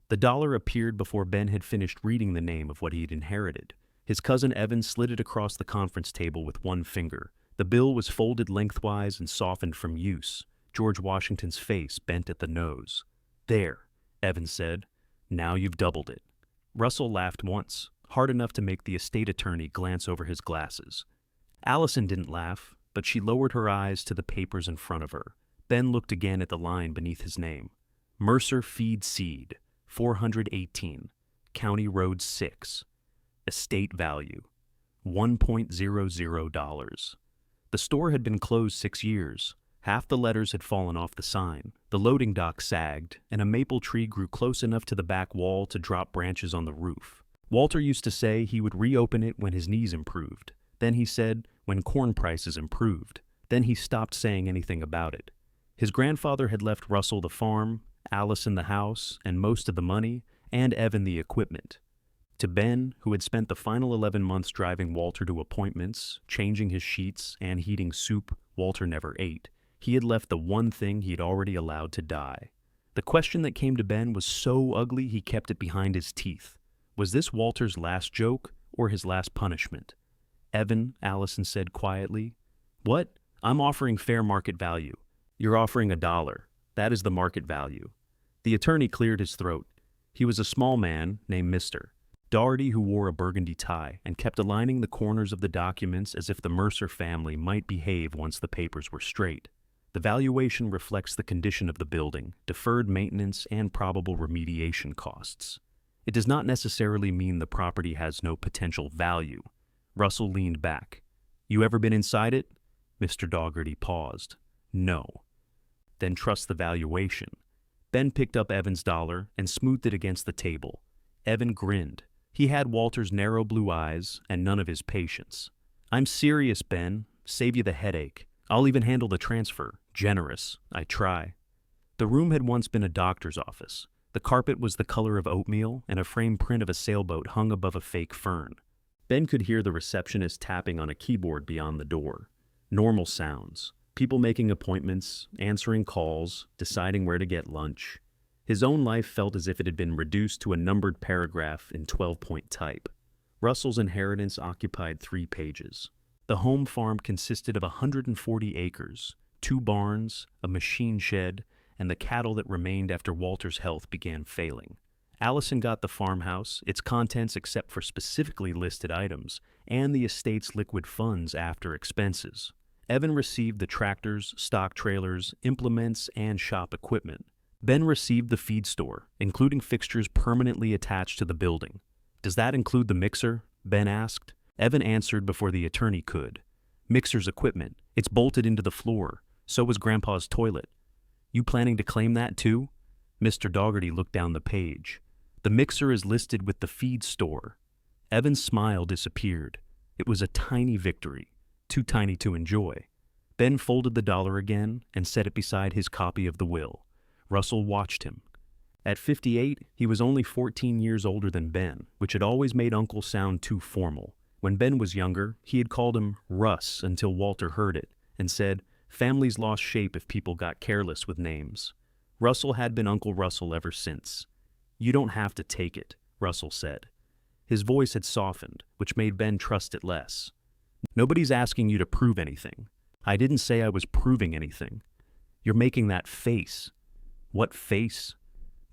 The dollar appeared before Ben had finished reading the name of what he'd inherited. His cousin Evan slid it across the conference table with one finger. The bill was folded lengthwise and softened from use. George Washington's face bent at the nose. "There," Evan said. "Now you've doubled it." Russell laughed once, hard enough to make the estate attorney glance over his glasses. Allison didn't laugh, but she lowered her eyes to the papers in front of her. Ben looked again at the line beneath his name. Mercer Feed Seed, 418, County Road 6. Estate value, $1.00. The store had been closed 6 years. Half the letters had fallen off the sign. The loading dock sagged, and a maple tree grew close enough to the back wall to drop branches on the roof. Walter used to say he would reopen it when his knees improved. Then he said when corn prices improved. Then he stopped saying anything about it. His grandfather had left Russell the farm, Allison the house, and most of the money, and Evan the equipment. To Ben, who had spent the final 11 months driving Walter to appointments, changing his sheets, and heating soup Walter never ate, he had left the one thing he had already allowed to die. The question that came to Ben was so ugly he kept it behind his teeth. Was this Walter's last joke or his last punishment? "Evan," Allison said quietly. "What? I'm offering fair market value. You're offering $1. That is the market value." The attorney cleared his throat. He was a small man named Mr. Dougherty, who wore a burgundy tie and kept aligning the corners of the documents as if the Mercer family might behave once the papers were straight. The valuation reflects the condition of the building, deferred maintenance, and probable remediation costs. It does not necessarily mean the property has no potential value. Russell leaned back. "You ever been inside it?" Mr. Dougherty paused. "No." "Then trust the valuation." Ben picked up Evan's dollar and smoothed it against the table. Evan grinned. He had Walter's narrow blue eyes and none of his patience. "I'm serious, Ben. Save you the headache. I'll even handle the transfer. Generous. I try." The room had once been a doctor's office. The carpet was the color of oatmeal, and a framed print of a sailboat hung above a fake fern. Ben could hear the receptionist tapping on a keyboard beyond the door. Normal sounds. People making appointments, answering calls, deciding where to get lunch. His own life felt as if it had been reduced to a numbered paragraph in 12-point type. Russell's inheritance occupied 3 pages. The home farm consisted of 140 acres, 2 barns, a machine shed, and the cattle that remained after Walter's health began failing. Allison got the farmhouse, its contents except for specifically listed items, and the estate's liquid funds after expenses. Evan received the tractors, stock trailers, implements, and shop equipment. Ben received the feed store, including fixtures permanently attached to the building. "Does that include the mixer?" Ben asked. Evan answered before the attorney could. "Mixer's equipment. It's bolted into the floor. So was Grandpa's toilet." "You planning to claim that too?" Mr. Dougherty looked down the page. "The mixer is listed with the feed store." Evan's smile disappeared. It was a tiny victory, too tiny to enjoy. Ben folded the dollar again and set it beside his copy of the will. Russell watched him. At 58, he was only 14 years older than Ben, which had always made Uncle sound too formal. When Ben was younger, he had called him Russ until Walter heard it and said, "Families lost shape if people got careless with names." Russell had been Uncle Russell ever since. "You don't have to take it," Russell said. His voice had softened, which made Ben trust it less. "Nobody's asking you to prove anything. I didn't say I was proving anything. You're making that face." "What face?"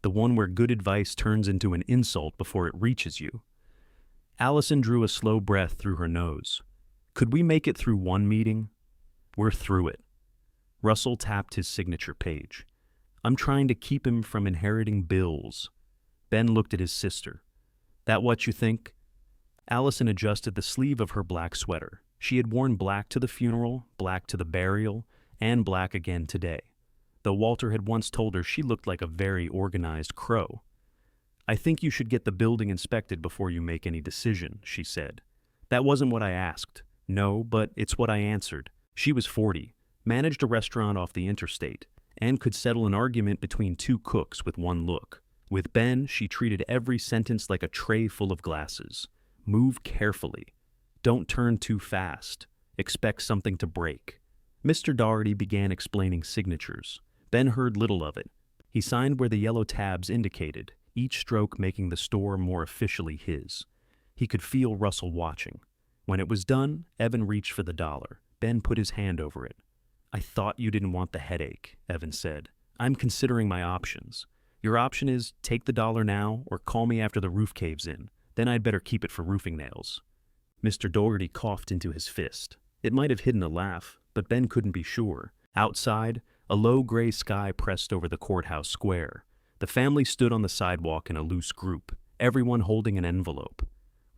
"The one where good advice turns into an insult before it reaches you." Allison drew a slow breath through her nose. "Could we make it through one meeting?" "We're through it." Russell tapped his signature page. "I'm trying to keep him from inheriting bills." Ben looked at his sister. "That what you think?" Allison adjusted the sleeve of her black sweater. She had worn black to the funeral, black to the burial, and black again today, though Walter had once told her she looked like a very organized crow. "I think you should get the building inspected before you make any decision," she said. "That wasn't what I asked." "No, but it's what I answered." She was 40, managed a restaurant off the interstate, and could settle an argument between 2 cooks with one look. With Ben, she treated every sentence like a tray full of glasses. Move carefully. Don't turn too fast. Expect something to break. Mr. Dougherty began explaining signatures. Ben heard little of it. He signed where the yellow tabs indicated. each stroke making the store more officially his. He could feel Russell watching. When it was done, Evan reached for the dollar. Ben put his hand over it. "I thought you didn't want the headache," Evan said. "I'm considering my options. Your option is take the dollar now or call me after the roof caves in. Then I'd better keep it for roofing nails." Mr. Dougherty coughed into his fist. It might have hidden a laugh, but Ben couldn't be sure. Outside, a low gray sky pressed over the courthouse square. The family stood on the sidewalk in a loose group, everyone holding an envelope.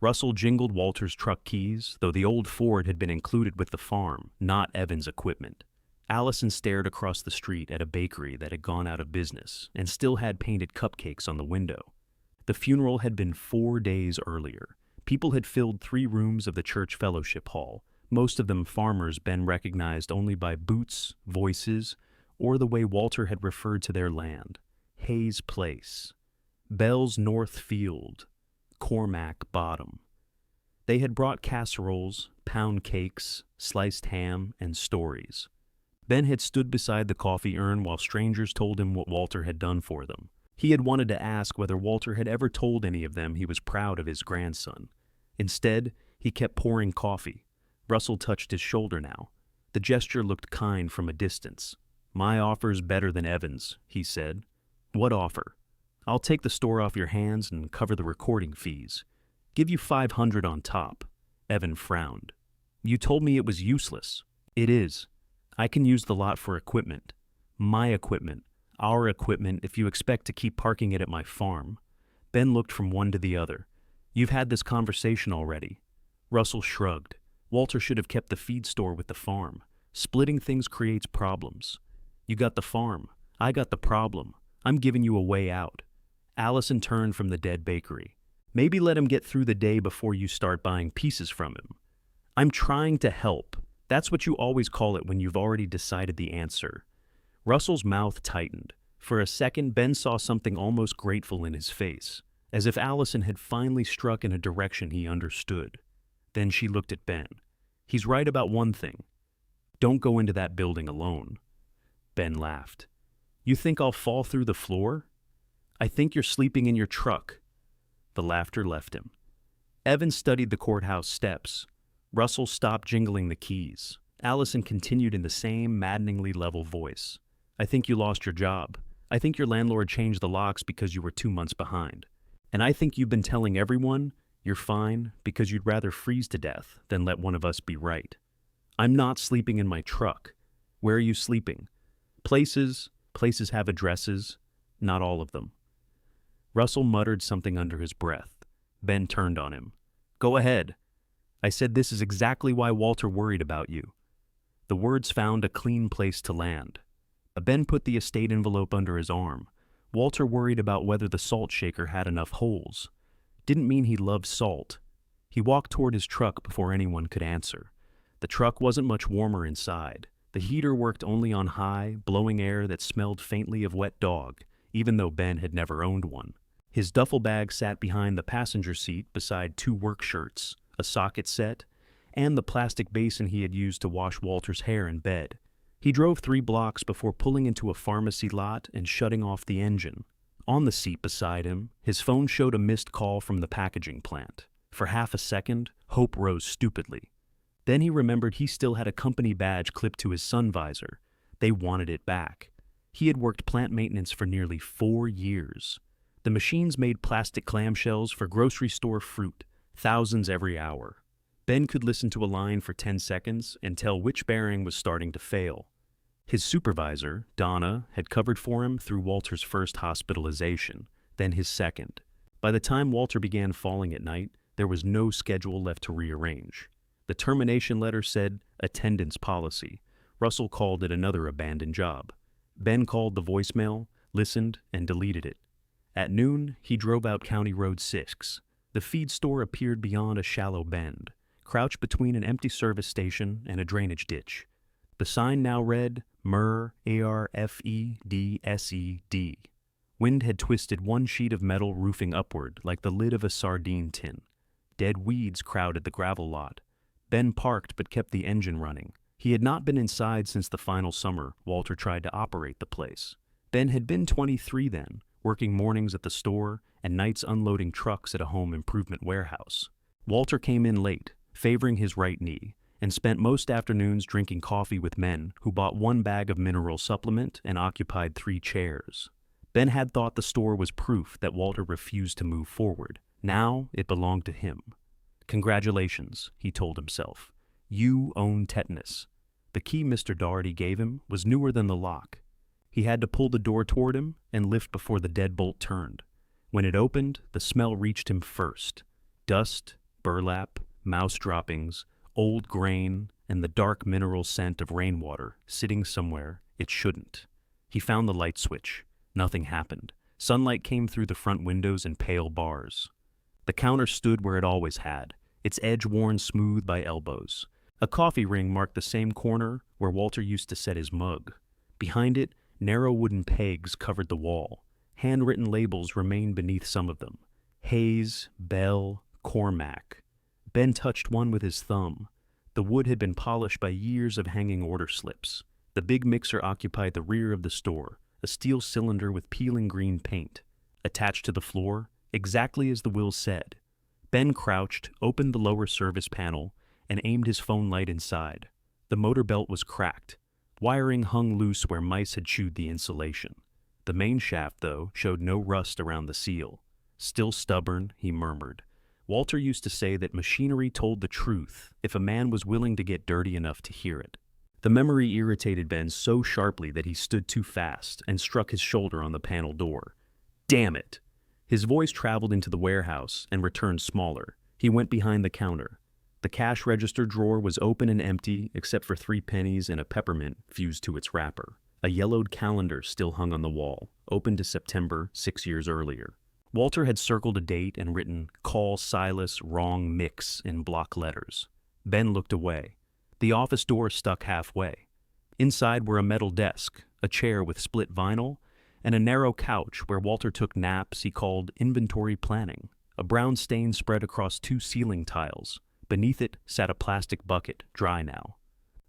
Russell jingled Walter's truck keys, though the old Ford had been included with the farm, not Evan's equipment. Allison stared across the street at a bakery that had gone out of business and still had painted cupcakes on the window. The funeral had been 4 days earlier. People had filled 3 rooms of the church fellowship hall, most of them farmers Ben recognized only by boots, voices, or the way Walter had referred to their land. Hayes Place, Bell's North Field, Cormac Bottom. They had brought casseroles, pound cakes, sliced ham, and stories. Ben had stood beside the coffee urn while strangers told him what Walter had done for them. He had wanted to ask whether Walter had ever told any of them he was proud of his grandson. Instead, he kept pouring coffee. Russell touched his shoulder now. The gesture looked kind from a distance. "My offer's better than Evan's," he said. "What offer?" "I'll take the store off your hands and cover the recording fees. Give you $500 on top." Evan frowned. "You told me it was useless." "It is. I can use the lot for equipment. My equipment. Our equipment if you expect to keep parking it at my farm." Ben looked from one to the other. "You've had this conversation already." Russell shrugged. Walter should have kept the feed store with the farm. Splitting things creates problems. "You got the farm. I got the problem. I'm giving you a way out." Allison turned from the dead bakery. "Maybe let him get through the day before you start buying pieces from him." "I'm trying to help. That's what you always call it when you've already decided the answer." Russell's mouth tightened. For a second, Ben saw something almost grateful in his face, as if Allison had finally struck in a direction he understood. Then she looked at Ben. "He's right about one thing. Don't go into that building alone." Ben laughed. "You think I'll fall through the floor?" "I think you're sleeping in your truck." The laughter left him. Evan studied the courthouse steps. Russell stopped jingling the keys. Allison continued in the same maddeningly level voice. "I think you lost your job. I think your landlord changed the locks because you were 2 months behind. And I think you've been telling everyone you're fine because you'd rather freeze to death than let one of us be right. I'm not sleeping in my truck. Where are you sleeping? Places have addresses, not all of them." Russell muttered something under his breath. Ben turned on him. "Go ahead. I said this is exactly why Walter worried about you." The words found a clean place to land. Ben put the estate envelope under his arm. Walter worried about whether the salt shaker had enough holes. Didn't mean he loved salt. He walked toward his truck before anyone could answer. The truck wasn't much warmer inside. The heater worked only on high, blowing air that smelled faintly of wet dog, even though Ben had never owned one. His duffel bag sat behind the passenger seat beside 2 work shirts, a socket set, and the plastic basin he had used to wash Walter's hair in bed. He drove 3 blocks before pulling into a pharmacy lot and shutting off the engine. On the seat beside him, his phone showed a missed call from the packaging plant. For half a second, hope rose stupidly. Then he remembered he still had a company badge clipped to his sun visor. They wanted it back. He had worked plant maintenance for nearly 4 years. The machines made plastic clamshells for grocery store fruit, thousands every hour. Ben could listen to a line for 10 seconds and tell which bearing was starting to fail. His supervisor, Donna, had covered for him through Walter's first hospitalization, then his second. By the time Walter began falling at night, there was no schedule left to rearrange. The termination letter said attendance policy. Russell called it another abandoned job. Ben called the voicemail, listened, and deleted it. At noon, he drove out County Road 6. The feed store appeared beyond a shallow bend, crouched between an empty service station and a drainage ditch. The sign now read, MER ARFEDSED. Wind had twisted one sheet of metal roofing upward like the lid of a sardine tin. Dead weeds crowded the gravel lot. Ben parked but kept the engine running. He had not been inside since the final summer Walter tried to operate the place. Ben had been 23 then, working mornings at the store and nights unloading trucks at a home improvement warehouse. Walter came in late, favoring his right knee, and spent most afternoons drinking coffee with men who bought one bag of mineral supplement and occupied 3 chairs. Ben had thought the store was proof that Walter refused to move forward. Now it belonged to him. "Congratulations," he told himself. "You own tetanus." The key Mr. Doherty gave him was newer than the lock. He had to pull the door toward him and lift before the deadbolt turned. When it opened, the smell reached him first. Dust, burlap, mouse droppings, old grain, and the dark mineral scent of rainwater sitting somewhere it shouldn't. He found the light switch. Nothing happened. Sunlight came through the front windows in pale bars. The counter stood where it always had, its edge worn smooth by elbows. A coffee ring marked the same corner where Walter used to set his mug. Behind it, narrow wooden pegs covered the wall. Handwritten labels remained beneath some of them. Hayes, Bell, Cormac. Ben touched one with his thumb. The wood had been polished by years of hanging order slips. The big mixer occupied the rear of the store, a steel cylinder with peeling green paint. Attached to the floor, exactly as the will said. Ben crouched, opened the lower service panel, and aimed his phone light inside. The motor belt was cracked. Wiring hung loose where mice had chewed the insulation. The main shaft, though, showed no rust around the seal. "Still stubborn," he murmured. Walter used to say that machinery told the truth if a man was willing to get dirty enough to hear it. The memory irritated Ben so sharply that he stood too fast and struck his shoulder on the panel door. "Damn it!" His voice traveled into the warehouse and returned smaller. He went behind the counter. The cash register drawer was open and empty except for 3 pennies and a peppermint fused to its wrapper. A yellowed calendar still hung on the wall, open to September 6 years earlier. Walter had circled a date and written, "Call Silas, wrong mix," in block letters. Ben looked away. The office door stuck halfway. Inside were a metal desk, a chair with split vinyl, and a narrow couch where Walter took naps he called inventory planning. A brown stain spread across 2 ceiling tiles. Beneath it sat a plastic bucket, dry now.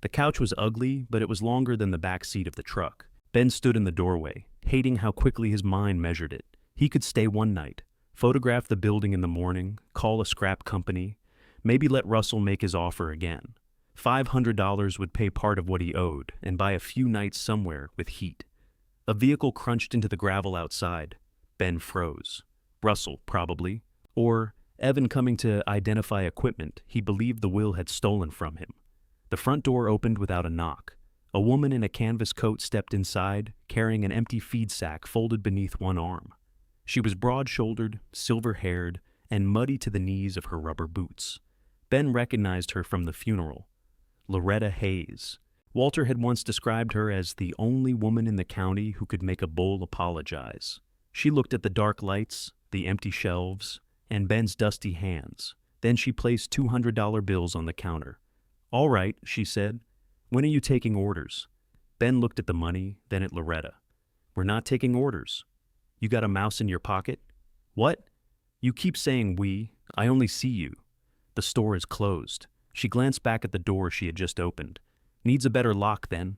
The couch was ugly, but it was longer than the back seat of the truck. Ben stood in the doorway, hating how quickly his mind measured it. He could stay one night, photograph the building in the morning, call a scrap company, maybe let Russell make his offer again. $500 would pay part of what he owed and buy a few nights somewhere with heat. A vehicle crunched into the gravel outside. Ben froze. Russell, probably. Or Evan coming to identify equipment he believed the will had stolen from him. The front door opened without a knock. A woman in a canvas coat stepped inside, carrying an empty feed sack folded beneath one arm. She was broad-shouldered, silver-haired, and muddy to the knees of her rubber boots. Ben recognized her from the funeral. Loretta Hayes. Walter had once described her as the only woman in the county who could make a bull apologize. She looked at the dark lights, the empty shelves, and Ben's dusty hands. Then she placed $200 bills on the counter. "All right," she said. "When are you taking orders?" Ben looked at the money, then at Loretta. "We're not taking orders." "You got a mouse in your pocket?" "What?" "You keep saying we. I only see you." "The store is closed." She glanced back at the door she had just opened. "Needs a better lock, then."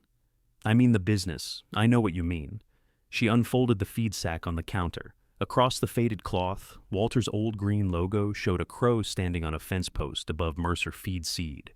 "I mean the business. I know what you mean." She unfolded the feed sack on the counter. Across the faded cloth, Walter's old green logo showed a crow standing on a fence post above Mercer Feed Seed.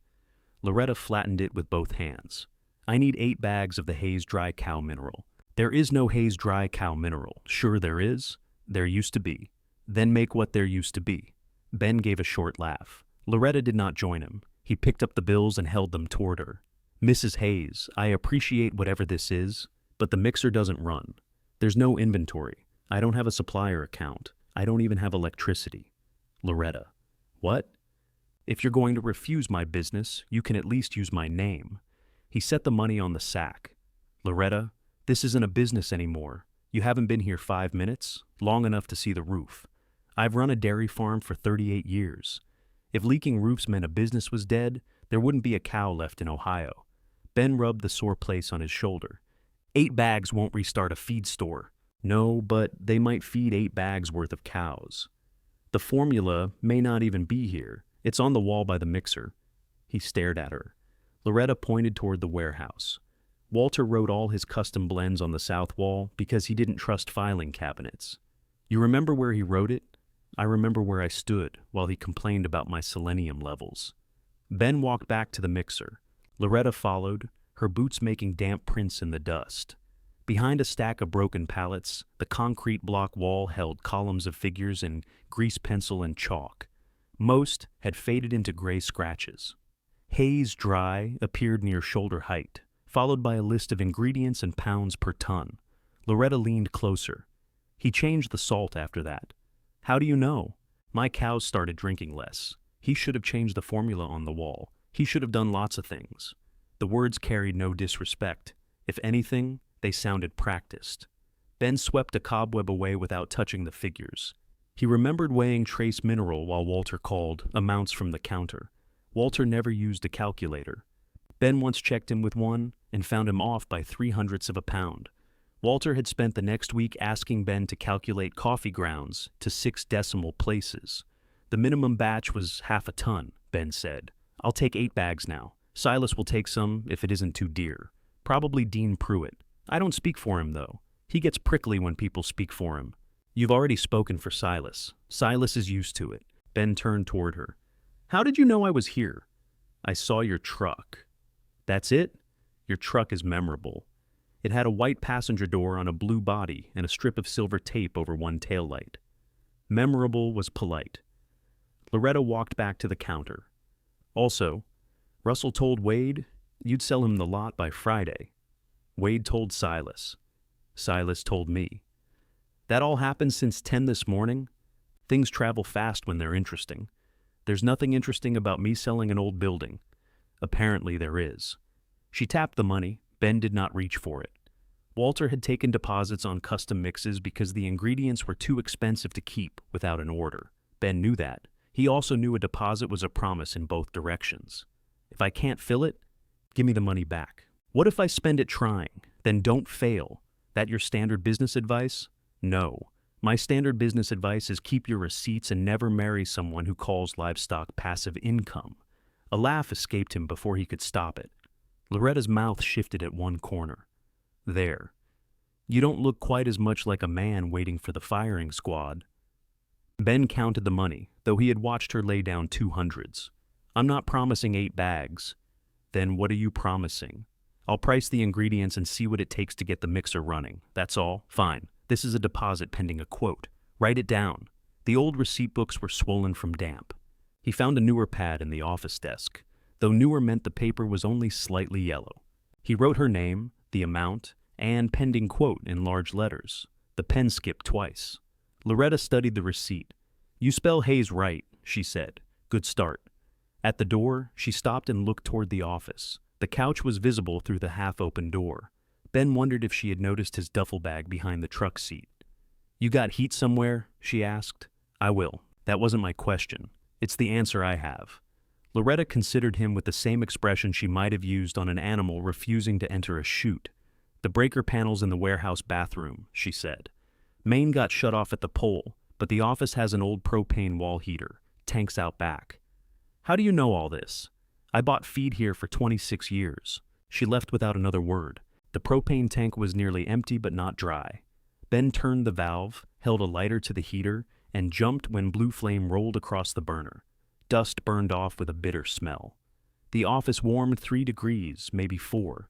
Loretta flattened it with both hands. "I need 8 bags of the Hayes Dry Cow Mineral." "There is no Hayes Dry Cow Mineral." "Sure there is. There used to be." "Then make what there used to be." Ben gave a short laugh. Loretta did not join him. He picked up the bills and held them toward her. "Mrs. Hayes, I appreciate whatever this is, but the mixer doesn't run. There's no inventory. I don't have a supplier account. I don't even have electricity." Loretta. "What?" "If you're going to refuse my business, you can at least use my name." He set the money on the sack. "Loretta, this isn't a business anymore. You haven't been here 5 minutes, long enough to see the roof. I've run a dairy farm for 38 years. If leaking roofs meant a business was dead, there wouldn't be a cow left in Ohio." Ben rubbed the sore place on his shoulder. 8 bags won't restart a feed store." "No, but they might feed 8 bags worth of cows." "The formula may not even be here. It's on the wall by the mixer." He stared at her. Loretta pointed toward the warehouse. Walter wrote all his custom blends on the south wall because he didn't trust filing cabinets. You remember where he wrote it? I remember where I stood while he complained about my selenium levels. Ben walked back to the mixer. Loretta followed, her boots making damp prints in the dust. Behind a stack of broken pallets, the concrete block wall held columns of figures in grease pencil and chalk. Most had faded into gray scratches. Haze Dry appeared near shoulder height, followed by a list of ingredients and pounds per ton. Loretta leaned closer. He changed the salt after that. How do you know? My cows started drinking less. He should have changed the formula on the wall. He should have done lots of things. The words carried no disrespect. If anything, they sounded practiced. Ben swept a cobweb away without touching the figures. He remembered weighing trace mineral while Walter called amounts from the counter. Walter never used a calculator. Ben once checked him with one and found him off by 0.03 of a pound. Walter had spent the next week asking Ben to calculate coffee grounds to 6 decimal places. The minimum batch was 0.5 ton, Ben said. I'll take 8 bags now. Silas will take some if it isn't too dear. Probably Dean Pruitt. I don't speak for him, though. He gets prickly when people speak for him. You've already spoken for Silas. Silas is used to it. Ben turned toward her. How did you know I was here? I saw your truck. That's it? Your truck is memorable. It had a white passenger door on a blue body and a strip of silver tape over one taillight. Memorable was polite. Loretta walked back to the counter. Also, Russell told Wade you'd sell him the lot by Friday. Wade told Silas. Silas told me. That all happened since 10 this morning? Things travel fast when they're interesting. There's nothing interesting about me selling an old building. Apparently there is. She tapped the money. Ben did not reach for it. Walter had taken deposits on custom mixes because the ingredients were too expensive to keep without an order. Ben knew that. He also knew a deposit was a promise in both directions. If I can't fill it, give me the money back. What if I spend it trying? Then don't fail. That your standard business advice? No. My standard business advice is keep your receipts and never marry someone who calls livestock passive income. A laugh escaped him before he could stop it. Loretta's mouth shifted at one corner. There. You don't look quite as much like a man waiting for the firing squad. Ben counted the money, though he had watched her lay down 200s. I'm not promising 8 bags. Then what are you promising? I'll price the ingredients and see what it takes to get the mixer running. That's all? Fine. This is a deposit pending a quote. Write it down. The old receipt books were swollen from damp. He found a newer pad in the office desk, though newer meant the paper was only slightly yellow. He wrote her name, the amount, and pending quote in large letters. The pen skipped twice. Loretta studied the receipt. You spell Hayes right, she said. Good start. At the door, she stopped and looked toward the office. The couch was visible through the half-open door. Ben wondered if she had noticed his duffel bag behind the truck seat. You got heat somewhere? She asked. I will. That wasn't my question. It's the answer I have. Loretta considered him with the same expression she might have used on an animal refusing to enter a chute. The breaker panels in the warehouse bathroom, she said. Main got shut off at the pole, but the office has an old propane wall heater. Tanks out back. How do you know all this? I bought feed here for 26 years. She left without another word. The propane tank was nearly empty but not dry. Ben turned the valve, held a lighter to the heater, and jumped when blue flame rolled across the burner. Dust burned off with a bitter smell. The office warmed 3 degrees, maybe 4.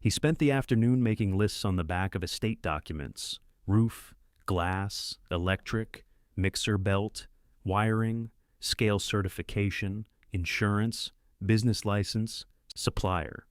He spent the afternoon making lists on the back of estate documents. Roof, glass, electric, mixer belt, wiring, scale certification, insurance, business license, supplier.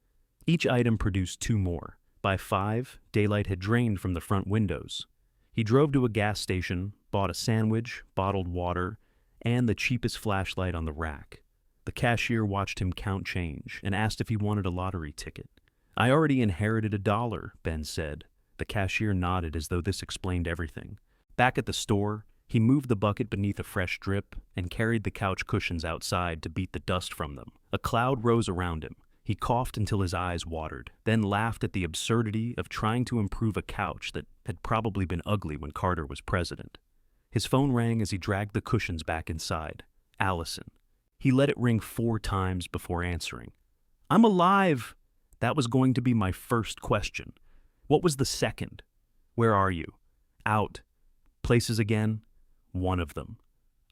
Each item produced 2 more. By 5, daylight had drained from the front windows. He drove to a gas station, bought a sandwich, bottled water, and the cheapest flashlight on the rack. The cashier watched him count change and asked if he wanted a lottery ticket. I already inherited $1, Ben said. The cashier nodded as though this explained everything. Back at the store, he moved the bucket beneath a fresh drip and carried the couch cushions outside to beat the dust from them. A cloud rose around him. He coughed until his eyes watered, then laughed at the absurdity of trying to improve a couch that had probably been ugly when Carter was president. His phone rang as he dragged the cushions back inside. Allison. He let it ring 4 times before answering. I'm alive! That was going to be my first question. What was the second? Where are you? Out. Places again? One of them.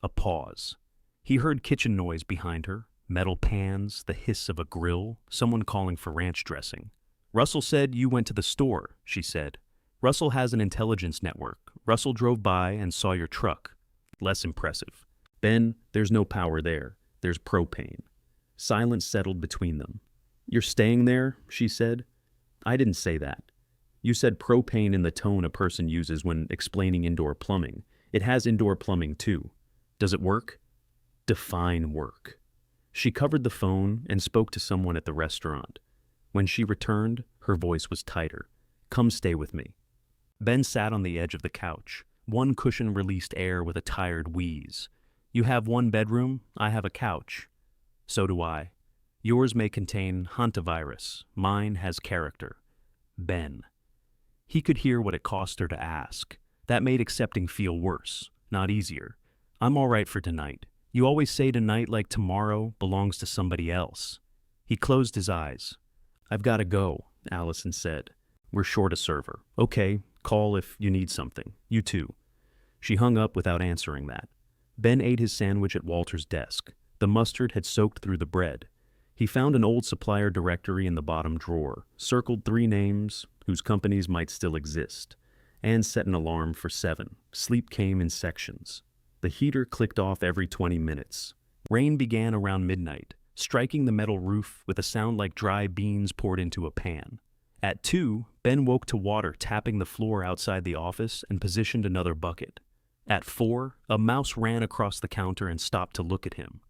A pause. He heard kitchen noise behind her, metal pans, the hiss of a grill, someone calling for ranch dressing. Russell said you went to the store, she said. Russell has an intelligence network. Russell drove by and saw your truck. Less impressive. Ben, there's no power there. There's propane. Silence settled between them. You're staying there, she said. I didn't say that. You said propane in the tone a person uses when explaining indoor plumbing. It has indoor plumbing too. Does it work? Define work. She covered the phone and spoke to someone at the restaurant. When she returned, her voice was tighter. Come stay with me. Ben sat on the edge of the couch. One cushion released air with a tired wheeze. You have one bedroom, I have a couch. So do I. Yours may contain hantavirus. Mine has character. Ben. He could hear what it cost her to ask. That made accepting feel worse, not easier. I'm all right for tonight. You always say tonight like tomorrow belongs to somebody else. He closed his eyes. I've got to go, Allison said. We're short a server. Okay, call if you need something. You too. She hung up without answering that. Ben ate his sandwich at Walter's desk. The mustard had soaked through the bread. He found an old supplier directory in the bottom drawer, circled 3 names whose companies might still exist, and set an alarm for 7. Sleep came in sections. The heater clicked off every 20 minutes. Rain began around midnight, striking the metal roof with a sound like dry beans poured into a pan. At 2, Ben woke to water tapping the floor outside the office and positioned another bucket. At 4, a mouse ran across the counter and stopped to look at him.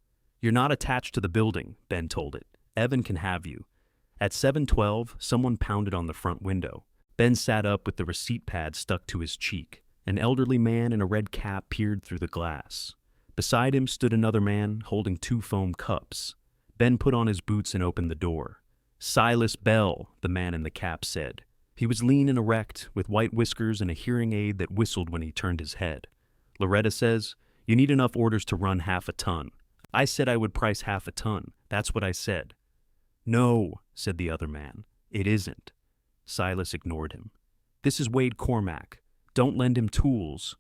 You're not attached to the building, Ben told it. Evan can have you. At 7:12, someone pounded on the front window. Ben sat up with the receipt pad stuck to his cheek. An elderly man in a red cap peered through the glass. Beside him stood another man holding 2 foam cups. Ben put on his boots and opened the door. Silas Bell, the man in the cap said. He was lean and erect, with white whiskers and a hearing aid that whistled when he turned his head. Loretta says, you need enough orders to run half a ton. I said I would price half a ton. That's what I said. No, said the other man. It isn't. Silas ignored him. This is Wade Cormack. Don't lend him tools.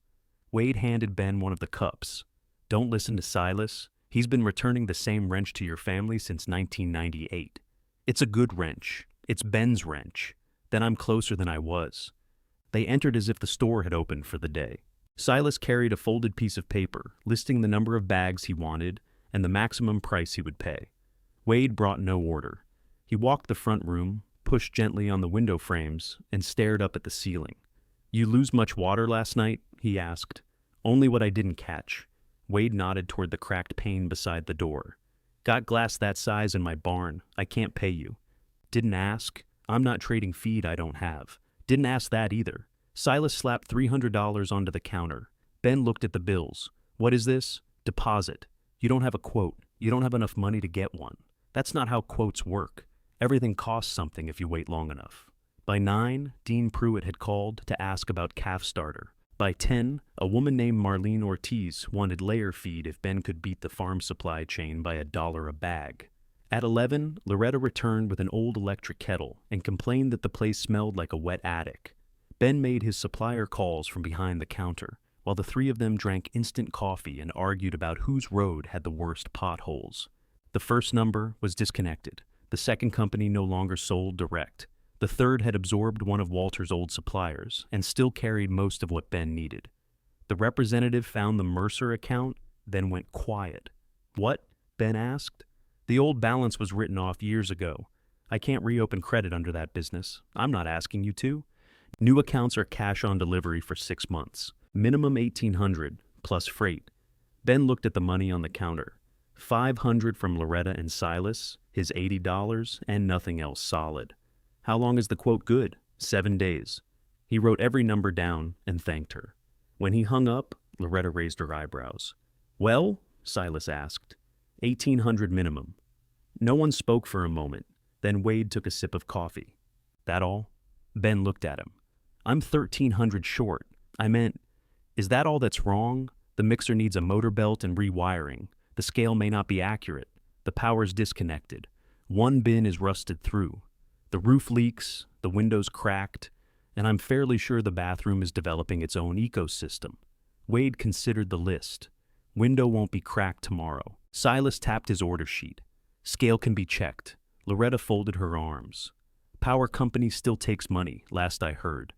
Wade handed Ben one of the cups. Don't listen to Silas. He's been returning the same wrench to your family since 1998. It's a good wrench. It's Ben's wrench. Then I'm closer than I was. They entered as if the store had opened for the day. Silas carried a folded piece of paper, listing the number of bags he wanted and the maximum price he would pay. Wade brought no order. He walked the front room, pushed gently on the window frames, and stared up at the ceiling. You lose much water last night? He asked. Only what I didn't catch. Wade nodded toward the cracked pane beside the door. Got glass that size in my barn. I can't pay you. Didn't ask. I'm not trading feed I don't have. Didn't ask that either. Silas slapped $300 onto the counter. Ben looked at the bills. What is this? Deposit. You don't have a quote. You don't have enough money to get one. That's not how quotes work. Everything costs something if you wait long enough. By 9, Dean Pruitt had called to ask about calf starter. By 10, a woman named Marlene Ortiz wanted layer feed if Ben could beat the farm supply chain by $1 a bag. At 11, Loretta returned with an old electric kettle and complained that the place smelled like a wet attic. Ben made his supplier calls from behind the counter, while the 3 of them drank instant coffee and argued about whose road had the worst potholes. The first number was disconnected. The second company no longer sold direct. The third had absorbed one of Walter's old suppliers and still carried most of what Ben needed. The representative found the Mercer account, then went quiet. What? Ben asked. The old balance was written off years ago. I can't reopen credit under that business. I'm not asking you to. New accounts are cash on delivery for 6 months. Minimum $1,800 plus freight. Ben looked at the money on the counter. $500 from Loretta and Silas, his $80, and nothing else solid. How long is the quote good? 7 days. He wrote every number down and thanked her. When he hung up, Loretta raised her eyebrows. Well? Silas asked. 1,800 minimum. No one spoke for a moment. Then Wade took a sip of coffee. That all? Ben looked at him. I'm 1,300 short. I meant, is that all that's wrong? The mixer needs a motor belt and rewiring. The scale may not be accurate. The power's disconnected. One bin is rusted through. The roof leaks, the windows cracked, and I'm fairly sure the bathroom is developing its own ecosystem. Wade considered the list. Window won't be cracked tomorrow. Silas tapped his order sheet. Scale can be checked. Loretta folded her arms. Power company still takes money, last I heard.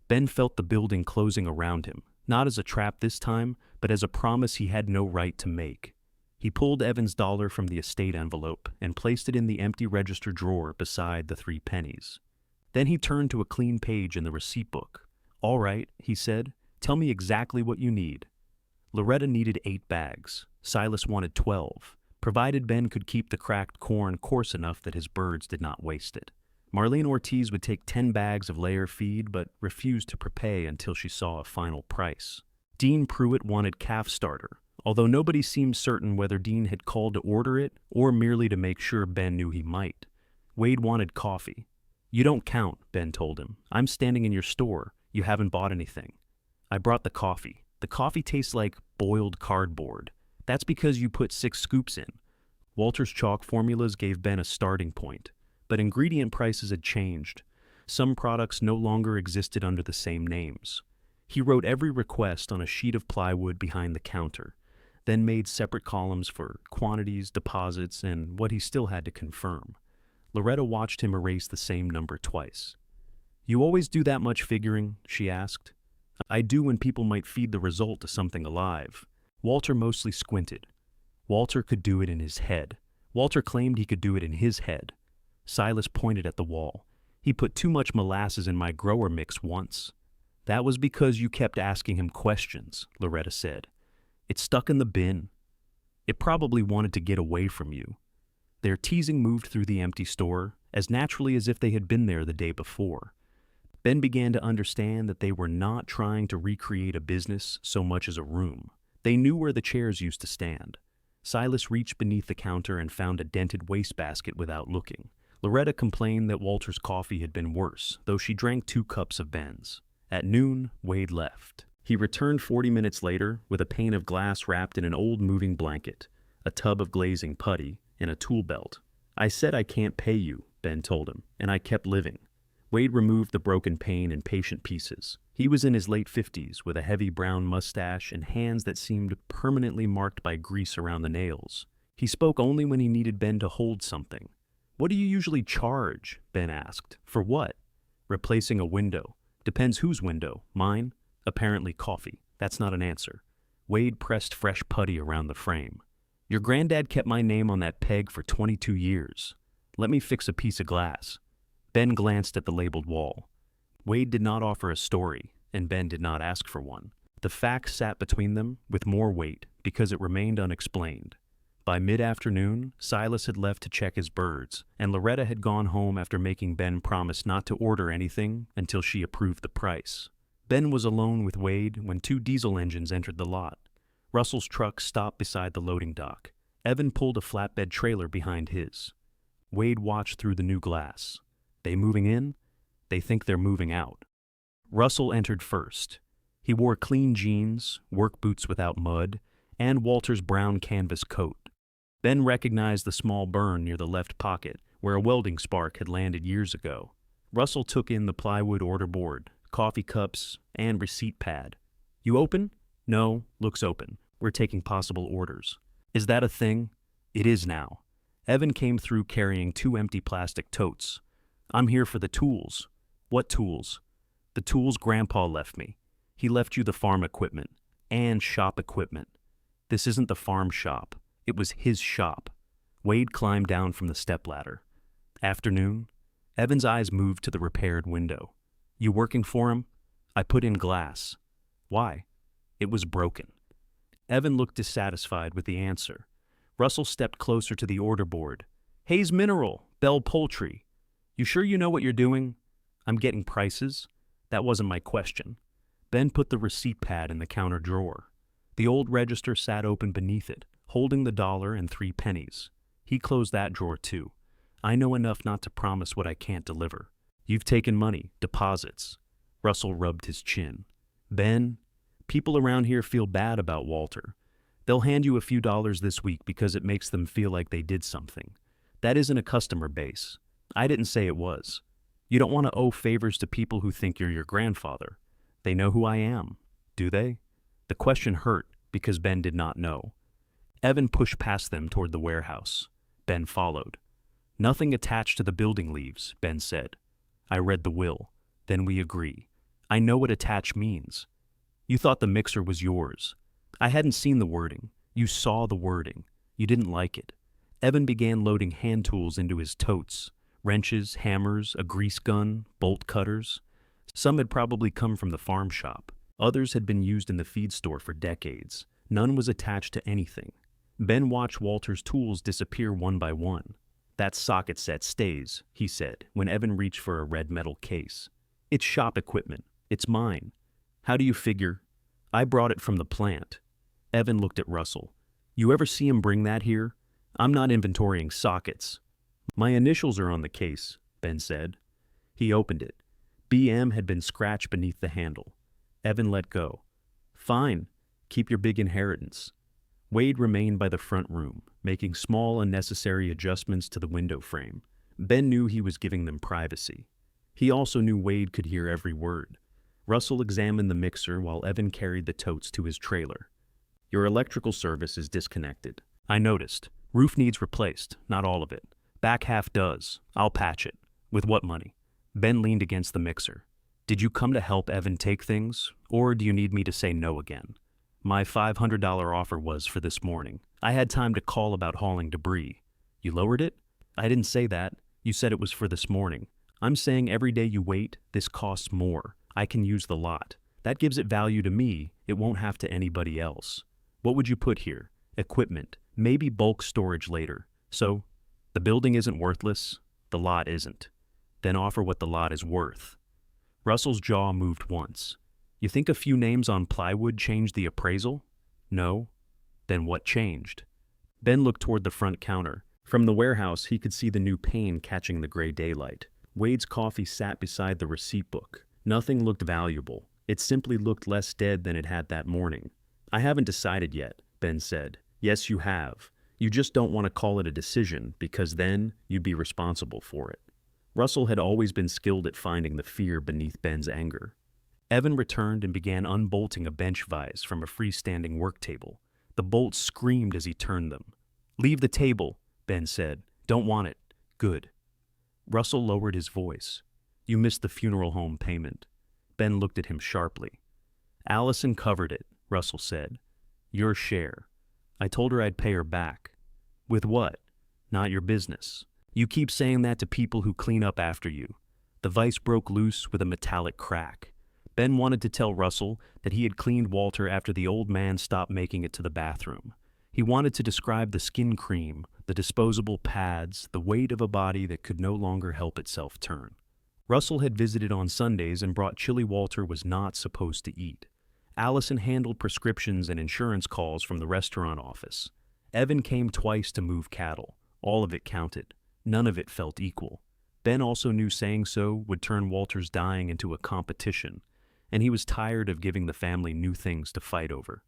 Ben felt the building closing around him, not as a trap this time, but as a promise he had no right to make. He pulled Evan's dollar from the estate envelope and placed it in the empty register drawer beside the 3 pennies. Then he turned to a clean page in the receipt book. "All right," he said, "tell me exactly what you need." Loretta needed 8 bags. Silas wanted 12, provided Ben could keep the cracked corn coarse enough that his birds did not waste it. Marlene Ortiz would take 10 bags of layer feed, but refused to prepay until she saw a final price. Dean Pruitt wanted calf starter, although nobody seemed certain whether Dean had called to order it or merely to make sure Ben knew he might. Wade wanted coffee. "You don't count," Ben told him. "I'm standing in your store. You haven't bought anything." "I brought the coffee. The coffee tastes like boiled cardboard. That's because you put 6 scoops in." Walter's chalk formulas gave Ben a starting point, but ingredient prices had changed. Some products no longer existed under the same names. He wrote every request on a sheet of plywood behind the counter, then made separate columns for quantities, deposits, and what he still had to confirm. Loretta watched him erase the same number twice. "You always do that much figuring?" she asked. "I do when people might feed the result to something alive." Walter mostly squinted. Walter could do it in his head. Walter claimed he could do it in his head. Silas pointed at the wall. "He put too much molasses in my grower mix once." "That was because you kept asking him questions," Loretta said. "It stuck in the bin. It probably wanted to get away from you." Their teasing moved through the empty store as naturally as if they had been there the day before. Ben began to understand that they were not trying to recreate a business so much as a room. They knew where the chairs used to stand. Silas reached beneath the counter and found a dented wastebasket without looking. Loretta complained that Walter's coffee had been worse, though she drank 2 cups of Ben's. At noon, Wade left. He returned 40 minutes later with a pane of glass wrapped in an old moving blanket, a tub of glazing putty, and a tool belt. "I said I can't pay you," Ben told him, "and I kept living." Wade removed the broken pane in patient pieces. He was in his late 50s, with a heavy brown mustache and hands that seemed permanently marked by grease around the nails. He spoke only when he needed Ben to hold something. "What do you usually charge?" Ben asked. "For what?" "Replacing a window." "Depends whose window. Mine?" "Apparently coffee." "That's not an answer." Wade pressed fresh putty around the frame. "Your granddad kept my name on that peg for 22 years. Let me fix a piece of glass." Ben glanced at the labeled wall. Wade did not offer a story, and Ben did not ask for one. The facts sat between them with more weight because it remained unexplained. By mid-afternoon, Silas had left to check his birds, and Loretta had gone home after making Ben promise not to order anything until she approved the price. Ben was alone with Wade when 2 diesel engines entered the lot. Russell's truck stopped beside the loading dock. Evan pulled a flatbed trailer behind his. Wade watched through the new glass. "They moving in? They think they're moving out." Russell entered first. He wore clean jeans, work boots without mud, and Walter's brown canvas coat. Ben recognized the small burn near the left pocket, where a welding spark had landed years ago. Russell took in the plywood order board, coffee cups, and receipt pad. "You open?" "No, looks open. We're taking possible orders." "Is that a thing?" "It is now." Evan came through carrying 2 empty plastic totes. "I'm here for the tools." "What tools?" "The tools Grandpa left me. He left you the farm equipment and shop equipment." "This isn't the farm shop. It was his shop." Wade climbed down from the stepladder. "Afternoon?" Evan's eyes moved to the repaired window. "You working for him?" "I put in glass." "Why?" "It was broken." Evan looked dissatisfied with the answer. Russell stepped closer to the order board. "Hayes Mineral, Bell Poultry. You sure you know what you're doing?" "I'm getting prices." "That wasn't my question." Ben put the receipt pad in the counter drawer. The old register sat open beneath it, holding the dollar and 3 pennies. He closed that drawer too. "I know enough not to promise what I can't deliver." "You've taken money, deposits." Russell rubbed his chin. "Ben, people around here feel bad about Walter. They'll hand you a few dollars this week because it makes them feel like they did something. That isn't a customer base. I didn't say it was. You don't want to owe favors to people who think you're your grandfather. They know who I am, do they? The question hurt because Ben did not know. Evan pushed past them toward the warehouse. Ben followed. Nothing attached to the building leaves, Ben said. I read the will. Then we agree. I know what attach means. You thought the mixer was yours. I hadn't seen the wording. You saw the wording. You didn't like it. Evan began loading hand tools into his totes. Wrenches, hammers, a grease gun, bolt cutters. Some had probably come from the farm shop. Others had been used in the feed store for decades. None was attached to anything. Ben watched Walter's tools disappear one by one. That socket set stays, he said, when Evan reached for a red metal case. It's shop equipment. It's mine. How do you figure? I brought it from the plant. Evan looked at Russell. You ever see him bring that here? I'm not inventorying sockets. My initials are on the case, Ben said. He opened it. BM had been scratched beneath the handle. Evan let go. Fine. Keep your big inheritance. Wade remained by the front room, making small, unnecessary adjustments to the window frame. Ben knew he was giving them privacy. He also knew Wade could hear every word. Russell examined the mixer while Evan carried the totes to his trailer. Your electrical service is disconnected. I noticed. Roof needs replaced, not all of it. Back half does. I'll patch it. With what money? Ben leaned against the mixer. Did you come to help Evan take things, or do you need me to say no again? My $500 offer was for this morning. I had time to call about hauling debris. You lowered it? I didn't say that. You said it was for this morning. I'm saying every day you wait, this costs more. I can use the lot. That gives it value to me. It won't have to anybody else. What would you put here? Equipment. Maybe bulk storage later. So, the building isn't worthless. The lot isn't. Then offer what the lot is worth. Russell's jaw moved once. You think a few names on plywood changed the appraisal? No. Then what changed? Ben looked toward the front counter. From the warehouse, he could see the new pane catching the gray daylight. Wade's coffee sat beside the receipt book. Nothing looked valuable. It simply looked less dead than it had that morning. I haven't decided yet, Ben said. Yes, you have. You just don't want to call it a decision because then you'd be responsible for it. Russell had always been skilled at finding the fear beneath Ben's anger. Evan returned and began unbolting a bench vise from a freestanding work table. The bolts screamed as he turned them. Leave the table, Ben said. Don't want it. Good. Russell lowered his voice. You missed the funeral home payment. Ben looked at him sharply. Allison covered it, Russell said. Your share. I told her I'd pay her back. With what? Not your business. You keep saying that to people who clean up after you. The vise broke loose with a metallic crack. Ben wanted to tell Russell that he had cleaned Walter after the old man stopped making it to the bathroom. He wanted to describe the skin cream, the disposable pads, the weight of a body that could no longer help itself turn. Russell had visited on Sundays and brought chili Walter was not supposed to eat. Allison handled prescriptions and insurance calls from the restaurant office. Evan came twice to move cattle. All of it counted. None of it felt equal. Ben also knew saying so would turn Walter's dying into a competition, and he was tired of giving the family new things to fight over.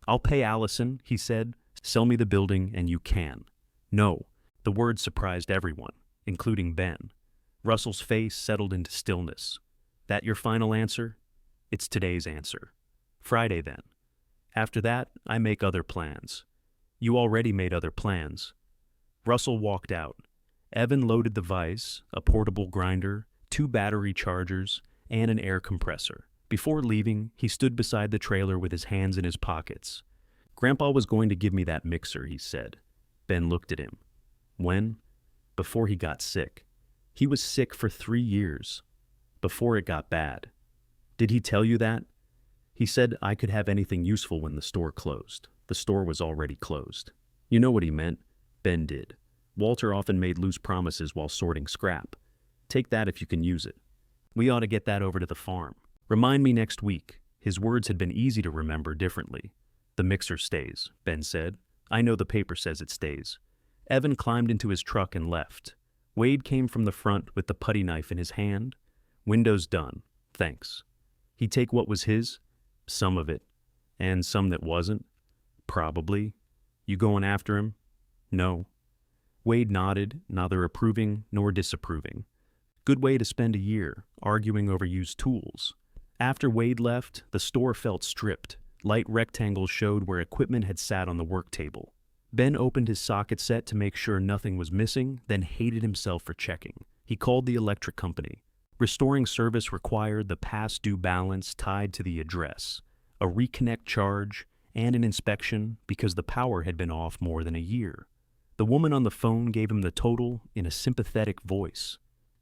I'll pay Allison, he said. Sell me the building and you can. No. The word surprised everyone, including Ben. Russell's face settled into stillness. That your final answer? It's today's answer. Friday then. After that, I make other plans. You already made other plans. Russell walked out. Evan loaded the vise, a portable grinder, 2 battery chargers, and an air compressor. Before leaving, he stood beside the trailer with his hands in his pockets. Grandpa was going to give me that mixer, he said. Ben looked at him. When? Before he got sick. He was sick for 3 years. Before it got bad. Did he tell you that? He said I could have anything useful when the store closed. The store was already closed. You know what he meant? Ben did. Walter often made loose promises while sorting scrap. Take that if you can use it. We ought to get that over to the farm. Remind me next week. His words had been easy to remember differently. The mixer stays, Ben said. I know the paper says it stays. Evan climbed into his truck and left. Wade came from the front with the putty knife in his hand. Windows done. Thanks. He'd take what was his? Some of it. And some that wasn't? Probably. You going after him? No. Wade nodded, neither approving nor disapproving. Good way to spend a year, arguing over used tools. After Wade left, the store felt stripped. Light rectangles showed where equipment had sat on the work table. Ben opened his socket set to make sure nothing was missing, then hated himself for checking. He called the electric company. Restoring service required the past due balance tied to the address, a reconnect charge, and an inspection because the power had been off more than a year. The woman on the phone gave him the total in a sympathetic voice.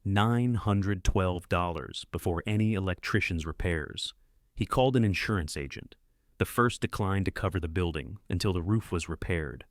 $912 before any electrician's repairs. He called an insurance agent. The first declined to cover the building until the roof was repaired.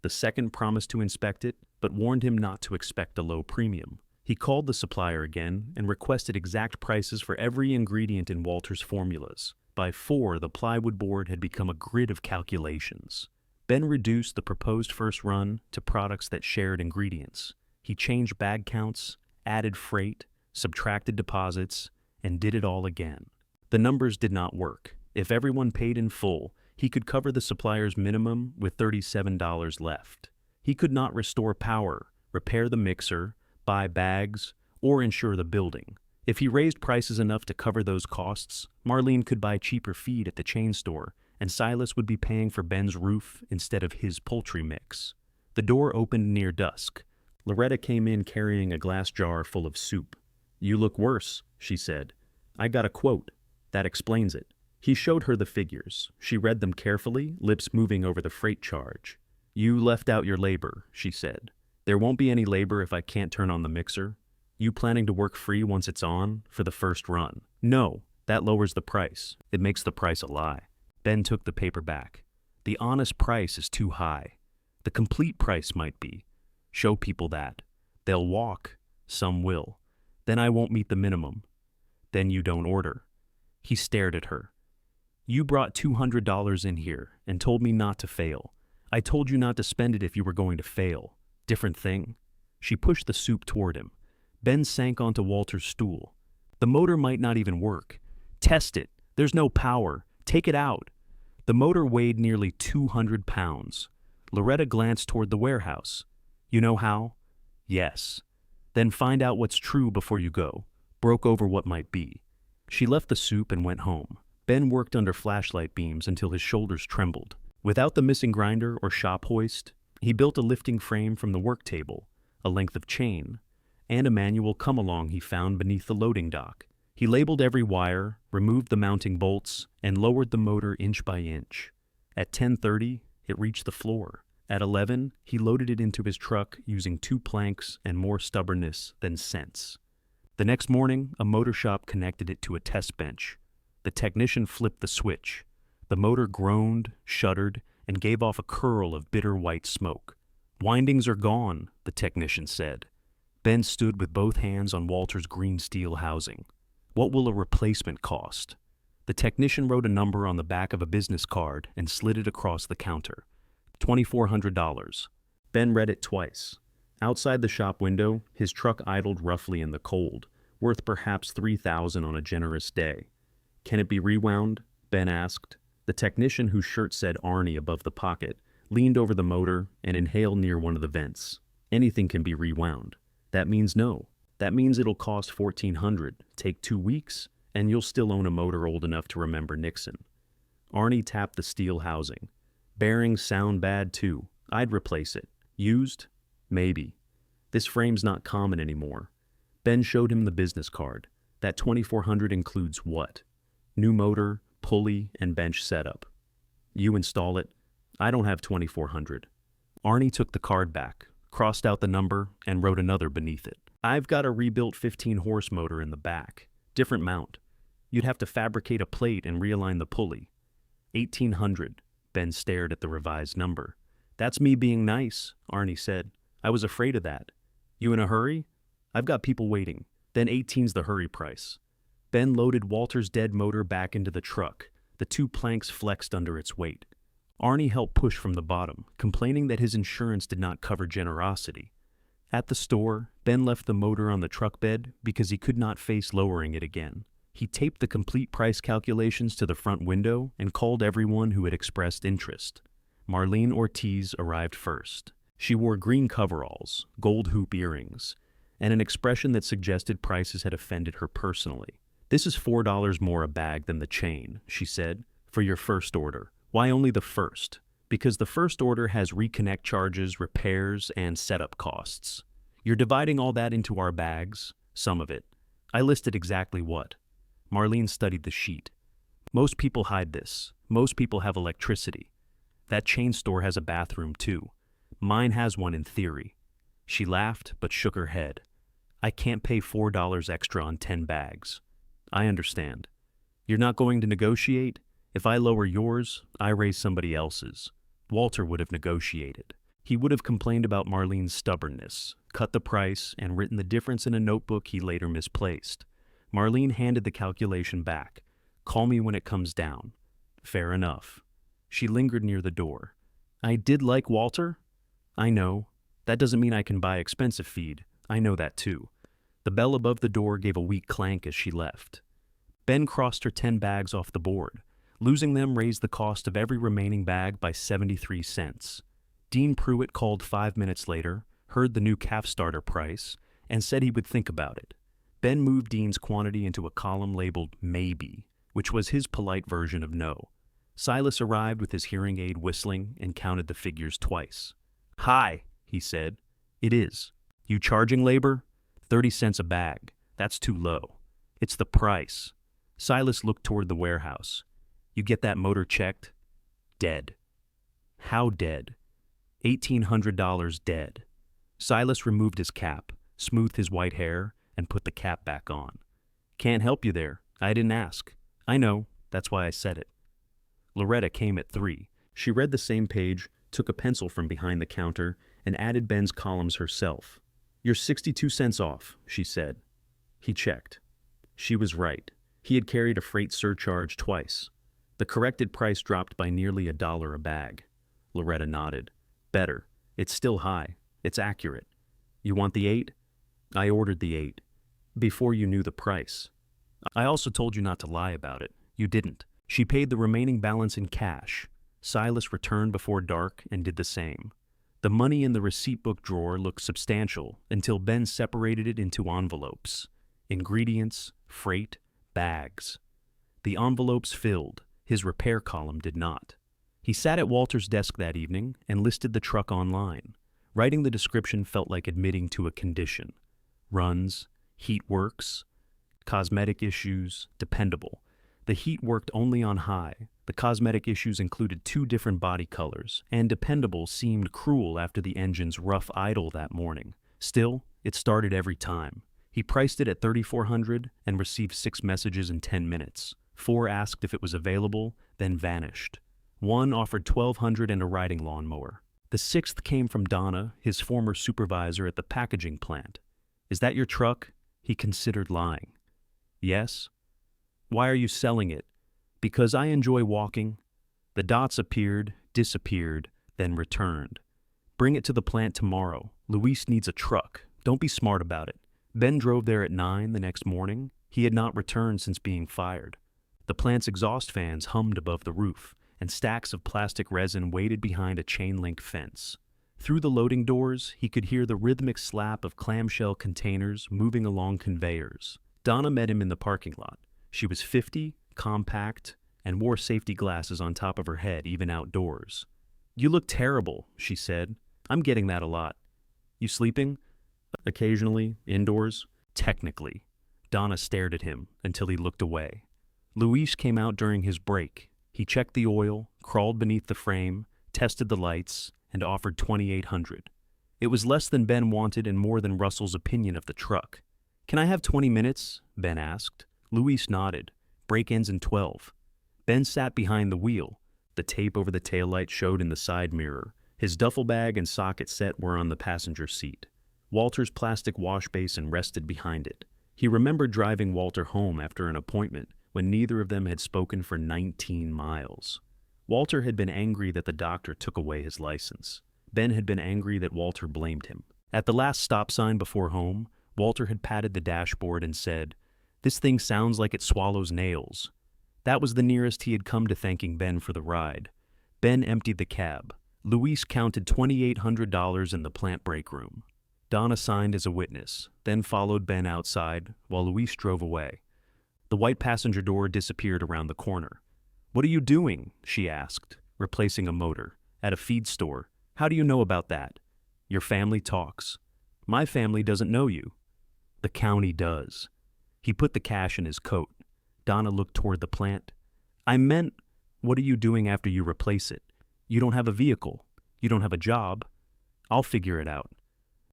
The second promised to inspect it, but warned him not to expect a low premium. He called the supplier again and requested exact prices for every ingredient in Walter's formulas. By 4, the plywood board had become a grid of calculations. Ben reduced the proposed first run to products that shared ingredients. He changed bag counts, added freight, subtracted deposits, and did it all again. The numbers did not work. If everyone paid in full, he could cover the supplier's minimum with $37 left. He could not restore power, repair the mixer, buy bags, or insure the building. If he raised prices enough to cover those costs, Marlene could buy cheaper feed at the chain store, and Silas would be paying for Ben's roof instead of his poultry mix. The door opened near dusk. Loretta came in carrying a glass jar full of soup. "You look worse," she said. "I got a quote. That explains it." He showed her the figures. She read them carefully, lips moving over the freight charge. "You left out your labor," she said. "There won't be any labor if I can't turn on the mixer. You planning to work free once it's on, for the first run?" "No, that lowers the price. It makes the price a lie." Ben took the paper back. "The honest price is too high. The complete price might be. Show people that. They'll walk. Some will. Then I won't meet the minimum. Then you don't order." He stared at her. "You brought $200 in here and told me not to fail. I told you not to spend it if you were going to fail. Different thing." She pushed the soup toward him. Ben sank onto Walter's stool. "The motor might not even work. Test it. There's no power. Take it out." The motor weighed nearly 200 pounds. Loretta glanced toward the warehouse. "You know how?" "Yes." "Then find out what's true before you go." Broke over what might be. She left the soup and went home. Ben worked under flashlight beams until his shoulders trembled. Without the missing grinder or shop hoist, he built a lifting frame from the work table, a length of chain, and a manual come-along he found beneath the loading dock. He labeled every wire, removed the mounting bolts, and lowered the motor inch by inch. At 10:30, it reached the floor. At 11, he loaded it into his truck using 2 planks and more stubbornness than sense. The next morning, a motor shop connected it to a test bench. The technician flipped the switch. The motor groaned, shuddered, and gave off a curl of bitter white smoke. "Windings are gone," the technician said. Ben stood with both hands on Walter's green steel housing. "What will a replacement cost?" The technician wrote a number on the back of a business card and slid it across the counter. $2,400. Ben read it twice. Outside the shop window, his truck idled roughly in the cold, worth perhaps $3,000 on a generous day. "Can it be rewound?" Ben asked. The technician, whose shirt said Arnie above the pocket, leaned over the motor and inhaled near one of the vents. "Anything can be rewound." "That means no. That means it'll cost $1,400, take 2 weeks, and you'll still own a motor old enough to remember Nixon." Arnie tapped the steel housing. "Bearings sound bad too. I'd replace it. Used? Maybe. This frame's not common anymore." Ben showed him the business card. "That $2,400 includes what?" "New motor, pulley, and bench setup." "You install it?" "I don't have $2,400. Arnie took the card back, crossed out the number, and wrote another beneath it. "I've got a rebuilt 15-horse motor in the back. Different mount. You'd have to fabricate a plate and realign the pulley." $1,800. Ben stared at the revised number. "That's me being nice," Arnie said. "I was afraid of that." "You in a hurry?" "I've got people waiting." "Then 18's the hurry price." Ben loaded Walter's dead motor back into the truck. The 2 planks flexed under its weight. Arnie helped push from the bottom, complaining that his insurance did not cover generosity. At the store, Ben left the motor on the truck bed because he could not face lowering it again. He taped the complete price calculations to the front window and called everyone who had expressed interest. Marlene Ortiz arrived first. She wore green coveralls, gold hoop earrings, and an expression that suggested prices had offended her personally. "This is $4 more a bag than the chain," she said, "for your first order." "Why only the first?" "Because the first order has reconnect charges, repairs, and setup costs. You're dividing all that into our bags?" "Some of it." I listed exactly what. Marlene studied the sheet. "Most people hide this. Most people have electricity. That chain store has a bathroom too. Mine has one in theory." She laughed but shook her head. "I can't pay $4 extra on 10 bags. "I understand. You're not going to negotiate? If I lower yours, I raise somebody else's." Walter would have negotiated. He would have complained about Marlene's stubbornness, cut the price, and written the difference in a notebook he later misplaced. Marlene handed the calculation back. "Call me when it comes down." "Fair enough." She lingered near the door. "I did like Walter." "I know. That doesn't mean I can buy expensive feed. I know that too." The bell above the door gave a weak clank as she left. Ben crossed her 10 bags off the board. Losing them raised the cost of every remaining bag by 73 cents. Dean Pruitt called 5 minutes later, heard the new calf starter price, and said he would think about it. Ben moved Dean's quantity into a column labeled "maybe," which was his polite version of no. Silas arrived with his hearing aid whistling and counted the figures twice. "Hi," he said. "It is. You charging labor?" 30 cents a bag. That's too low." "It's the price." Silas looked toward the warehouse. "You get that motor checked?" "Dead." "How dead?" $1,800 dead. Silas removed his cap, smoothed his white hair, and put the cap back on. "Can't help you there. I didn't ask." "I know. That's why I said it." Loretta came at 3. She read the same page, took a pencil from behind the counter, and added Ben's columns herself. "You're 62 cents off," she said. He checked. She was right. He had carried a freight surcharge twice. The corrected price dropped by nearly $1 a bag. Loretta nodded. "Better. It's still high. It's accurate. You want the 8? I ordered the 8. Before you knew the price. I also told you not to lie about it. You didn't." She paid the remaining balance in cash. Silas returned before dark and did the same. The money in the receipt book drawer looked substantial until Ben separated it into envelopes. Ingredients, freight, bags. The envelopes filled. His repair column did not. He sat at Walter's desk that evening and listed the truck online. Writing the description felt like admitting to a condition. Runs, heat works, cosmetic issues, dependable. The heat worked only on high. The cosmetic issues included 2 different body colors, and dependable seemed cruel after the engine's rough idle that morning. Still, it started every time. He priced it at $3,400 and received 6 messages in 10 minutes. 4 asked if it was available, then vanished. 1 offered $1,200 and a riding lawnmower. The 6th came from Donna, his former supervisor at the packaging plant. "Is that your truck?" He considered lying. "Yes." "Why are you selling it?" "Because I enjoy walking." The dots appeared, disappeared, then returned. "Bring it to the plant tomorrow. Luis needs a truck. Don't be smart about it." Ben drove there at 9 the next morning. He had not returned since being fired. The plant's exhaust fans hummed above the roof, and stacks of plastic resin waited behind a chain-link fence. Through the loading doors, he could hear the rhythmic slap of clamshell containers moving along conveyors. Donna met him in the parking lot. She was 50, compact, and wore safety glasses on top of her head, even outdoors. "You look terrible," she said. "I'm getting that a lot." "You sleeping?" "Occasionally, indoors." "Technically." Donna stared at him until he looked away. Luis came out during his break. He checked the oil, crawled beneath the frame, tested the lights, and offered $2,800. It was less than Ben wanted and more than Russell's opinion of the truck. "Can I have 20 minutes?" Ben asked. Luis nodded. "Break ends in 12. Ben sat behind the wheel. The tape over the taillight showed in the side mirror. His duffel bag and socket set were on the passenger seat. Walter's plastic wash basin rested behind it. He remembered driving Walter home after an appointment when neither of them had spoken for 19 miles. Walter had been angry that the doctor took away his license. Ben had been angry that Walter blamed him. At the last stop sign before home, Walter had patted the dashboard and said, "This thing sounds like it swallows nails." That was the nearest he had come to thanking Ben for the ride. Ben emptied the cab. Luis counted $2,800 in the plant break room. Donna signed as a witness, then followed Ben outside while Luis drove away. The white passenger door disappeared around the corner. "What are you doing?" she asked, replacing a motor. "At a feed store. How do you know about that?" "Your family talks." "My family doesn't know you." "The county does." He put the cash in his coat. Donna looked toward the plant. "I meant, what are you doing after you replace it? You don't have a vehicle. You don't have a job. I'll figure it out."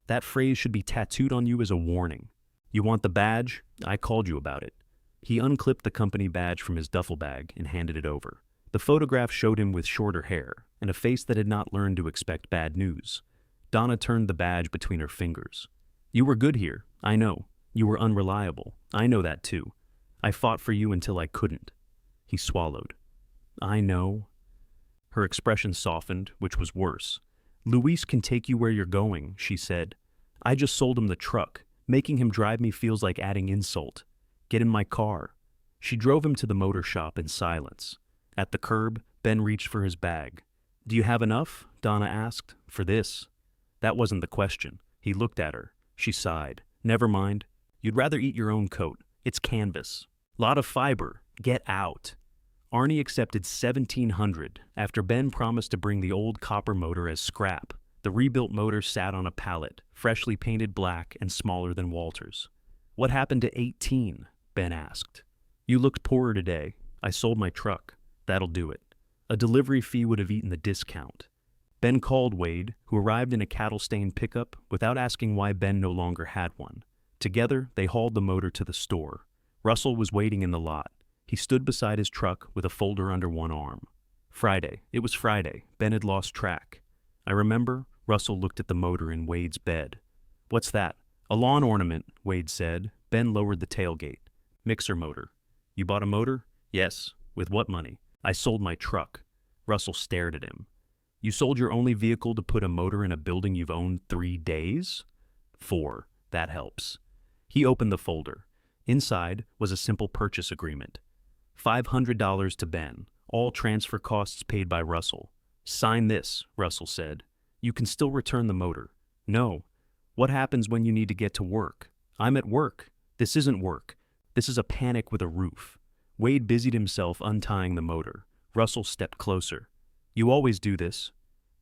That phrase should be tattooed on you as a warning. "You want the badge? I called you about it." He unclipped the company badge from his duffel bag and handed it over. The photograph showed him with shorter hair and a face that had not learned to expect bad news. Donna turned the badge between her fingers. "You were good here, I know. You were unreliable. I know that too. I fought for you until I couldn't." He swallowed. "I know." Her expression softened, which was worse. "Luis can take you where you're going," she said. "I just sold him the truck. Making him drive me feels like adding insult. Get in my car." She drove him to the motor shop in silence. At the curb, Ben reached for his bag. "Do you have enough?" Donna asked. "For this?" That wasn't the question. He looked at her. She sighed. "Never mind. You'd rather eat your own coat. It's canvas. Lot of fiber. Get out." Arnie accepted $1,700 after Ben promised to bring the old copper motor as scrap. The rebuilt motor sat on a pallet, freshly painted black and smaller than Walter's. "What happened to 18? Ben asked. "You looked poorer today. I sold my truck. That'll do it." A delivery fee would have eaten the discount. Ben called Wade, who arrived in a cattle-stained pickup without asking why Ben no longer had one. Together, they hauled the motor to the store. Russell was waiting in the lot. He stood beside his truck with a folder under one arm. Friday. It was Friday. Ben had lost track. "I remember." Russell looked at the motor in Wade's bed. "What's that?" "A lawn ornament," Wade said. Ben lowered the tailgate. "Mixer motor." "You bought a motor?" "Yes." "With what money?" "I sold my truck." Russell stared at him. "You sold your only vehicle to put a motor in a building you've owned 3 days?" "4. That helps." He opened the folder. Inside was a simple purchase agreement. $500 to Ben, all transfer costs paid by Russell. "Sign this," Russell said. "You can still return the motor." "No." "What happens when you need to get to work?" "I'm at work." "This isn't work. This is a panic with a roof." Wade busied himself untying the motor. Russell stepped closer. "You always do this.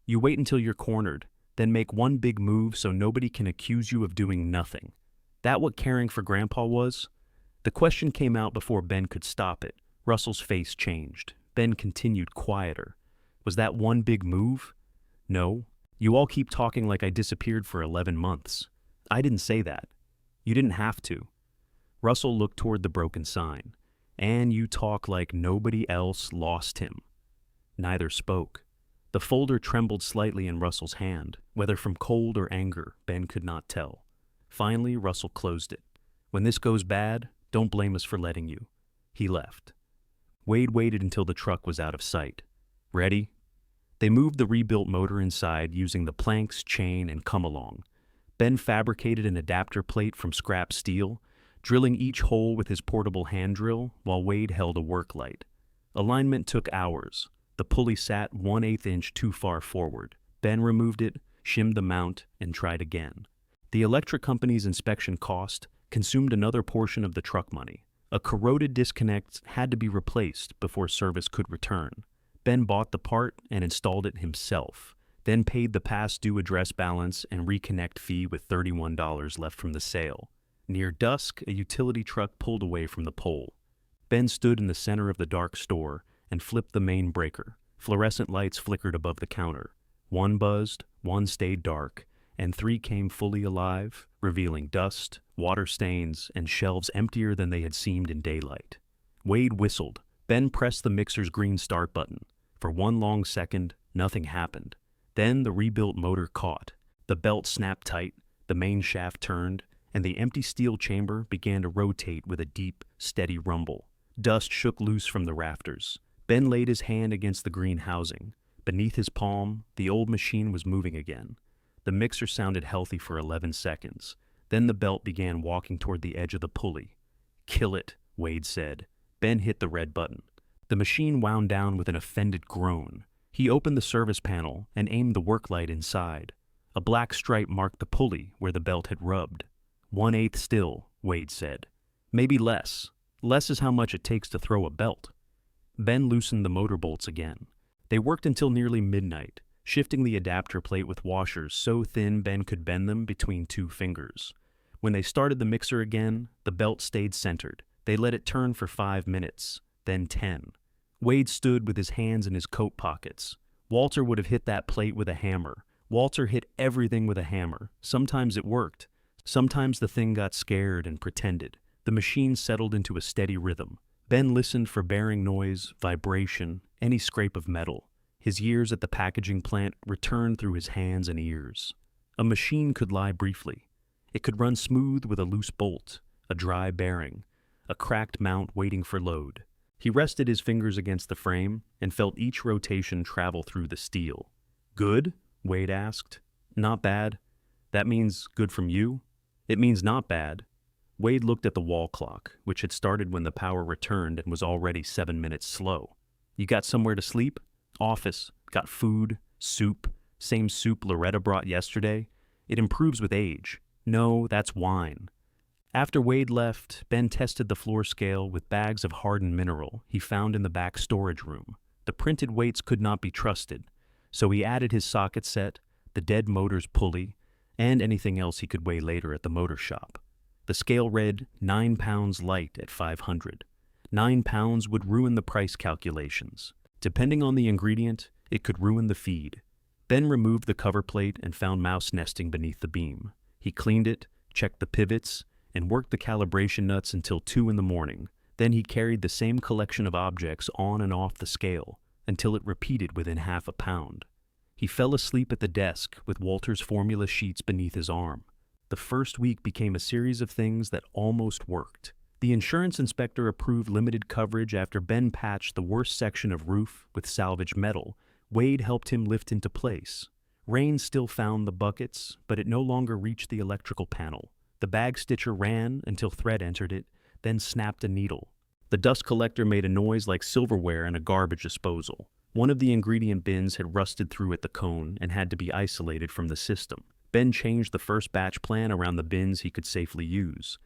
You wait until you're cornered, then make one big move so nobody can accuse you of doing nothing. That what caring for Grandpa was?" The question came out before Ben could stop it. Russell's face changed. Ben continued quieter. "Was that one big move?" "No. You all keep talking like I disappeared for 11 months. I didn't say that. You didn't have to." Russell looked toward the broken sign. "And you talk like nobody else lost him." Neither spoke. The folder trembled slightly in Russell's hand, whether from cold or anger, Ben could not tell. Finally, Russell closed it. "When this goes bad, don't blame us for letting you." He left. Wade waited until the truck was out of sight. "Ready?" They moved the rebuilt motor inside using the planks, chain, and come-along. Ben fabricated an adapter plate from scrap steel, drilling each hole with his portable hand drill while Wade held a work light. Alignment took hours. The pulley sat 1/8 inch too far forward. Ben removed it, shimmed the mount, and tried again. The electric company's inspection cost consumed another portion of the truck money. A corroded disconnect had to be replaced before service could return. Ben bought the part and installed it himself, then paid the past due address balance and reconnect fee with $31 left from the sale. Near dusk, a utility truck pulled away from the pole. Ben stood in the center of the dark store and flipped the main breaker. Fluorescent lights flickered above the counter. One buzzed, one stayed dark, and 3 came fully alive, revealing dust, water stains, and shelves emptier than they had seemed in daylight. Wade whistled. Ben pressed the mixer's green start button. For one long second, nothing happened. Then the rebuilt motor caught. The belt snapped tight, the main shaft turned, and the empty steel chamber began to rotate with a deep, steady rumble. Dust shook loose from the rafters. Ben laid his hand against the green housing. Beneath his palm, the old machine was moving again. The mixer sounded healthy for 11 seconds. Then the belt began walking toward the edge of the pulley. "Kill it," Wade said. Ben hit the red button. The machine wound down with an offended groan. He opened the service panel and aimed the work light inside. A black stripe marked the pulley where the belt had rubbed. 1/8 still, Wade said. Maybe less. Less is how much it takes to throw a belt. Ben loosened the motor bolts again. They worked until nearly midnight, shifting the adapter plate with washers so thin Ben could bend them between 2 fingers. When they started the mixer again, the belt stayed centered. They let it turn for 5 minutes, then 10. Wade stood with his hands in his coat pockets. Walter would have hit that plate with a hammer. Walter hit everything with a hammer. Sometimes it worked. Sometimes the thing got scared and pretended. The machine settled into a steady rhythm. Ben listened for bearing noise, vibration, any scrape of metal. His years at the packaging plant returned through his hands and ears. A machine could lie briefly. It could run smooth with a loose bolt, a dry bearing, a cracked mount waiting for load. He rested his fingers against the frame and felt each rotation travel through the steel. Good? Wade asked. Not bad. That means good from you? It means not bad. Wade looked at the wall clock, which had started when the power returned and was already 7 minutes slow. You got somewhere to sleep? Office. Got food, soup, same soup Loretta brought yesterday. It improves with age. No, that's wine. After Wade left, Ben tested the floor scale with bags of hardened mineral he found in the back storage room. The printed weights could not be trusted, so he added his socket set, the dead motor's pulley, and anything else he could weigh later at the motor shop. The scale read 9 pounds light at 500. 9 pounds would ruin the price calculations. Depending on the ingredient, it could ruin the feed. Ben removed the cover plate and found mouse nesting beneath the beam. He cleaned it, checked the pivots, and worked the calibration nuts until 2 in the morning. Then he carried the same collection of objects on and off the scale until it repeated within half a pound. He fell asleep at the desk with Walter's formula sheets beneath his arm. The first week became a series of things that almost worked. The insurance inspector approved limited coverage after Ben patched the worst section of roof with salvaged metal. Wade helped him lift into place. Rain still found the buckets, but it no longer reached the electrical panel. The bag stitcher ran until thread entered it, then snapped a needle. The dust collector made a noise like silverware in a garbage disposal. One of the ingredient bins had rusted through at the cone and had to be isolated from the system. Ben changed the first batch plan around the bins he could safely use.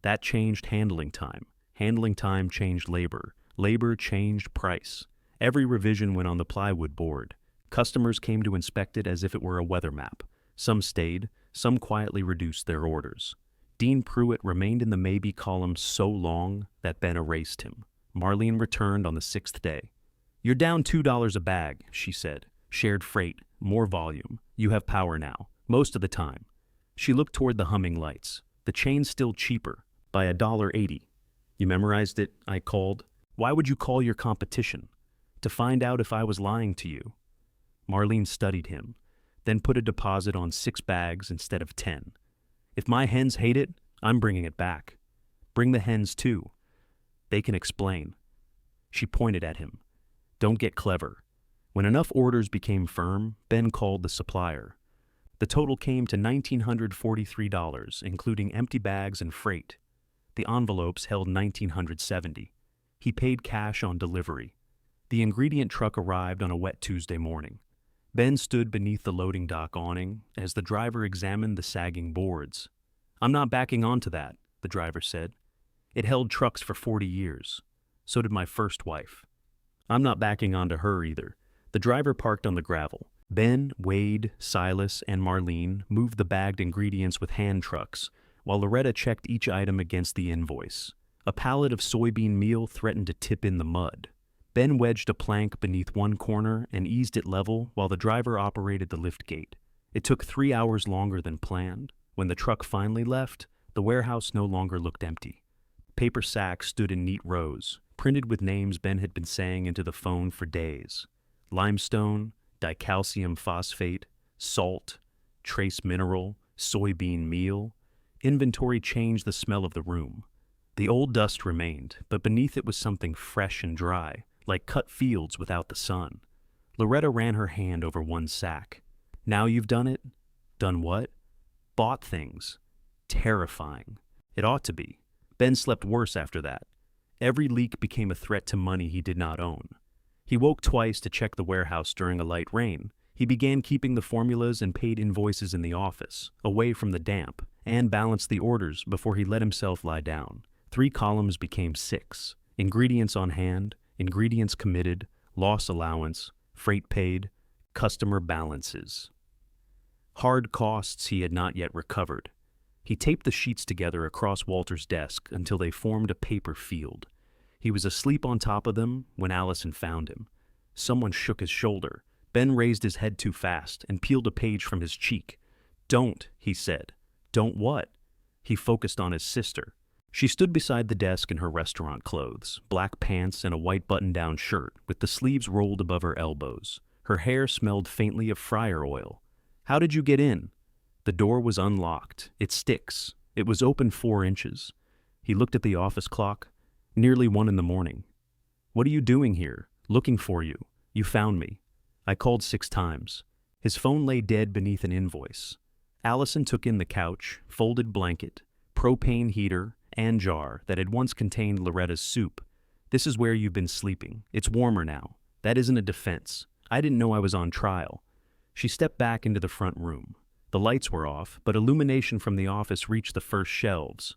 That changed handling time. Handling time changed labor. Labor changed price. Every revision went on the plywood board. Customers came to inspect it as if it were a weather map. Some stayed, some quietly reduced their orders. Dean Pruitt remained in the maybe column so long that Ben erased him. Marlene returned on the 6th day. You're down $2 a bag, she said. Shared freight, more volume. You have power now. Most of the time. She looked toward the humming lights. The chain's still cheaper, by $1.80. You memorized it, I called. Why would you call your competition? To find out if I was lying to you. Marlene studied him, then put a deposit on 6 bags instead of 10. If my hens hate it, I'm bringing it back. Bring the hens too. They can explain. She pointed at him. Don't get clever. When enough orders became firm, Ben called the supplier. The total came to $1,943, including empty bags and freight. The envelopes held $1,970. He paid cash on delivery. The ingredient truck arrived on a wet Tuesday morning. Ben stood beneath the loading dock awning as the driver examined the sagging boards. I'm not backing onto that, the driver said. It held trucks for 40 years. So did my first wife. I'm not backing onto her either. The driver parked on the gravel. Ben, Wade, Silas, and Marlene moved the bagged ingredients with hand trucks, while Loretta checked each item against the invoice. A pallet of soybean meal threatened to tip in the mud. Ben wedged a plank beneath one corner and eased it level while the driver operated the lift gate. It took 3 hours longer than planned. When the truck finally left, the warehouse no longer looked empty. Paper sacks stood in neat rows, printed with names Ben had been saying into the phone for days. Limestone, dicalcium phosphate, salt, trace mineral, soybean meal. Inventory changed the smell of the room. The old dust remained, but beneath it was something fresh and dry, like cut fields without the sun. Loretta ran her hand over one sack. Now you've done it? Done what? Bought things. Terrifying. It ought to be. Ben slept worse after that. Every leak became a threat to money he did not own. He woke twice to check the warehouse during a light rain. He began keeping the formulas and paid invoices in the office, away from the damp, and balanced the orders before he let himself lie down. 3 columns became 6. Ingredients on hand, ingredients committed, loss allowance, freight paid, customer balances. Hard costs he had not yet recovered. He taped the sheets together across Walter's desk until they formed a paper field. He was asleep on top of them when Allison found him. Someone shook his shoulder. Ben raised his head too fast and peeled a page from his cheek. "Don't," he said. "Don't what?" He focused on his sister. She stood beside the desk in her restaurant clothes, black pants and a white button-down shirt with the sleeves rolled above her elbows. Her hair smelled faintly of fryer oil. "How did you get in?" The door was unlocked. It sticks. It was open 4 inches. He looked at the office clock. Nearly 1 in the morning. "What are you doing here?" "Looking for you. You found me." "I called 6 times. His phone lay dead beneath an invoice. Allison took in the couch, folded blanket, propane heater, and jar that had once contained Loretta's soup. "This is where you've been sleeping. It's warmer now. That isn't a defense. I didn't know I was on trial." She stepped back into the front room. The lights were off, but illumination from the office reached the first shelves.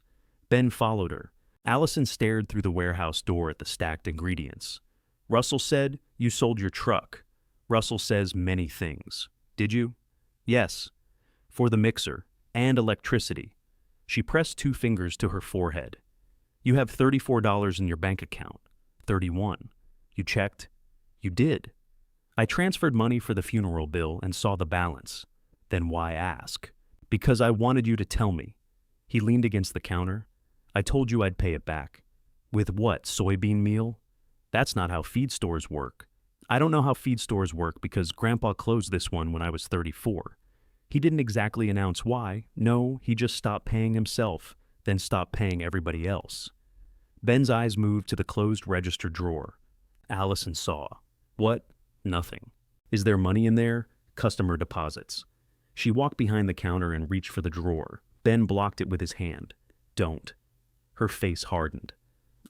Ben followed her. Allison stared through the warehouse door at the stacked ingredients. "Russell said you sold your truck." "Russell says many things." "Did you?" "Yes. For the mixer and electricity." She pressed 2 fingers to her forehead. "You have $34 in your bank account." 31. "You checked?" "You did." "I transferred money for the funeral bill and saw the balance." "Then why ask?" "Because I wanted you to tell me." He leaned against the counter. "I told you I'd pay it back." "With what, soybean meal?" "That's not how feed stores work." "I don't know how feed stores work because Grandpa closed this one when I was 34. He didn't exactly announce why. No, he just stopped paying himself, then stopped paying everybody else." Ben's eyes moved to the closed register drawer. Allison saw. "What?" "Nothing." "Is there money in there?" "Customer deposits." She walked behind the counter and reached for the drawer. Ben blocked it with his hand. "Don't." Her face hardened.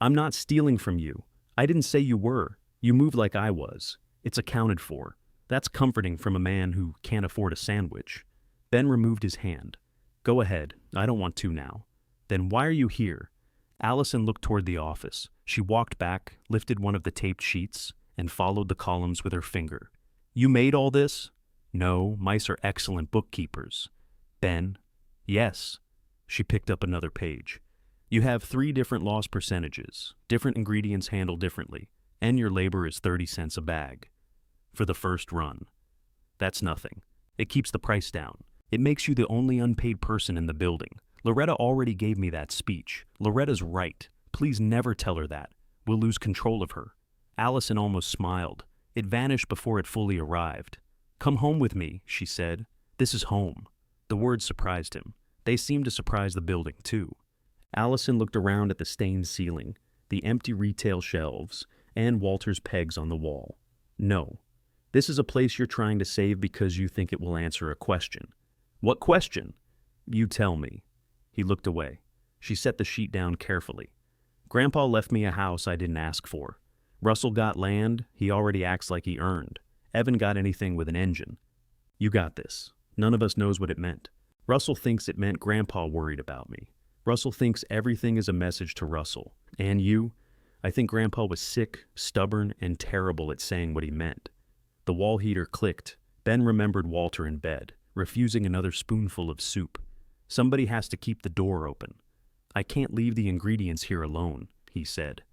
"I'm not stealing from you. I didn't say you were. You moved like I was. It's accounted for. That's comforting from a man who can't afford a sandwich." Ben removed his hand. "Go ahead. I don't want to now." "Then why are you here?" Allison looked toward the office. She walked back, lifted one of the taped sheets, and followed the columns with her finger. "You made all this?" "No, mice are excellent bookkeepers." "Ben?" "Yes." She picked up another page. "You have 3 different loss percentages, different ingredients handled differently, and your labor is 30 cents a bag. For the first run." "That's nothing. It keeps the price down. It makes you the only unpaid person in the building. Loretta already gave me that speech. Loretta's right. Please never tell her that. We'll lose control of her." Allison almost smiled. It vanished before it fully arrived. "Come home with me," she said. "This is home." The words surprised him. They seemed to surprise the building, too. Allison looked around at the stained ceiling, the empty retail shelves, and Walter's pegs on the wall. "No. This is a place you're trying to save because you think it will answer a question." "What question?" "You tell me." He looked away. She set the sheet down carefully. "Grandpa left me a house I didn't ask for. Russell got land he already acts like he earned. Evan got anything with an engine. You got this. None of us knows what it meant. Russell thinks it meant Grandpa worried about me. Russell thinks everything is a message to Russell. And you? I think Grandpa was sick, stubborn, and terrible at saying what he meant." The wall heater clicked. Ben remembered Walter in bed, refusing another spoonful of soup. "Somebody has to keep the door open." "I can't leave the ingredients here alone," he said.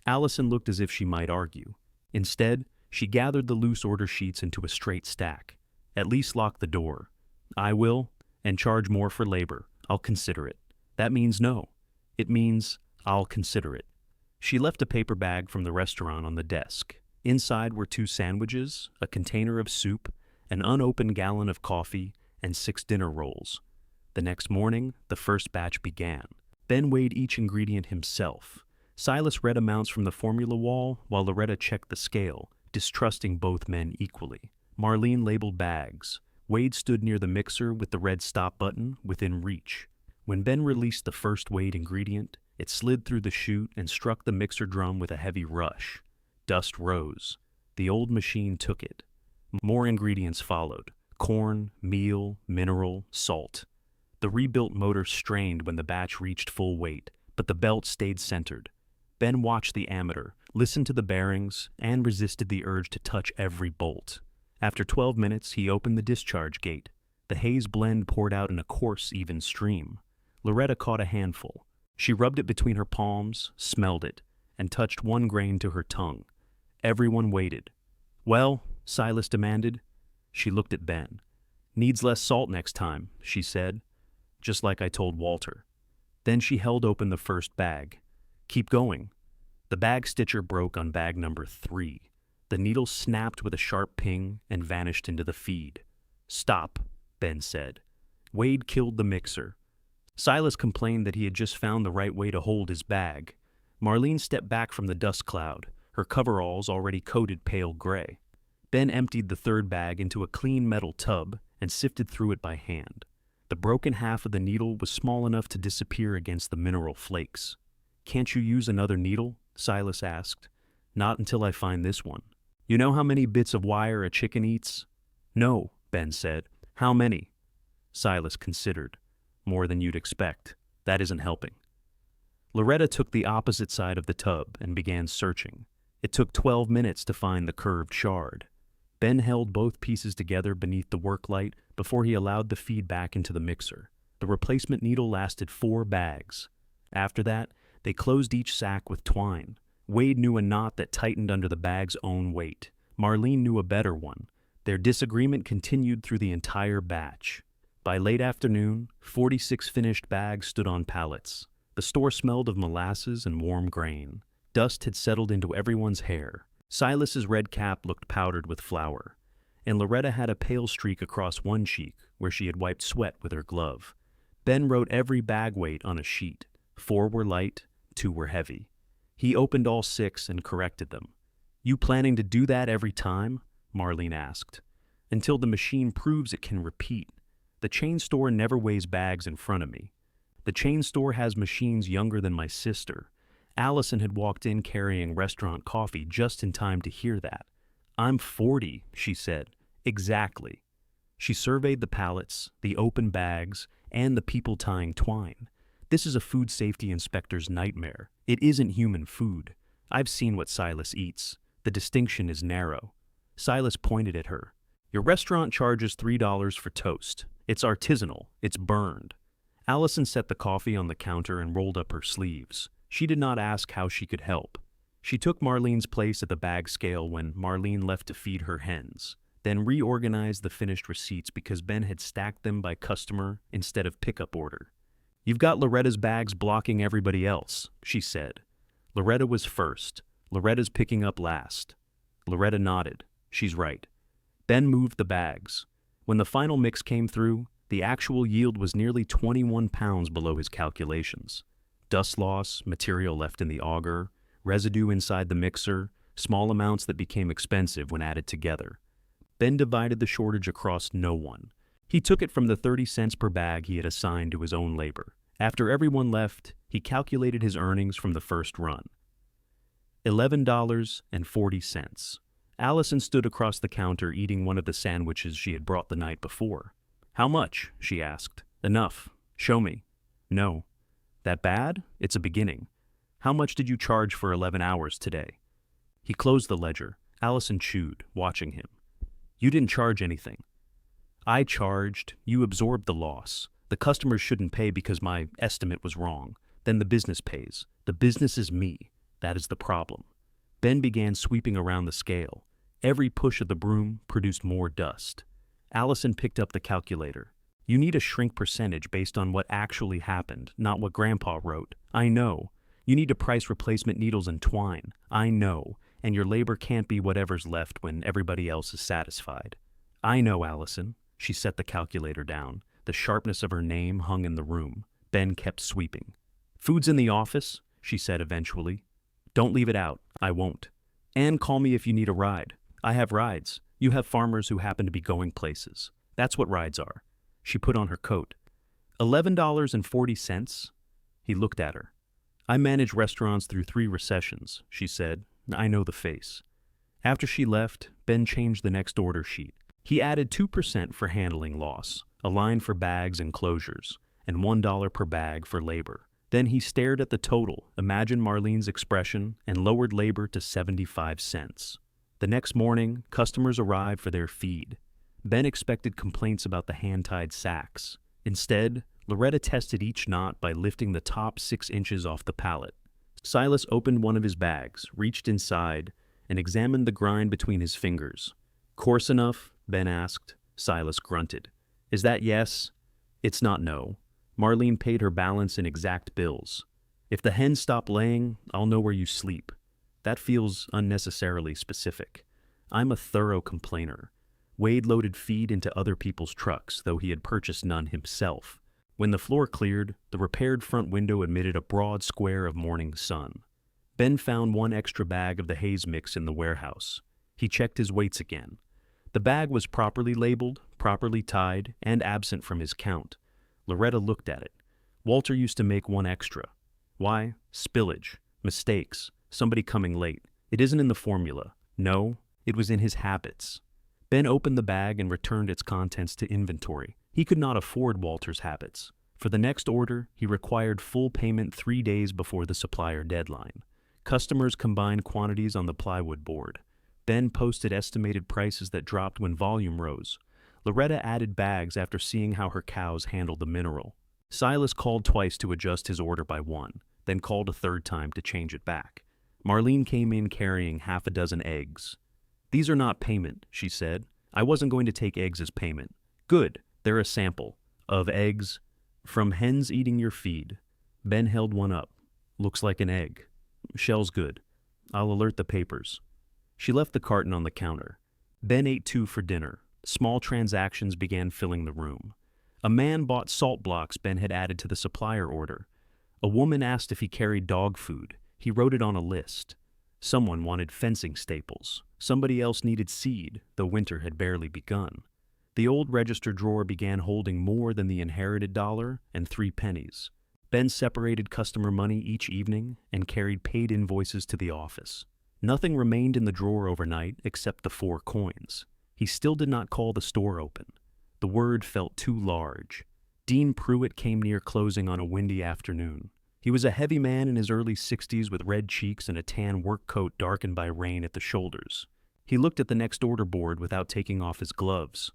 Allison looked as if she might argue. Instead, she gathered the loose order sheets into a straight stack. "At least lock the door." "I will, and charge more for labor. I'll consider it." "That means no." "It means I'll consider it." She left a paper bag from the restaurant on the desk. Inside were 2 sandwiches, a container of soup, an unopened gallon of coffee, and 6 dinner rolls. The next morning, the first batch began. Ben weighed each ingredient himself. Silas read amounts from the formula wall, while Loretta checked the scale, distrusting both men equally. Marlene labeled bags. Wade stood near the mixer with the red stop button within reach. When Ben released the first weighed ingredient, it slid through the chute and struck the mixer drum with a heavy rush. Dust rose. The old machine took it. More ingredients followed: corn, meal, mineral, salt. The rebuilt motor strained when the batch reached full weight, but the belt stayed centered. Ben watched the ammeter, listened to the bearings, and resisted the urge to touch every bolt. After 12 minutes, he opened the discharge gate. The haze blend poured out in a coarse, even stream. Loretta caught a handful. She rubbed it between her palms, smelled it, and touched one grain to her tongue. Everyone waited. "Well?" Silas demanded. She looked at Ben. "Needs less salt next time," she said, just like I told Walter. Then she held open the first bag. "Keep going." The bag stitcher broke on bag number 3. The needle snapped with a sharp ping and vanished into the feed. "Stop," Ben said. Wade killed the mixer. Silas complained that he had just found the right way to hold his bag. Marlene stepped back from the dust cloud, her coveralls already coated pale gray. Ben emptied the third bag into a clean metal tub and sifted through it by hand. The broken half of the needle was small enough to disappear against the mineral flakes. "Can't you use another needle?" Silas asked. "Not until I find this one." "You know how many bits of wire a chicken eats?" "No," Ben said. "How many?" Silas considered. "More than you'd expect. That isn't helping." Loretta took the opposite side of the tub and began searching. It took 12 minutes to find the curved shard. Ben held both pieces together beneath the work light before he allowed the feed back into the mixer. The replacement needle lasted 4 bags. After that, they closed each sack with twine. Wade knew a knot that tightened under the bag's own weight. Marlene knew a better one. Their disagreement continued through the entire batch. By late afternoon, 46 finished bags stood on pallets. The store smelled of molasses and warm grain. Dust had settled into everyone's hair. Silas's red cap looked powdered with flour, and Loretta had a pale streak across one cheek where she had wiped sweat with her glove. Ben wrote every bag weight on a sheet. 4 were light, 2 were heavy. He opened all 6 and corrected them. "You planning to do that every time?" Marlene asked. "Until the machine proves it can repeat. The chain store never weighs bags in front of me. The chain store has machines younger than my sister." Allison had walked in carrying restaurant coffee just in time to hear that. "I'm 40, she said. "Exactly." She surveyed the pallets, the open bags, and the people tying twine. "This is a food safety inspector's nightmare. It isn't human food. I've seen what Silas eats. The distinction is narrow." Silas pointed at her. "Your restaurant charges $3 for toast. It's artisanal. It's burned." Allison set the coffee on the counter and rolled up her sleeves. She did not ask how she could help. She took Marlene's place at the bag scale when Marlene left to feed her hens, then reorganized the finished receipts because Ben had stacked them by customer instead of pickup order. "You've got Loretta's bags blocking everybody else," she said. Loretta was first. Loretta's picking up last. Loretta nodded. "She's right." Ben moved the bags. When the final mix came through, the actual yield was nearly 21 pounds below his calculations. Dust loss, material left in the auger, residue inside the mixer, small amounts that became expensive when added together. Ben divided the shortage across no one. He took it from the 30 cents per bag he had assigned to his own labor. After everyone left, he calculated his earnings from the first run. $11.40. Allison stood across the counter eating one of the sandwiches she had brought the night before. "How much?" she asked. "Enough. Show me." "No." "That bad? It's a beginning. How much did you charge for 11 hours today?" He closed the ledger. Allison chewed, watching him. "You didn't charge anything." "I charged. You absorbed the loss. The customers shouldn't pay because my estimate was wrong. Then the business pays. The business is me. That is the problem." Ben began sweeping around the scale. Every push of the broom produced more dust. Allison picked up the calculator. "You need a shrink percentage based on what actually happened, not what Grandpa wrote. I know. You need to price replacement needles and twine. I know. And your labor can't be whatever's left when everybody else is satisfied." "I know, Allison." She set the calculator down. The sharpness of her name hung in the room. Ben kept sweeping. "Food's in the office," she said eventually. "Don't leave it out. I won't. And call me if you need a ride. I have rides. You have farmers who happen to be going places. That's what rides are." She put on her coat. $11.40? He looked at her. "I manage restaurants through 3 recessions," she said. "I know the face." After she left, Ben changed the next order sheet. He added 2% for handling loss, a line for bags and closures, and $1 per bag for labor. Then he stared at the total, imagined Marlene's expression, and lowered labor to 75 cents. The next morning, customers arrived for their feed. Ben expected complaints about the hand-tied sacks. Instead, Loretta tested each knot by lifting the top 6 inches off the pallet. Silas opened one of his bags, reached inside, and examined the grind between his fingers. "Coarse enough?" Ben asked. Silas grunted. "Is that yes?" "It's not no." Marlene paid her balance in exact bills. "If the hens stop laying, I'll know where you sleep." That feels unnecessarily specific. I'm a thorough complainer. Wade loaded feed into other people's trucks, though he had purchased none himself. When the floor cleared, the repaired front window admitted a broad square of morning sun. Ben found one extra bag of the haze mix in the warehouse. He checked his weights again. The bag was properly labeled, properly tied, and absent from his count. Loretta looked at it. Walter used to make one extra. Why? Spillage. Mistakes. Somebody coming late. It isn't in the formula. No, it was in his habits. Ben opened the bag and returned its contents to inventory. He could not afford Walter's habits. For the next order, he required full payment 3 days before the supplier deadline. Customers combined quantities on the plywood board. Ben posted estimated prices that dropped when volume rose. Loretta added bags after seeing how her cows handled the mineral. Silas called twice to adjust his order by 1, then called a third time to change it back. Marlene came in carrying half a dozen eggs. "These are not payment," she said. "I wasn't going to take eggs as payment." "Good, they're a sample." "Of eggs?" "From hens eating your feed." Ben held one up. "Looks like an egg." "Shell's good. I'll alert the papers." She left the carton on the counter. Ben ate 2 for dinner. Small transactions began filling the room. A man bought salt blocks Ben had added to the supplier order. A woman asked if he carried dog food. He wrote it on a list. Someone wanted fencing staples. Somebody else needed seed, though winter had barely begun. The old register drawer began holding more than the inherited $1 and 3 pennies. Ben separated customer money each evening and carried paid invoices to the office. Nothing remained in the drawer overnight except the 4 coins. He still did not call the store open. The word felt too large. Dean Pruitt came near closing on a windy afternoon. He was a heavy man in his early 60s with red cheeks and a tan work coat darkened by rain at the shoulders. He looked at the next order board without taking off his gloves.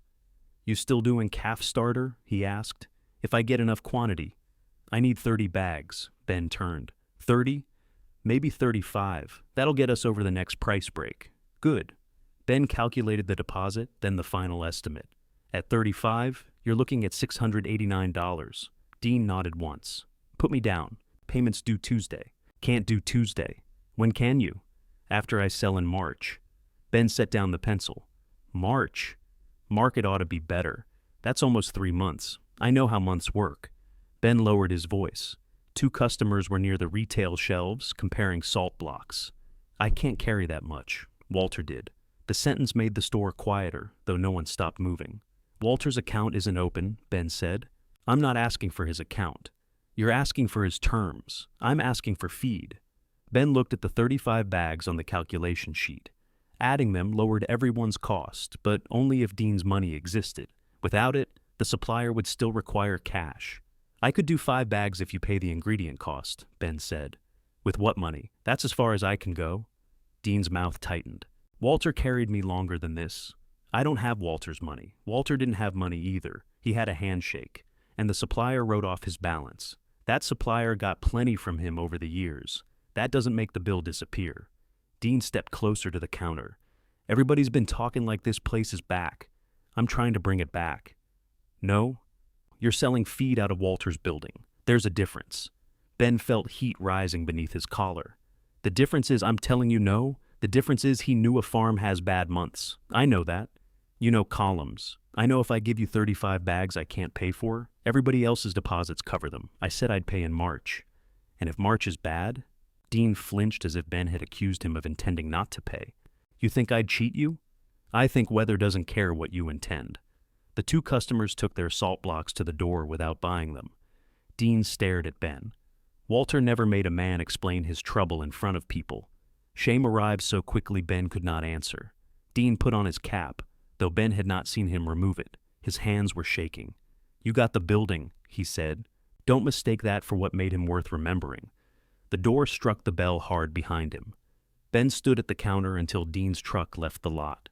"You still doing calf starter?" he asked. "If I get enough quantity." "I need 30 bags." Ben turned. 30? Maybe 35. That'll get us over the next price break. Good. Ben calculated the deposit, then the final estimate. At 35, you're looking at $689. Dean nodded once. "Put me down. Payment's due Tuesday." "Can't do Tuesday." "When can you?" "After I sell in March." Ben set down the pencil. "March? Market ought to be better. That's almost 3 months. I know how months work." Ben lowered his voice. 2 customers were near the retail shelves comparing salt blocks. "I can't carry that much." Walter did. The sentence made the store quieter, though no one stopped moving. "Walter's account isn't open," Ben said. "I'm not asking for his account. You're asking for his terms. I'm asking for feed." Ben looked at the 35 bags on the calculation sheet. Adding them lowered everyone's cost, but only if Dean's money existed. Without it, the supplier would still require cash. "I could do 5 bags if you pay the ingredient cost," Ben said. "With what money? That's as far as I can go." Dean's mouth tightened. "Walter carried me longer than this. I don't have Walter's money. Walter didn't have money either. He had a handshake. And the supplier wrote off his balance. That supplier got plenty from him over the years. That doesn't make the bill disappear." Dean stepped closer to the counter. "Everybody's been talking like this place is back. I'm trying to bring it back." "No? You're selling feed out of Walter's building. There's a difference." Ben felt heat rising beneath his collar. "The difference is I'm telling you no. The difference is he knew a farm has bad months. I know that. You know columns. I know if I give you 35 bags I can't pay for, everybody else's deposits cover them. I said I'd pay in March. And if March is bad?" Dean flinched as if Ben had accused him of intending not to pay. "You think I'd cheat you?" "I think weather doesn't care what you intend." The 2 customers took their salt blocks to the door without buying them. Dean stared at Ben. Walter never made a man explain his trouble in front of people. Shame arrived so quickly Ben could not answer. Dean put on his cap, though Ben had not seen him remove it. His hands were shaking. "You got the building," he said. "Don't mistake that for what made him worth remembering." The door struck the bell hard behind him. Ben stood at the counter until Dean's truck left the lot.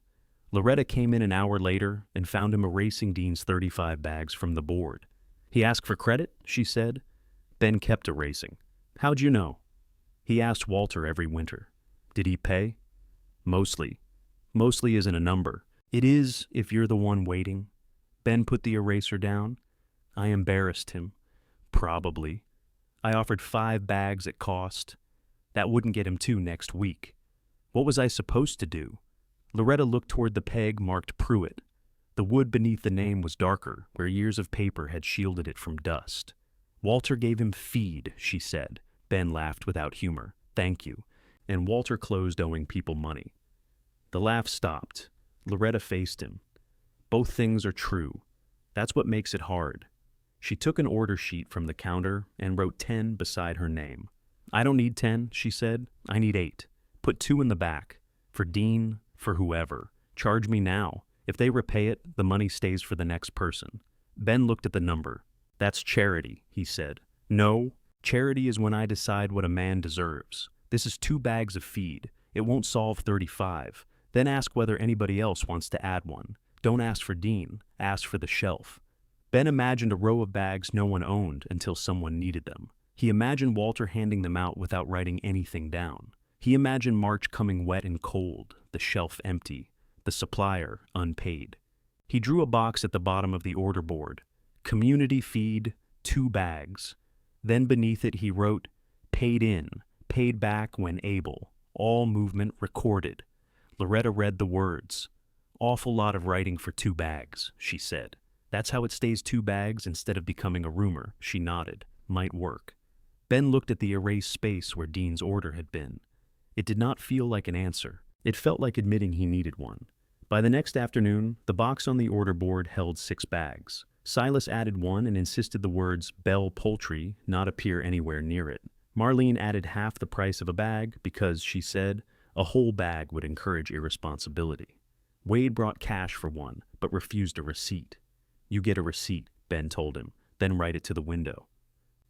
Loretta came in an hour later and found him erasing Dean's 35 bags from the board. "He asked for credit?" she said. Ben kept erasing. "How'd you know?" "He asked Walter every winter." "Did he pay?" "Mostly." "Mostly isn't a number." "It is if you're the one waiting." Ben put the eraser down. "I embarrassed him." "Probably." "I offered 5 bags at cost. That wouldn't get him 2 next week." "What was I supposed to do?" Loretta looked toward the peg marked Pruitt. The wood beneath the name was darker, where years of paper had shielded it from dust. "Walter gave him feed," she said. Ben laughed without humor. "Thank you." And Walter closed owing people money. The laugh stopped. Loretta faced him. "Both things are true. That's what makes it hard." She took an order sheet from the counter and wrote 10 beside her name. "I don't need 10, she said. "I need 8. Put 2 in the back. For Dean, for whoever. Charge me now. If they repay it, the money stays for the next person." Ben looked at the number. "That's charity," he said. "No, charity is when I decide what a man deserves. This is 2 bags of feed. It won't solve 35. Then ask whether anybody else wants to add one. Don't ask for Dean. Ask for the shelf." Ben imagined a row of bags no one owned until someone needed them. He imagined Walter handing them out without writing anything down. He imagined March coming wet and cold, the shelf empty, the supplier unpaid. He drew a box at the bottom of the order board. "Community feed, 2 bags." Then beneath it he wrote, "Paid in, paid back when able, all movement recorded." Loretta read the words. "Awful lot of writing for 2 bags," she said. "That's how it stays 2 bags instead of becoming a rumor." She nodded. "Might work." Ben looked at the erased space where Dean's order had been. It did not feel like an answer. It felt like admitting he needed one. By the next afternoon, the box on the order board held 6 bags. Silas added 1 and insisted the words "Bell Poultry" not appear anywhere near it. Marlene added half the price of a bag because, she said, a whole bag would encourage irresponsibility. Wade brought cash for 1, but refused a receipt. "You get a receipt," Ben told him, "then write it to the window."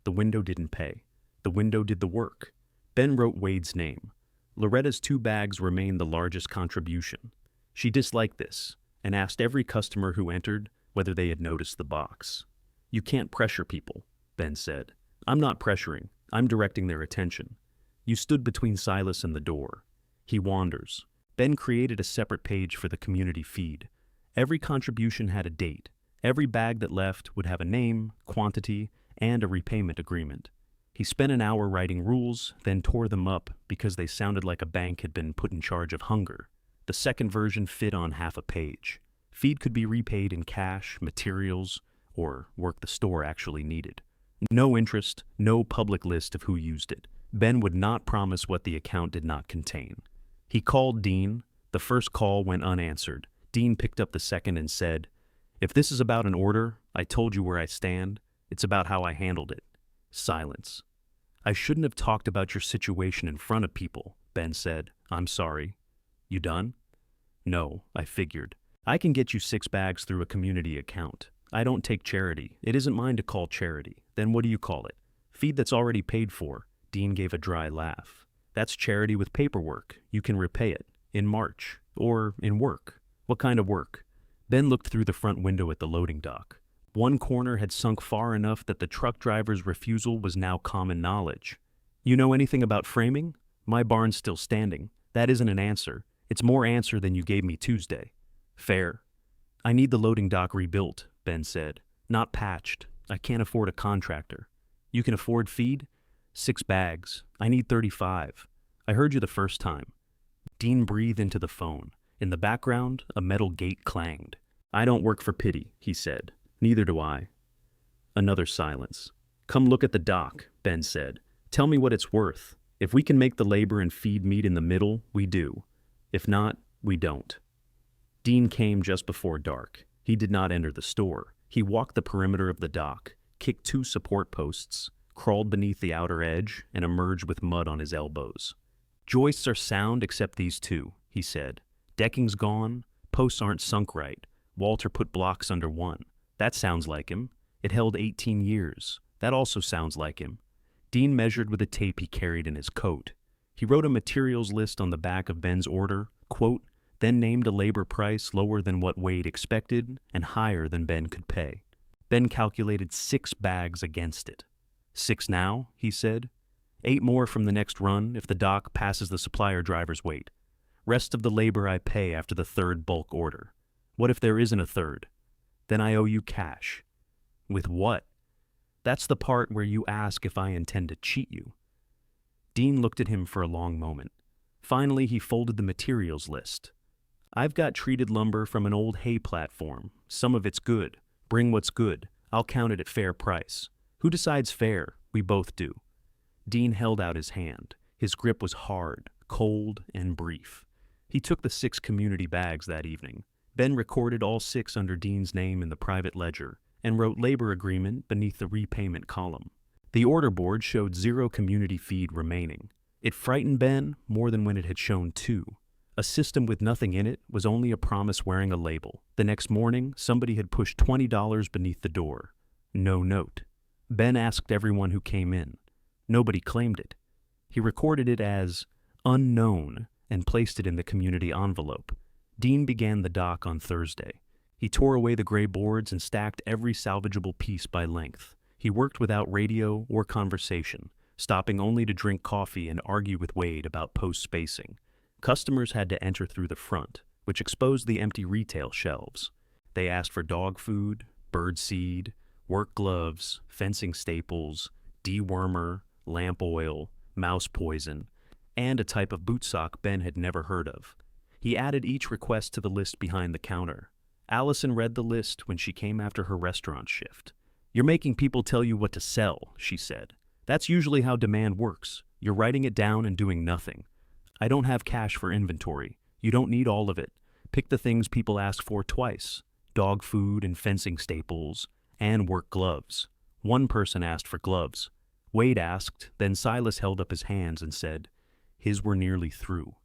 The window didn't pay. The window did the work. Ben wrote Wade's name. Loretta's 2 bags remained the largest contribution. She disliked this, and asked every customer who entered whether they had noticed the box. "You can't pressure people," Ben said. "I'm not pressuring. I'm directing their attention." You stood between Silas and the door. "He wanders." Ben created a separate page for the community feed. Every contribution had a date. Every bag that left would have a name, quantity, and a repayment agreement. He spent an hour writing rules, then tore them up because they sounded like a bank had been put in charge of hunger. The second version fit on half a page. Feed could be repaid in cash, materials, or work the store actually needed. No interest, no public list of who used it. Ben would not promise what the account did not contain. He called Dean. The first call went unanswered. Dean picked up the second and said, "If this is about an order, I told you where I stand. It's about how I handled it." Silence. "I shouldn't have talked about your situation in front of people," Ben said. "I'm sorry." "You done?" "No, I figured. I can get you 6 bags through a community account. I don't take charity. It isn't mine to call charity. Then what do you call it?" "Feed that's already paid for." Dean gave a dry laugh. "That's charity with paperwork. You can repay it. In March. Or in work." "What kind of work?" Ben looked through the front window at the loading dock. One corner had sunk far enough that the truck driver's refusal was now common knowledge. "You know anything about framing?" "My barn's still standing." "That isn't an answer. It's more answer than you gave me Tuesday." "Fair." "I need the loading dock rebuilt," Ben said. "Not patched. I can't afford a contractor." "You can afford feed?" 6 bags. I need 35. "I heard you the first time." Dean breathed into the phone. In the background, a metal gate clanged. "I don't work for pity," he said. "Neither do I." Another silence. "Come look at the dock," Ben said. "Tell me what it's worth. If we can make the labor and feed meet in the middle, we do. If not, we don't." Dean came just before dark. He did not enter the store. He walked the perimeter of the dock, kicked 2 support posts, crawled beneath the outer edge, and emerged with mud on his elbows. Joists are sound except these two, he said. Decking's gone, posts aren't sunk right. Walter put blocks under one. That sounds like him. It held 18 years. That also sounds like him. Dean measured with a tape he carried in his coat. He wrote a materials list on the back of Ben's order, quote, then named a labor price lower than what Wade expected and higher than Ben could pay. Ben calculated 6 bags against it. 6 now, he said. 8 more from the next run if the dock passes the supplier driver's weight. Rest of the labor I pay after the 3rd bulk order. What if there isn't a 3rd? Then I owe you cash. With what? That's the part where you ask if I intend to cheat you. Dean looked at him for a long moment. Finally, he folded the materials list. I've got treated lumber from an old hay platform. Some of it's good. Bring what's good. I'll count it at fair price. Who decides fair? We both do. Dean held out his hand. His grip was hard, cold, and brief. He took the 6 community bags that evening. Ben recorded all 6 under Dean's name in the private ledger and wrote labor agreement beneath the repayment column. The order board showed 0 community feed remaining. It frightened Ben more than when it had shown 2. A system with nothing in it was only a promise wearing a label. The next morning, somebody had pushed $20 beneath the door. No note. Ben asked everyone who came in. Nobody claimed it. He recorded it as unknown and placed it in the community envelope. Dean began the dock on Thursday. He tore away the gray boards and stacked every salvageable piece by length. He worked without radio or conversation, stopping only to drink coffee and argue with Wade about post spacing. Customers had to enter through the front, which exposed the empty retail shelves. They asked for dog food, bird seed, work gloves, fencing staples, dewormer, lamp oil, mouse poison, and a type of boot sock Ben had never heard of. He added each request to the list behind the counter. Allison read the list when she came after her restaurant shift. You're making people tell you what to sell, she said. That's usually how demand works. You're writing it down and doing nothing. I don't have cash for inventory. You don't need all of it. Pick the things people ask for twice. Dog food and fencing staples, and work gloves. One person asked for gloves. Wade asked, then Silas held up his hands and said, his were nearly through.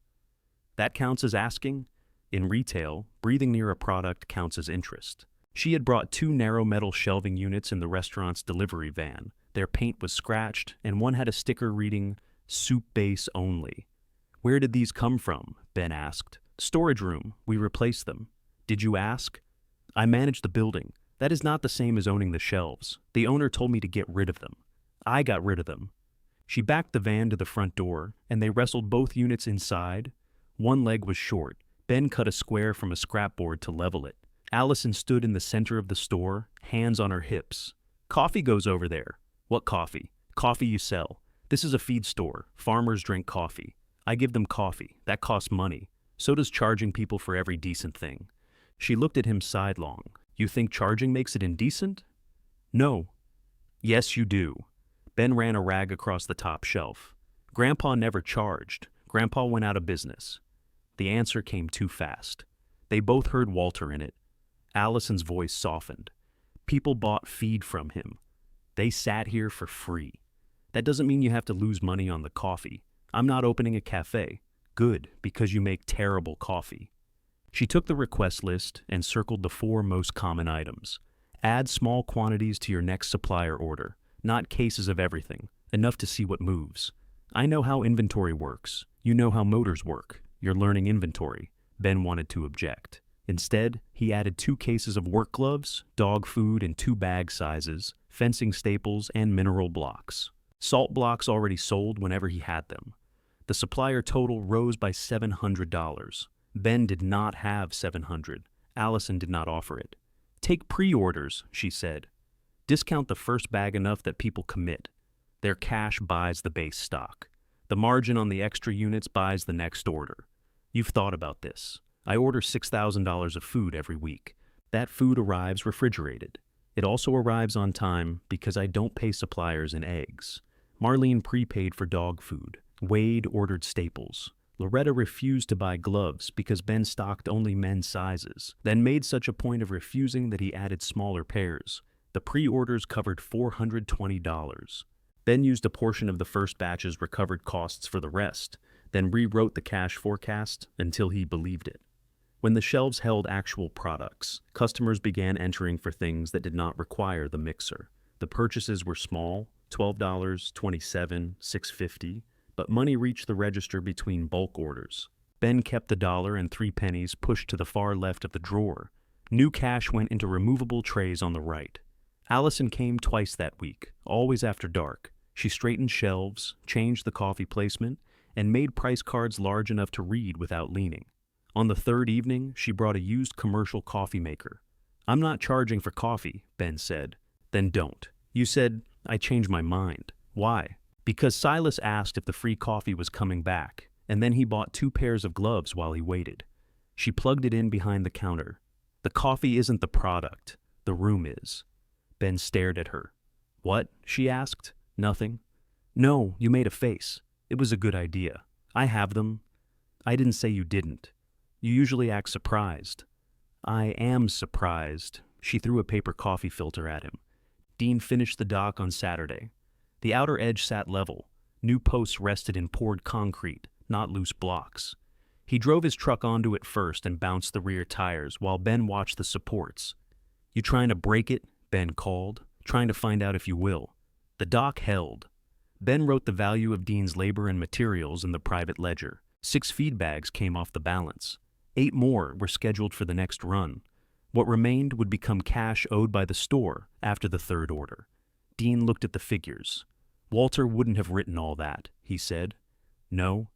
That counts as asking? In retail, breathing near a product counts as interest. She had brought 2 narrow metal shelving units in the restaurant's delivery van. Their paint was scratched, and one had a sticker reading, soup base only. Where did these come from? Ben asked. Storage room. We replaced them. Did you ask? I managed the building. That is not the same as owning the shelves. The owner told me to get rid of them. I got rid of them. She backed the van to the front door, and they wrestled both units inside. One leg was short. Ben cut a square from a scrapboard to level it. Allison stood in the center of the store, hands on her hips. Coffee goes over there. What coffee? Coffee you sell. This is a feed store. Farmers drink coffee. I give them coffee. That costs money. So does charging people for every decent thing. She looked at him sidelong. You think charging makes it indecent? No. Yes, you do. Ben ran a rag across the top shelf. Grandpa never charged. Grandpa went out of business. The answer came too fast. They both heard Walter in it. Allison's voice softened. People bought feed from him. They sat here for free. That doesn't mean you have to lose money on the coffee. I'm not opening a cafe. Good, because you make terrible coffee. She took the request list and circled the 4 most common items. Add small quantities to your next supplier order, not cases of everything, enough to see what moves. I know how inventory works. You know how motors work. You're learning inventory. Ben wanted to object. Instead, he added 2 cases of work gloves, dog food in 2 bag sizes, fencing staples, and mineral blocks. Salt blocks already sold whenever he had them. The supplier total rose by $700. Ben did not have $700. Allison did not offer it. Take pre-orders, she said. Discount the first bag enough that people commit. Their cash buys the base stock. The margin on the extra units buys the next order. You've thought about this. I order $6,000 of food every week. That food arrives refrigerated. It also arrives on time because I don't pay suppliers in eggs. Marlene prepaid for dog food. Wade ordered staples. Loretta refused to buy gloves because Ben stocked only men's sizes, then made such a point of refusing that he added smaller pairs. The pre-orders covered $420. Ben used a portion of the first batch's recovered costs for the rest. then rewrote the cash forecast until he believed it. When the shelves held actual products, customers began entering for things that did not require the mixer. The purchases were small, $12, $27, $6.50, but money reached the register between bulk orders. Ben kept the dollar and 3 pennies pushed to the far left of the drawer. New cash went into removable trays on the right. Allison came twice that week, always after dark. She straightened shelves, changed the coffee placement, and made price cards large enough to read without leaning. On the third evening, she brought a used commercial coffee maker. "I'm not charging for coffee," Ben said. "Then don't." "You said." "I changed my mind." "Why?" "Because Silas asked if the free coffee was coming back, and then he bought 2 pairs of gloves while he waited." She plugged it in behind the counter. "The coffee isn't the product. The room is." Ben stared at her. "What?" she asked. "Nothing." "No, you made a face. It was a good idea. I have them." "I didn't say you didn't. You usually act surprised." "I am surprised." She threw a paper coffee filter at him. Dean finished the dock on Saturday. The outer edge sat level. New posts rested in poured concrete, not loose blocks. He drove his truck onto it first and bounced the rear tires while Ben watched the supports. "You trying to break it?" Ben called, "trying to find out if you will." The dock held. Ben wrote the value of Dean's labor and materials in the private ledger. 6 feed bags came off the balance. 8 more were scheduled for the next run. What remained would become cash owed by the store after the 3rd order. Dean looked at the figures. "Walter wouldn't have written all that," he said. "No.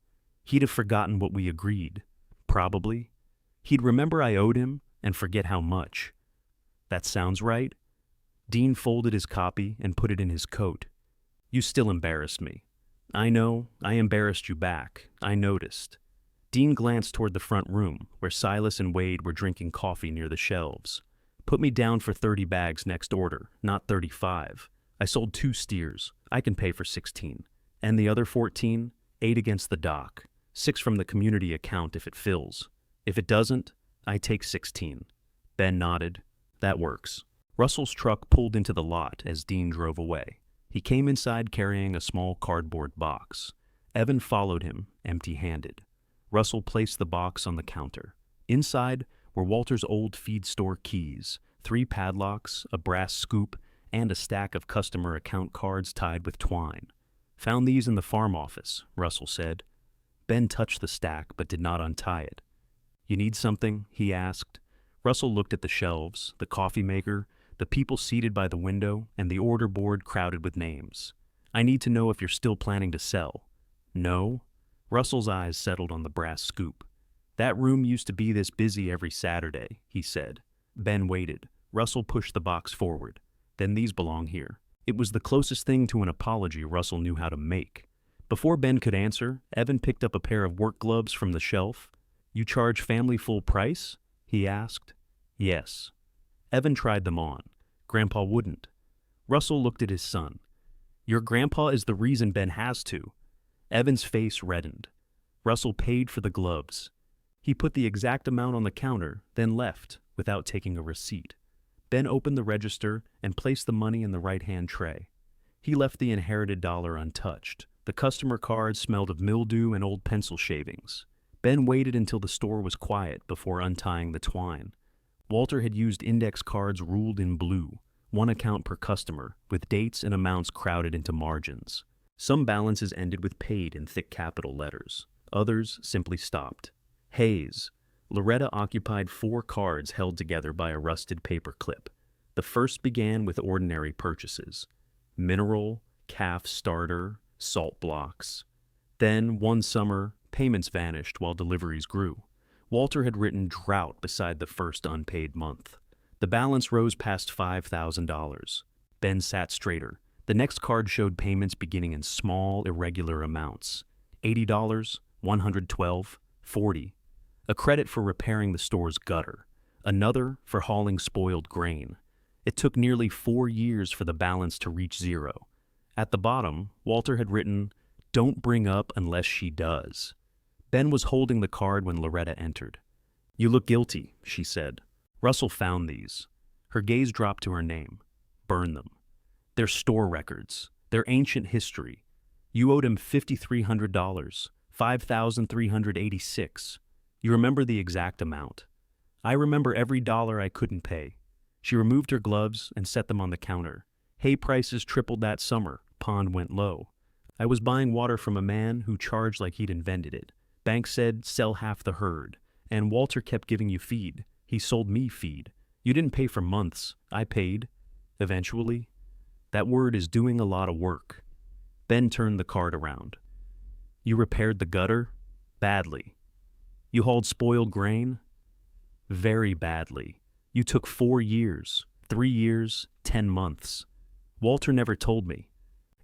He'd have forgotten what we agreed. Probably. He'd remember I owed him and forget how much." "That sounds right." Dean folded his copy and put it in his coat. "You still embarrassed me." "I know. I embarrassed you back. I noticed." Dean glanced toward the front room, where Silas and Wade were drinking coffee near the shelves. "Put me down for 30 bags next order, not 35. I sold 2 steers. I can pay for 16. And the other 14, 8 against the dock. 6 from the community account if it fills. If it doesn't, I take 16. Ben nodded. "That works." Russell's truck pulled into the lot as Dean drove away. He came inside carrying a small cardboard box. Evan followed him, empty-handed. Russell placed the box on the counter. Inside were Walter's old feed store keys, 3 padlocks, a brass scoop, and a stack of customer account cards tied with twine. "Found these in the farm office," Russell said. Ben touched the stack but did not untie it. "You need something?" he asked. Russell looked at the shelves, the coffee maker, the people seated by the window, and the order board crowded with names. "I need to know if you're still planning to sell." "No?" Russell's eyes settled on the brass scoop. "That room used to be this busy every Saturday," he said. Ben waited. Russell pushed the box forward. "Then these belong here." It was the closest thing to an apology Russell knew how to make. Before Ben could answer, Evan picked up a pair of work gloves from the shelf. "You charge family full price?" he asked. "Yes." Evan tried them on. Grandpa wouldn't. Russell looked at his son. "Your grandpa is the reason Ben has to." Evan's face reddened. Russell paid for the gloves. He put the exact amount on the counter, then left, without taking a receipt. Ben opened the register and placed the money in the right-hand tray. He left the inherited dollar untouched. The customer cards smelled of mildew and old pencil shavings. Ben waited until the store was quiet before untying the twine. Walter had used index cards ruled in blue, 1 account per customer, with dates and amounts crowded into margins. Some balances ended with paid in thick capital letters. Others simply stopped. Hayes. Loretta occupied 4 cards held together by a rusted paper clip. The first began with ordinary purchases. Mineral, calf starter, salt blocks. Then, one summer, payments vanished while deliveries grew. Walter had written drought beside the first unpaid month. The balance rose past $5,000. Ben sat straighter. The next card showed payments beginning in small, irregular amounts. $80, $112, $40. A credit for repairing the store's gutter. Another for hauling spoiled grain. It took nearly 4 years for the balance to reach 0. At the bottom, Walter had written, "Don't bring up unless she does." Ben was holding the card when Loretta entered. "You look guilty," she said. Russell found these. Her gaze dropped to her name. "Burn them. They're store records. They're ancient history. You owed him $5,300. $5,386. You remember the exact amount. I remember every dollar I couldn't pay. She removed her gloves and set them on the counter. Hay prices tripled that summer. Pond went low. I was buying water from a man who charged like he'd invented it. Bank said, sell half the herd. And Walter kept giving you feed. He sold me feed. You didn't pay for months. I paid. Eventually. That word is doing a lot of work. Ben turned the card around. You repaired the gutter? Badly. You hauled spoiled grain? Very badly. You took 4 years, 3 years, 10 months. Walter never told me.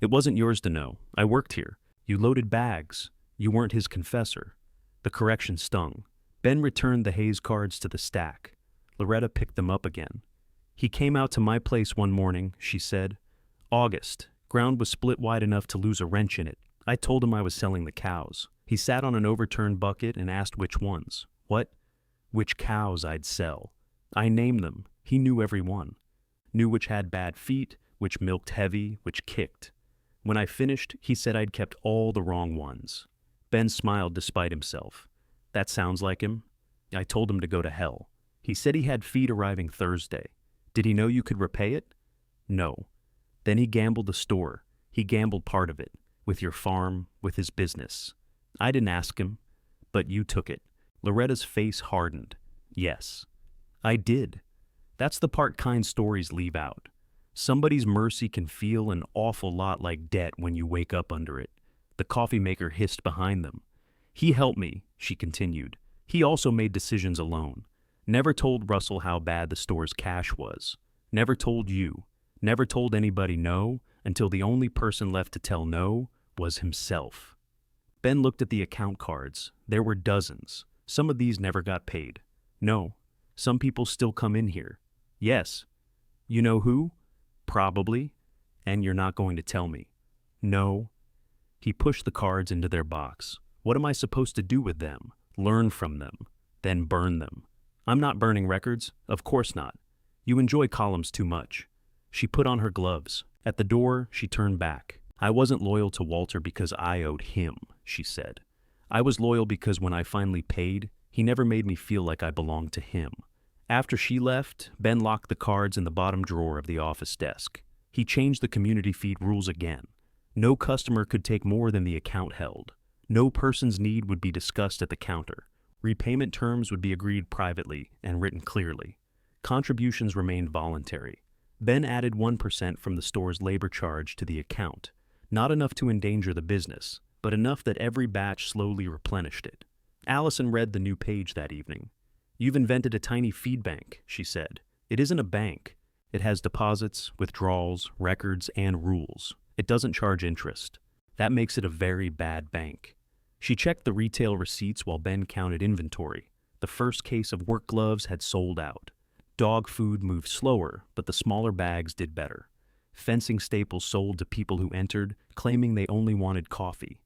It wasn't yours to know. I worked here. You loaded bags. You weren't his confessor. The correction stung. Ben returned the Hayes cards to the stack. Loretta picked them up again. He came out to my place one morning, she said. August. Ground was split wide enough to lose a wrench in it. I told him I was selling the cows. He sat on an overturned bucket and asked which ones. What? Which cows I'd sell. I named them. He knew every one. Knew which had bad feet, which milked heavy, which kicked. When I finished, he said I'd kept all the wrong ones. Ben smiled despite himself. That sounds like him. I told him to go to hell. He said he had feed arriving Thursday. Did he know you could repay it? No. Then he gambled the store. He gambled part of it. With your farm, with his business. I didn't ask him, but you took it. Loretta's face hardened. Yes. I did. That's the part kind stories leave out. Somebody's mercy can feel an awful lot like debt when you wake up under it. The coffee maker hissed behind them. He helped me, she continued. He also made decisions alone. Never told Russell how bad the store's cash was. Never told you. Never told anybody no until the only person left to tell no was himself. Ben looked at the account cards. There were dozens. Some of these never got paid. No. Some people still come in here. Yes. You know who? Probably. And you're not going to tell me. No. He pushed the cards into their box. What am I supposed to do with them? Learn from them. Then burn them. I'm not burning records. Of course not. You enjoy columns too much. She put on her gloves. At the door, she turned back. I wasn't loyal to Walter because I owed him, she said. I was loyal because when I finally paid, he never made me feel like I belonged to him. After she left, Ben locked the cards in the bottom drawer of the office desk. He changed the community feed rules again. No customer could take more than the account held. No person's need would be discussed at the counter. Repayment terms would be agreed privately and written clearly. Contributions remained voluntary. Ben added 1% from the store's labor charge to the account. Not enough to endanger the business, but enough that every batch slowly replenished it. Allison read the new page that evening. You've invented a tiny feed bank, she said. It isn't a bank. It has deposits, withdrawals, records, and rules. It doesn't charge interest. That makes it a very bad bank. She checked the retail receipts while Ben counted inventory. The first case of work gloves had sold out. Dog food moved slower, but the smaller bags did better. Fencing staples sold to people who entered, claiming they only wanted coffee.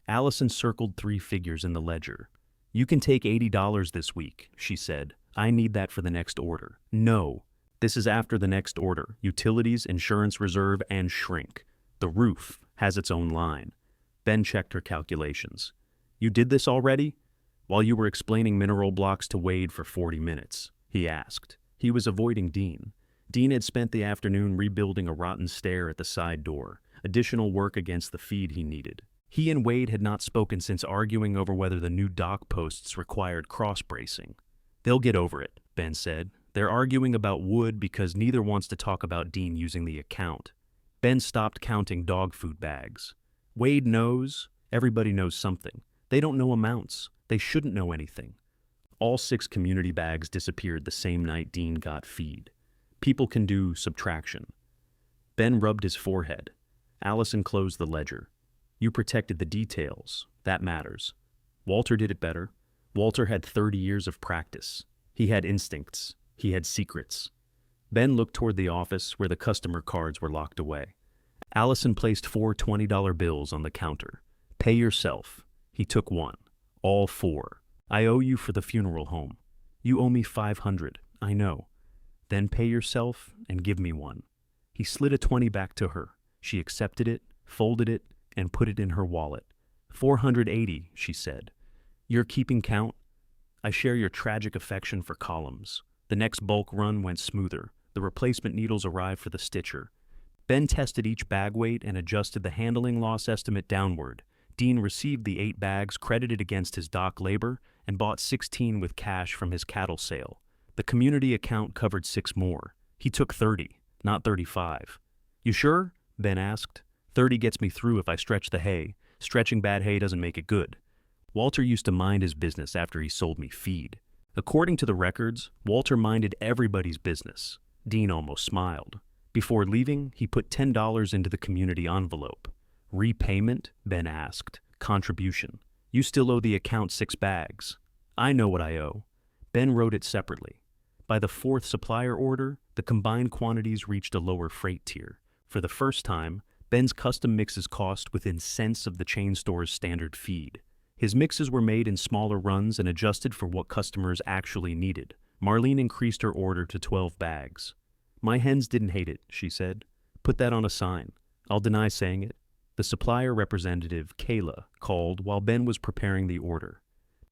Allison circled 3 figures in the ledger. You can take $80 this week, she said. I need that for the next order. No. This is after the next order. Utilities, insurance reserve, and shrink. The roof has its own line. Ben checked her calculations. You did this already? While you were explaining mineral blocks to Wade for 40 minutes, he asked. He was avoiding Dean. Dean had spent the afternoon rebuilding a rotten stair at the side door, additional work against the feed he needed. He and Wade had not spoken since arguing over whether the new dock posts required cross-bracing. They'll get over it, Ben said. They're arguing about wood because neither wants to talk about Dean using the account. Ben stopped counting dog food bags. Wade knows. Everybody knows something. They don't know amounts. They shouldn't know anything. All 6 community bags disappeared the same night Dean got feed. People can do subtraction. Ben rubbed his forehead. Allison closed the ledger. You protected the details. That matters. Walter did it better. Walter had 30 years of practice. He had instincts. He had secrets. Ben looked toward the office where the customer cards were locked away. Allison placed 4 $20 bills on the counter. Pay yourself. He took 1. All 4. I owe you for the funeral home. You owe me $500. I know. Then pay yourself and give me 1. He slid a 20 back to her. She accepted it, folded it, and put it in her wallet. 480, she said. You're keeping count? I share your tragic affection for columns. The next bulk run went smoother. The replacement needles arrived for the stitcher. Ben tested each bag weight and adjusted the handling loss estimate downward. Dean received the 8 bags credited against his dock labor and bought 16 with cash from his cattle sale. The community account covered 6 more. He took 30, not 35. You sure? Ben asked. 30 gets me through if I stretch the hay. Stretching bad hay doesn't make it good. Walter used to mind his business after he sold me feed. According to the records, Walter minded everybody's business. Dean almost smiled. Before leaving, he put $10 into the community envelope. Repayment? Ben asked. Contribution. You still owe the account 6 bags. I know what I owe. Ben wrote it separately. By the 4th supplier order, the combined quantities reached a lower freight tier. For the first time, Ben's custom mixes cost within cents of the chain store's standard feed. His mixes were made in smaller runs and adjusted for what customers actually needed. Marlene increased her order to 12 bags. My hens didn't hate it, she said. Put that on a sign. I'll deny saying it. The supplier representative, Kayla, called while Ben was preparing the order.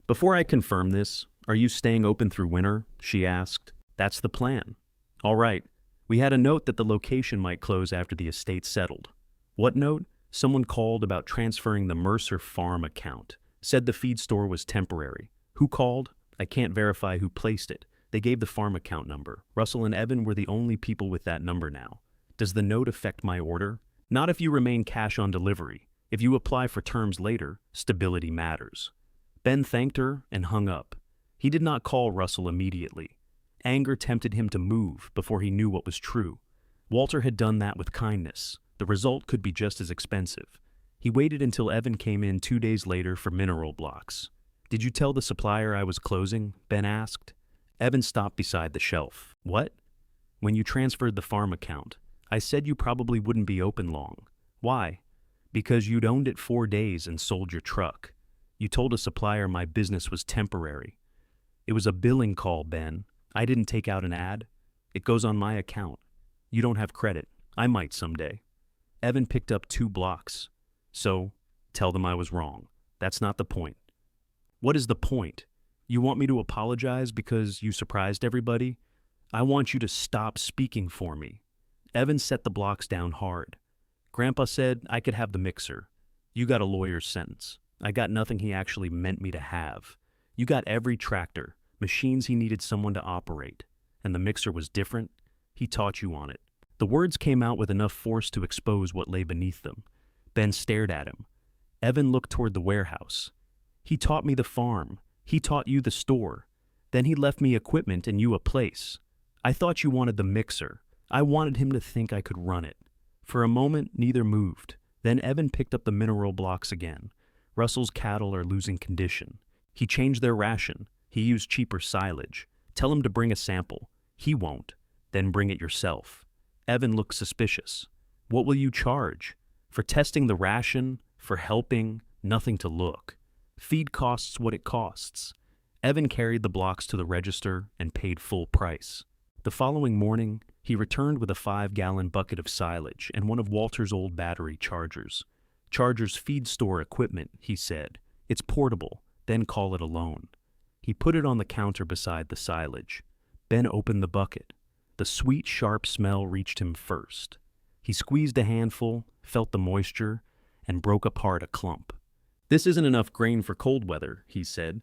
Before I confirm this, are you staying open through winter? She asked. That's the plan. All right. We had a note that the location might close after the estate settled. What note? Someone called about transferring the Mercer Farm account. Said the feed store was temporary. Who called? I can't verify who placed it. They gave the farm account number. Russell and Evan were the only people with that number now. Does the note affect my order? Not if you remain cash on delivery. If you apply for terms later, stability matters. Ben thanked her and hung up. He did not call Russell immediately. Anger tempted him to move before he knew what was true. Walter had done that with kindness. The result could be just as expensive. He waited until Evan came in 2 days later for mineral blocks. Did you tell the supplier I was closing? Ben asked. Evan stopped beside the shelf. What? When you transferred the farm account, I said you probably wouldn't be open long. Why? Because you'd owned it 4 days and sold your truck. You told a supplier my business was temporary. It was a billing call, Ben. I didn't take out an ad. It goes on my account. You don't have credit. I might someday. Evan picked up 2 blocks. So, tell them I was wrong. That's not the point. What is the point? You want me to apologize because you surprised everybody? I want you to stop speaking for me. Evan set the blocks down hard. Grandpa said I could have the mixer. You got a lawyer's sentence. I got nothing he actually meant me to have. You got every tractor, machines he needed someone to operate. And the mixer was different. He taught you on it. The words came out with enough force to expose what lay beneath them. Ben stared at him. Evan looked toward the warehouse. He taught me the farm. He taught you the store. Then he left me equipment and you a place. I thought you wanted the mixer. I wanted him to think I could run it. For a moment, neither moved. Then Evan picked up the mineral blocks again. Russell's cattle are losing condition. He changed their ration. He used cheaper silage. Tell him to bring a sample. He won't. Then bring it yourself. Evan looked suspicious. What will you charge? For testing the ration? For helping? Nothing to look. Feed costs what it costs. Evan carried the blocks to the register and paid full price. The following morning, he returned with a 5-gallon bucket of silage and one of Walter's old battery chargers. Charger's feed store equipment, he said. It's portable, then call it a loan. He put it on the counter beside the silage. Ben opened the bucket. The sweet, sharp smell reached him first. He squeezed a handful, felt the moisture, and broke apart a clump. This isn't enough grain for cold weather, he said.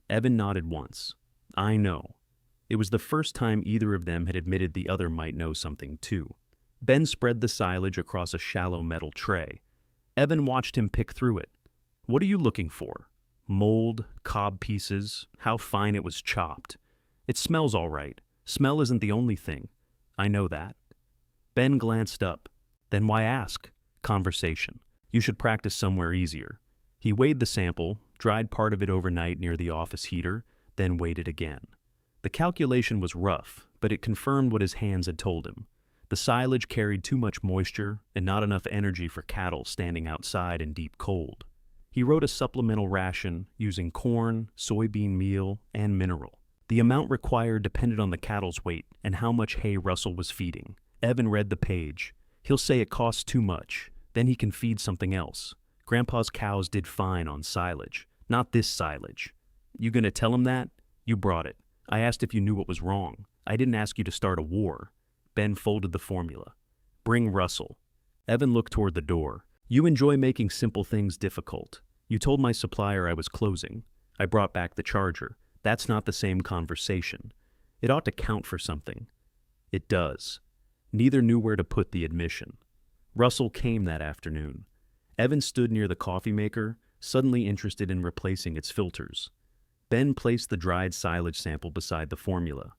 Evan nodded once. I know. It was the first time either of them had admitted the other might know something too. Ben spread the silage across a shallow metal tray. Evan watched him pick through it. What are you looking for? Mold, cob pieces, how fine it was chopped. It smells all right. Smell isn't the only thing. I know that. Ben glanced up. Then why ask? Conversation. You should practice somewhere easier. He weighed the sample, dried part of it overnight near the office heater, then weighed it again. The calculation was rough, but it confirmed what his hands had told him. The silage carried too much moisture and not enough energy for cattle standing outside in deep cold. He wrote a supplemental ration using corn, soybean meal, and mineral. The amount required depended on the cattle's weight and how much hay Russell was feeding. Evan read the page. He'll say it costs too much. Then he can feed something else. Grandpa's cows did fine on silage. Not this silage. You gonna tell him that? You brought it. I asked if you knew what was wrong. I didn't ask you to start a war. Ben folded the formula. Bring Russell. Evan looked toward the door. You enjoy making simple things difficult. You told my supplier I was closing. I brought back the charger. That's not the same conversation. It ought to count for something. It does. Neither knew where to put the admission. Russell came that afternoon. Evan stood near the coffee maker, suddenly interested in replacing its filters. Ben placed the dried silage sample beside the formula.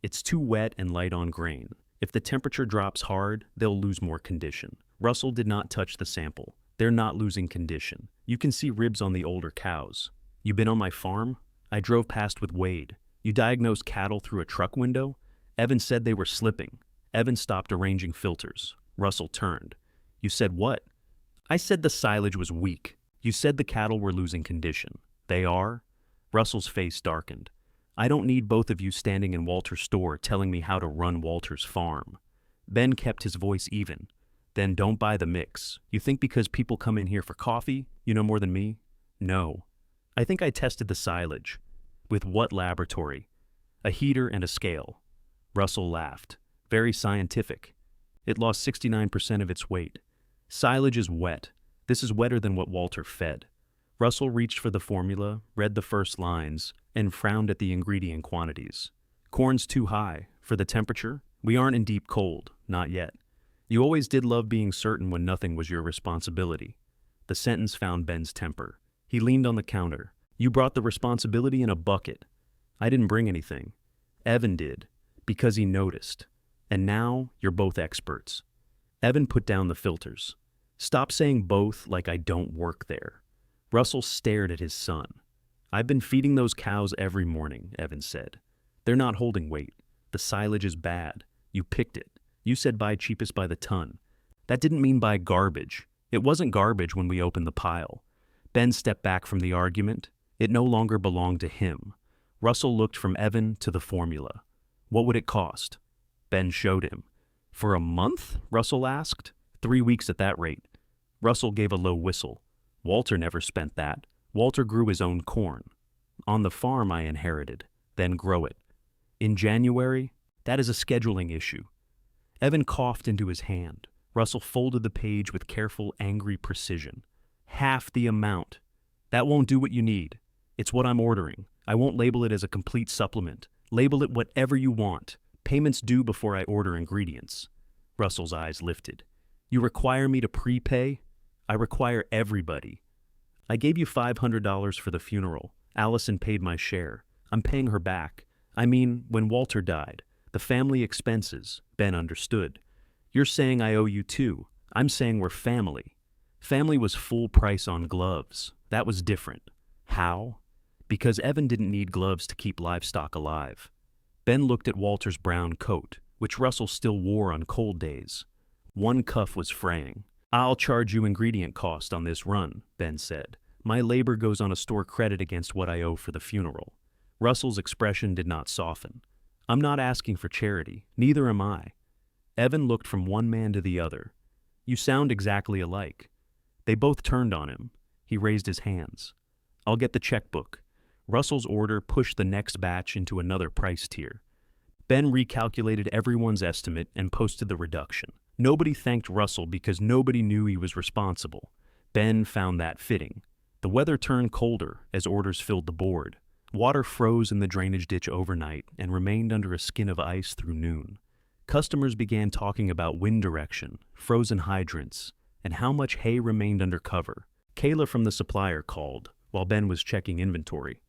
It's too wet and light on grain. If the temperature drops hard, they'll lose more condition. Russell did not touch the sample. They're not losing condition. You can see ribs on the older cows. You been on my farm? I drove past with Wade. You diagnosed cattle through a truck window? Evan said they were slipping. Evan stopped arranging filters. Russell turned. You said what? I said the silage was weak. You said the cattle were losing condition. They are? Russell's face darkened. I don't need both of you standing in Walter's store telling me how to run Walter's farm. Ben kept his voice even. Then don't buy the mix. You think because people come in here for coffee, you know more than me? No. I think I tested the silage. With what laboratory? A heater and a scale. Russell laughed. Very scientific. It lost 69% of its weight. Silage is wet. This is wetter than what Walter fed. Russell reached for the formula, read the first lines, and frowned at the ingredient quantities. Corn's too high. For the temperature, we aren't in deep cold. Not yet. You always did love being certain when nothing was your responsibility. The sentence found Ben's temper. He leaned on the counter. You brought the responsibility in a bucket. I didn't bring anything. Evan did, because he noticed. And now you're both experts. Evan put down the filters. Stop saying both like I don't work there. Russell stared at his son. I've been feeding those cows every morning, Evan said. They're not holding weight. The silage is bad. You picked it. You said buy cheapest by the ton. That didn't mean buy garbage. It wasn't garbage when we opened the pile. Ben stepped back from the argument. It no longer belonged to him. Russell looked from Evan to the formula. What would it cost? Ben showed him. For a month? Russell asked. 3 weeks at that rate. Russell gave a low whistle. Walter never spent that. Walter grew his own corn. On the farm I inherited, then grow it. In January, that is a scheduling issue. Evan coughed into his hand. Russell folded the page with careful, angry precision. Half the amount. That won't do what you need. It's what I'm ordering. I won't label it as a complete supplement. Label it whatever you want. Payments due before I order ingredients. Russell's eyes lifted. You require me to prepay? I require everybody. I gave you $500 for the funeral. Allison paid my share. I'm paying her back. I mean, when Walter died. The family expenses. Ben understood. You're saying I owe you too. I'm saying we're family. Family was full price on gloves. That was different. How? Because Evan didn't need gloves to keep livestock alive. Ben looked at Walter's brown coat, which Russell still wore on cold days. One cuff was fraying. I'll charge you ingredient cost on this run, Ben said. My labor goes on a store credit against what I owe for the funeral. Russell's expression did not soften. I'm not asking for charity. Neither am I. Evan looked from one man to the other. You sound exactly alike. They both turned on him. He raised his hands. I'll get the checkbook. Russell's order pushed the next batch into another price tier. Ben recalculated everyone's estimate and posted the reduction. Nobody thanked Russell because nobody knew he was responsible. Ben found that fitting. The weather turned colder as orders filled the board. Water froze in the drainage ditch overnight and remained under a skin of ice through noon. Customers began talking about wind direction, frozen hydrants, and how much hay remained under cover. Kayla from the supplier called while Ben was checking inventory.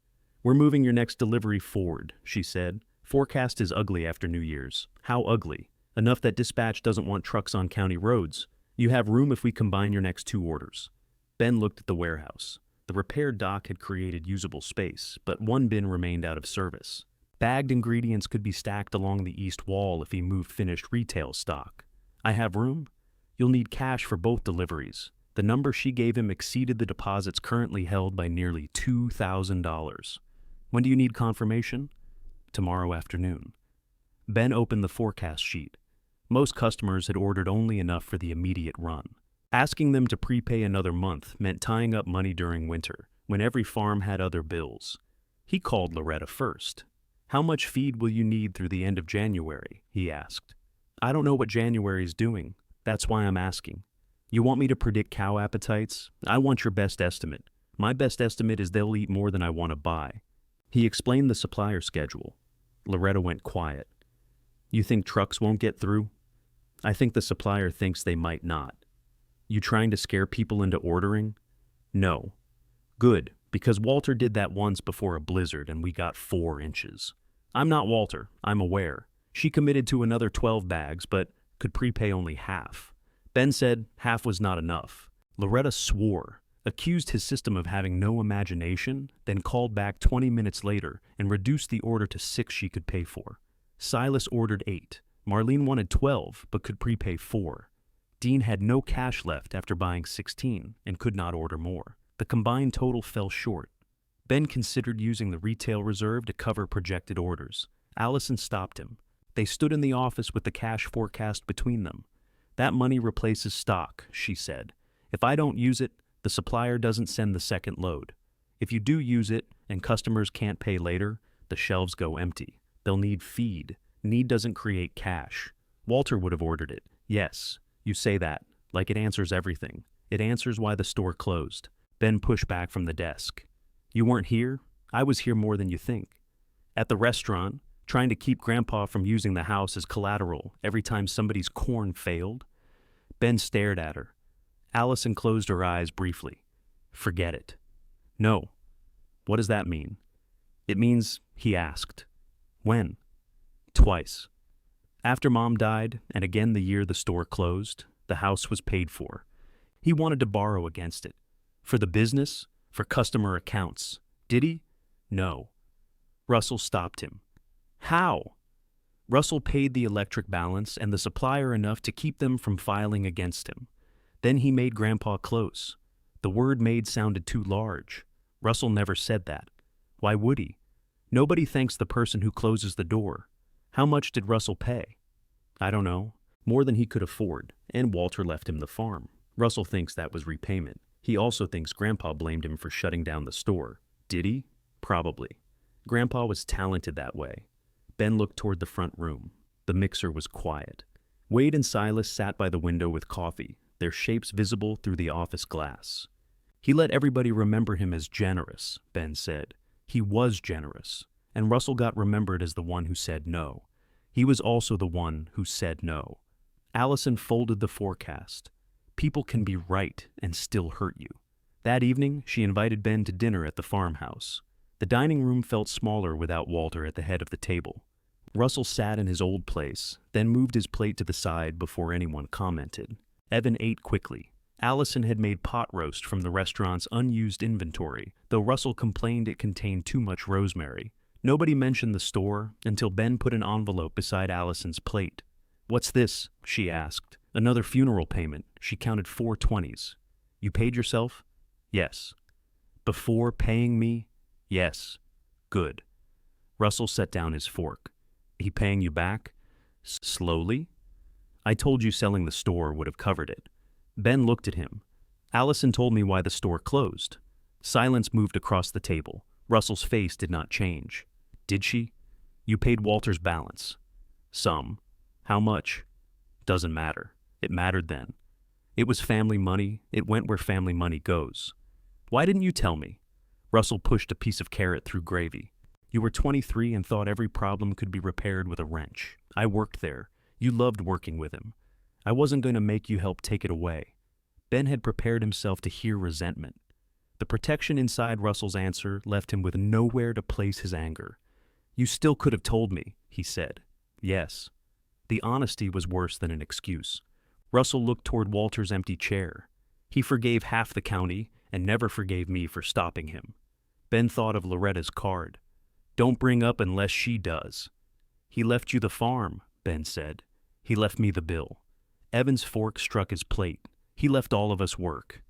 We're moving your next delivery forward, she said. Forecast is ugly after New Year's. How ugly? Enough that dispatch doesn't want trucks on county roads. You have room if we combine your next 2 orders. Ben looked at the warehouse. The repaired dock had created usable space, but one bin remained out of service. Bagged ingredients could be stacked along the east wall if he moved finished retail stock. I have room? You'll need cash for both deliveries. The number she gave him exceeded the deposits currently held by nearly $2,000. When do you need confirmation? Tomorrow afternoon. Ben opened the forecast sheet. Most customers had ordered only enough for the immediate run. Asking them to prepay another month meant tying up money during winter, when every farm had other bills. He called Loretta first. "How much feed will you need through the end of January?" he asked. "I don't know what January's doing. That's why I'm asking. You want me to predict cow appetites? I want your best estimate. My best estimate is they'll eat more than I want to buy." He explained the supplier schedule. Loretta went quiet. "You think trucks won't get through?" "I think the supplier thinks they might not." "You trying to scare people into ordering?" "No." "Good, because Walter did that once before a blizzard and we got 4 inches. I'm not Walter, I'm aware. She committed to another 12 bags, but could prepay only half. Ben said half was not enough. Loretta swore, accused his system of having no imagination, then called back 20 minutes later and reduced the order to 6 she could pay for. Silas ordered 8. Marlene wanted 12, but could prepay 4. Dean had no cash left after buying 16 and could not order more. The combined total fell short. Ben considered using the retail reserve to cover projected orders. Allison stopped him. They stood in the office with the cash forecast between them. "That money replaces stock," she said. "If I don't use it, the supplier doesn't send the second load. If you do use it and customers can't pay later, the shelves go empty. They'll need feed. Need doesn't create cash. Walter would have ordered it. Yes, you say that, like it answers everything. It answers why the store closed." Ben pushed back from the desk. "You weren't here? I was here more than you think. At the restaurant, trying to keep Grandpa from using the house as collateral every time somebody's corn failed." Ben stared at her. Allison closed her eyes briefly. "Forget it." "No." "What does that mean?" "It means," he asked. "When?" "Twice. After Mom died, and again the year the store closed, the house was paid for. He wanted to borrow against it. For the business, for customer accounts. Did he? No." Russell stopped him. "How?" "Russell paid the electric balance and the supplier enough to keep them from filing against him. Then he made Grandpa close. The word made sounded too large. Russell never said that. Why would he? Nobody thanks the person who closes the door. How much did Russell pay?" "I don't know. More than he could afford, and Walter left him the farm. Russell thinks that was repayment. He also thinks Grandpa blamed him for shutting down the store. Did he? Probably. Grandpa was talented that way." Ben looked toward the front room. The mixer was quiet. Wade and Silas sat by the window with coffee, their shapes visible through the office glass. "He let everybody remember him as generous," Ben said. "He was generous, and Russell got remembered as the one who said no. He was also the one who said no." Allison folded the forecast. People can be right and still hurt you. That evening, she invited Ben to dinner at the farmhouse. The dining room felt smaller without Walter at the head of the table. Russell sat in his old place, then moved his plate to the side before anyone commented. Evan ate quickly. Allison had made pot roast from the restaurant's unused inventory, though Russell complained it contained too much rosemary. Nobody mentioned the store until Ben put an envelope beside Allison's plate. "What's this?" she asked. "Another funeral payment." She counted 4 20s. "You paid yourself?" "Yes." "Before paying me?" "Yes." "Good." Russell set down his fork. "He paying you back?" "Slowly." "I told you selling the store would have covered it." Ben looked at him. "Allison told me why the store closed." Silence moved across the table. Russell's face did not change. "Did she?" "You paid Walter's balance." "Some." "How much?" "Doesn't matter. It mattered then. It was family money. It went where family money goes." "Why didn't you tell me?" Russell pushed a piece of carrot through gravy. "You were 23 and thought every problem could be repaired with a wrench. I worked there. You loved working with him. I wasn't going to make you help take it away." Ben had prepared himself to hear resentment. The protection inside Russell's answer left him with nowhere to place his anger. "You still could have told me," he said. "Yes." The honesty was worse than an excuse. Russell looked toward Walter's empty chair. He forgave half the county and never forgave me for stopping him. Ben thought of Loretta's card. "Don't bring up unless she does." "He left you the farm," Ben said. "He left me the bill." Evan's fork struck his plate. "He left all of us work."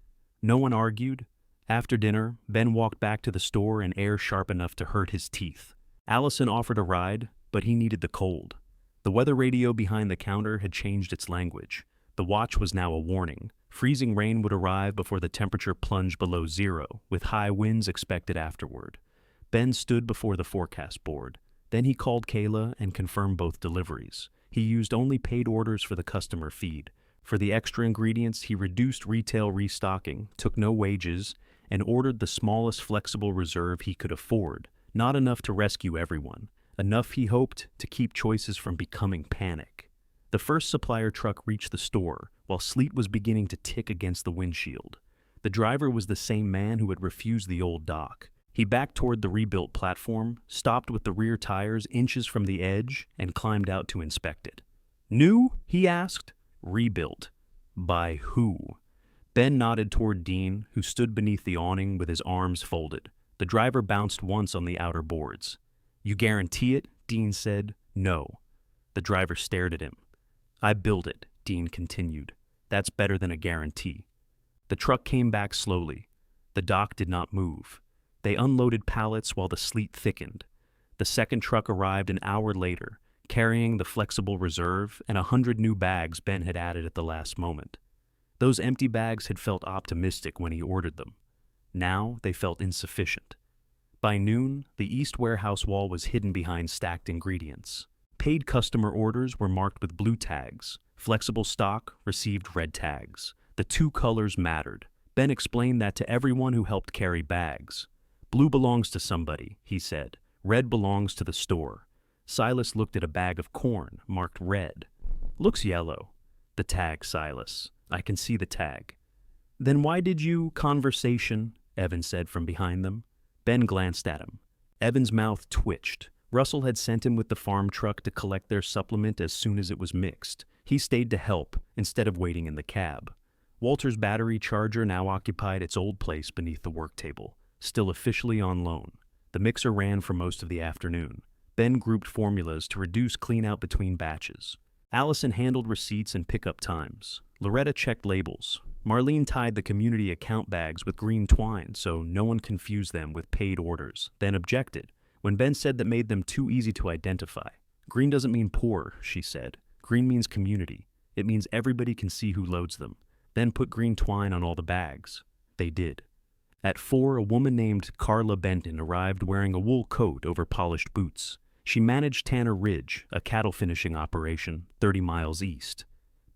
No one argued. After dinner, Ben walked back to the store in air sharp enough to hurt his teeth. Allison offered a ride, but he needed the cold. The weather radio behind the counter had changed its language. The watch was now a warning. Freezing rain would arrive before the temperature plunged below zero, with high winds expected afterward. Ben stood before the forecast board. Then he called Kayla and confirmed both deliveries. He used only paid orders for the customer feed. For the extra ingredients, he reduced retail restocking, took no wages, and ordered the smallest flexible reserve he could afford. Not enough to rescue everyone. Enough, he hoped, to keep choices from becoming panic. The first supplier truck reached the store, while sleet was beginning to tick against the windshield. The driver was the same man who had refused the old dock. He backed toward the rebuilt platform, stopped with the rear tires inches from the edge, and climbed out to inspect it. New? He asked. Rebuilt. By who? Ben nodded toward Dean, who stood beneath the awning with his arms folded. The driver bounced once on the outer boards. You guarantee it? Dean said. No. The driver stared at him. I built it, Dean continued. That's better than a guarantee. The truck came back slowly. The dock did not move. They unloaded pallets while the sleet thickened. The second truck arrived an hour later, carrying the flexible reserve and 100 new bags Ben had added at the last moment. Those empty bags had felt optimistic when he ordered them. Now they felt insufficient. By noon, the east warehouse wall was hidden behind stacked ingredients. Paid customer orders were marked with blue tags. Flexible stock received red tags. The two colors mattered. Ben explained that to everyone who helped carry bags. Blue belongs to somebody, he said. Red belongs to the store. Silas looked at a bag of corn, marked red. Looks yellow. The tag, Silas. I can see the tag. Then why did you— Conversation, Evan said from behind them. Ben glanced at him. Evan's mouth twitched. Russell had sent him with the farm truck to collect their supplement as soon as it was mixed. He stayed to help, instead of waiting in the cab. Walter's battery charger now occupied its old place beneath the work table, still officially on loan. The mixer ran for most of the afternoon. Ben grouped formulas to reduce clean-out between batches. Allison handled receipts and pickup times. Loretta checked labels. Marlene tied the community account bags with green twine so no one confused them with paid orders, then objected when Ben said that made them too easy to identify. Green doesn't mean poor, she said. Green means community. It means everybody can see who loads them. Then put green twine on all the bags. They did. At 4, a woman named Carla Benton arrived wearing a wool coat over polished boots. She managed Tanner Ridge, a cattle finishing operation 30 miles east.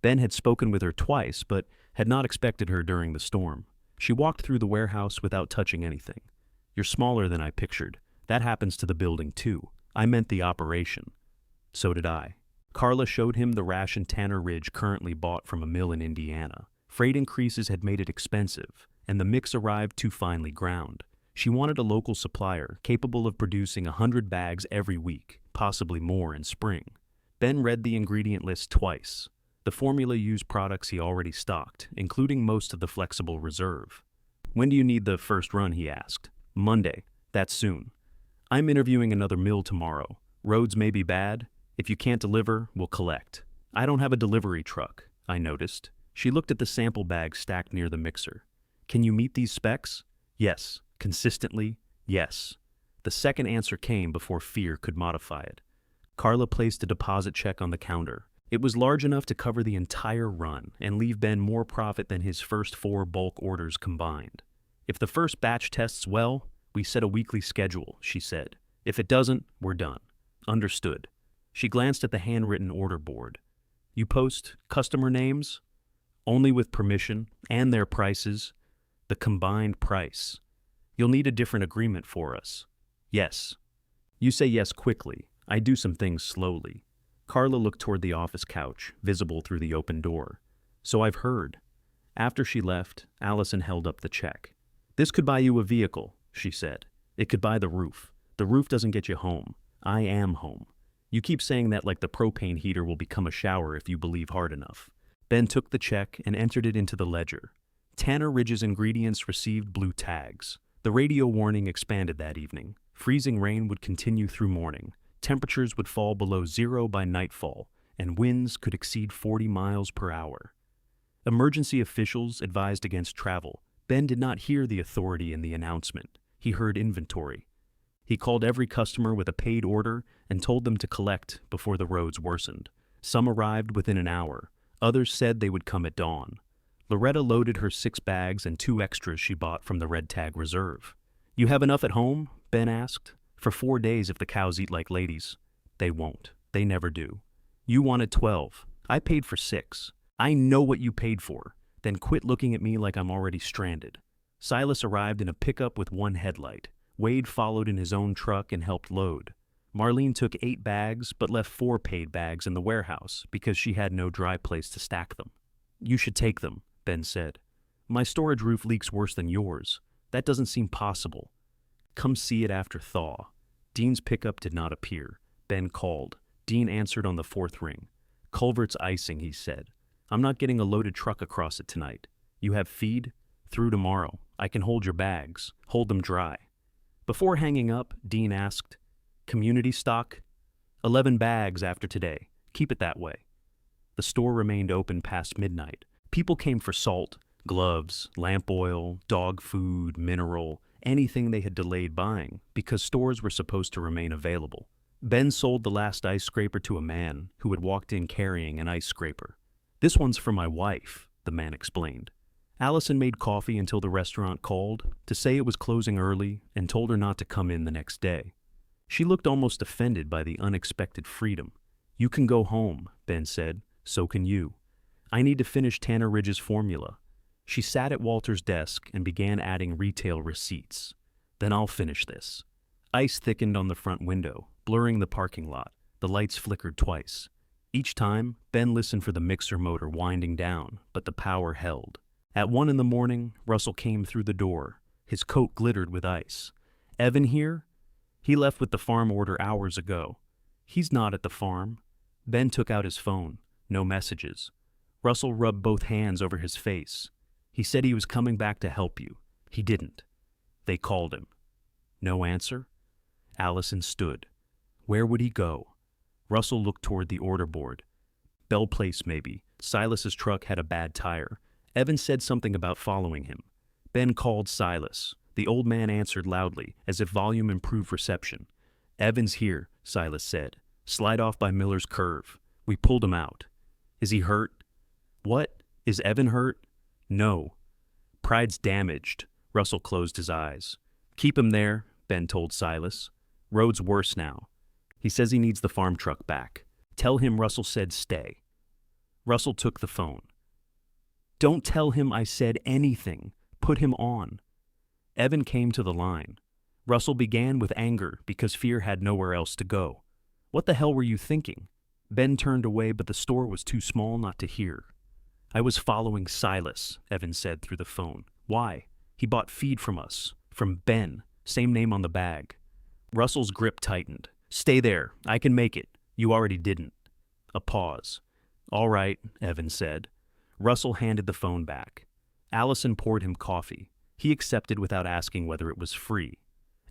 Ben had spoken with her twice, but had not expected her during the storm. She walked through the warehouse without touching anything. You're smaller than I pictured. That happens to the building too. I meant the operation. So did I. Carla showed him the ration Tanner Ridge currently bought from a mill in Indiana. Freight increases had made it expensive, and the mix arrived too finely ground. She wanted a local supplier capable of producing 100 bags every week, possibly more in spring. Ben read the ingredient list twice. The formula used products he already stocked, including most of the flexible reserve. When do you need the first run, he asked. Monday. That's soon. I'm interviewing another mill tomorrow. Roads may be bad. If you can't deliver, we'll collect. I don't have a delivery truck, I noticed. She looked at the sample bag stacked near the mixer. Can you meet these specs? Yes. Consistently, yes. The second answer came before fear could modify it. Carla placed a deposit check on the counter. It was large enough to cover the entire run and leave Ben more profit than his first 4 bulk orders combined. If the first batch tests well, we set a weekly schedule, she said. If it doesn't, we're done. Understood. She glanced at the handwritten order board. You post customer names? Only with permission, and their prices. The combined price. You'll need a different agreement for us. Yes. You say yes quickly. I do some things slowly. Carla looked toward the office couch, visible through the open door. So I've heard. After she left, Allison held up the check. This could buy you a vehicle, she said. It could buy the roof. The roof doesn't get you home. I am home. You keep saying that like the propane heater will become a shower if you believe hard enough. Ben took the check and entered it into the ledger. Tanner Ridge's ingredients received blue tags. The radio warning expanded that evening. Freezing rain would continue through morning. Temperatures would fall below zero by nightfall, and winds could exceed 40 miles per hour. Emergency officials advised against travel. Ben did not hear the authority in the announcement. He heard inventory. He called every customer with a paid order and told them to collect before the roads worsened. Some arrived within an hour. Others said they would come at dawn. Loretta loaded her 6 bags and 2 extras she bought from the red tag reserve. You have enough at home? Ben asked. For 4 days if the cows eat like ladies. They won't. They never do. You wanted 12. I paid for 6. I know what you paid for. Then quit looking at me like I'm already stranded. Silas arrived in a pickup with 1 headlight. Wade followed in his own truck and helped load. Marlene took 8 bags but left 4 paid bags in the warehouse because she had no dry place to stack them. You should take them, Ben said. My storage roof leaks worse than yours. That doesn't seem possible. Come see it after thaw. Dean's pickup did not appear. Ben called. Dean answered on the 4th ring. Culvert's icing, he said. I'm not getting a loaded truck across it tonight. You have feed? Through tomorrow. I can hold your bags. Hold them dry. Before hanging up, Dean asked, Community stock? 11 bags after today. Keep it that way. The store remained open past midnight. People came for salt, gloves, lamp oil, dog food, mineral, anything they had delayed buying because stores were supposed to remain available. Ben sold the last ice scraper to a man who had walked in carrying an ice scraper. This one's for my wife, the man explained. Allison made coffee until the restaurant called to say it was closing early and told her not to come in the next day. She looked almost offended by the unexpected freedom. You can go home, Ben said. So can you. I need to finish Tanner Ridge's formula. She sat at Walter's desk and began adding retail receipts. Then I'll finish this. Ice thickened on the front window, blurring the parking lot. The lights flickered twice. Each time, Ben listened for the mixer motor winding down, but the power held. At 1 in the morning, Russell came through the door. His coat glittered with ice. Evan here? He left with the farm order hours ago. He's not at the farm. Ben took out his phone. No messages. Russell rubbed both hands over his face. He said he was coming back to help you. He didn't. They called him. No answer? Allison stood. Where would he go? Russell looked toward the order board. Bell Place, maybe. Silas's truck had a bad tire. Evan said something about following him. Ben called Silas. The old man answered loudly, as if volume improved reception. Evan's here, Silas said. Slide off by Miller's Curve. We pulled him out. Is he hurt? What? Is Evan hurt? No. Pried's damaged. Russell closed his eyes. Keep him there, Ben told Silas. Road's worse now. He says he needs the farm truck back. Tell him Russell said stay. Russell took the phone. Don't tell him I said anything. Put him on. Evan came to the line. Russell began with anger because fear had nowhere else to go. What the hell were you thinking? Ben turned away, but the store was too small not to hear. I was following Silas, Evan said through the phone. Why? He bought feed from us. From Ben. Same name on the bag. Russell's grip tightened. Stay there. I can make it. You already didn't. A pause. All right, Evan said. Russell handed the phone back. Allison poured him coffee. He accepted without asking whether it was free.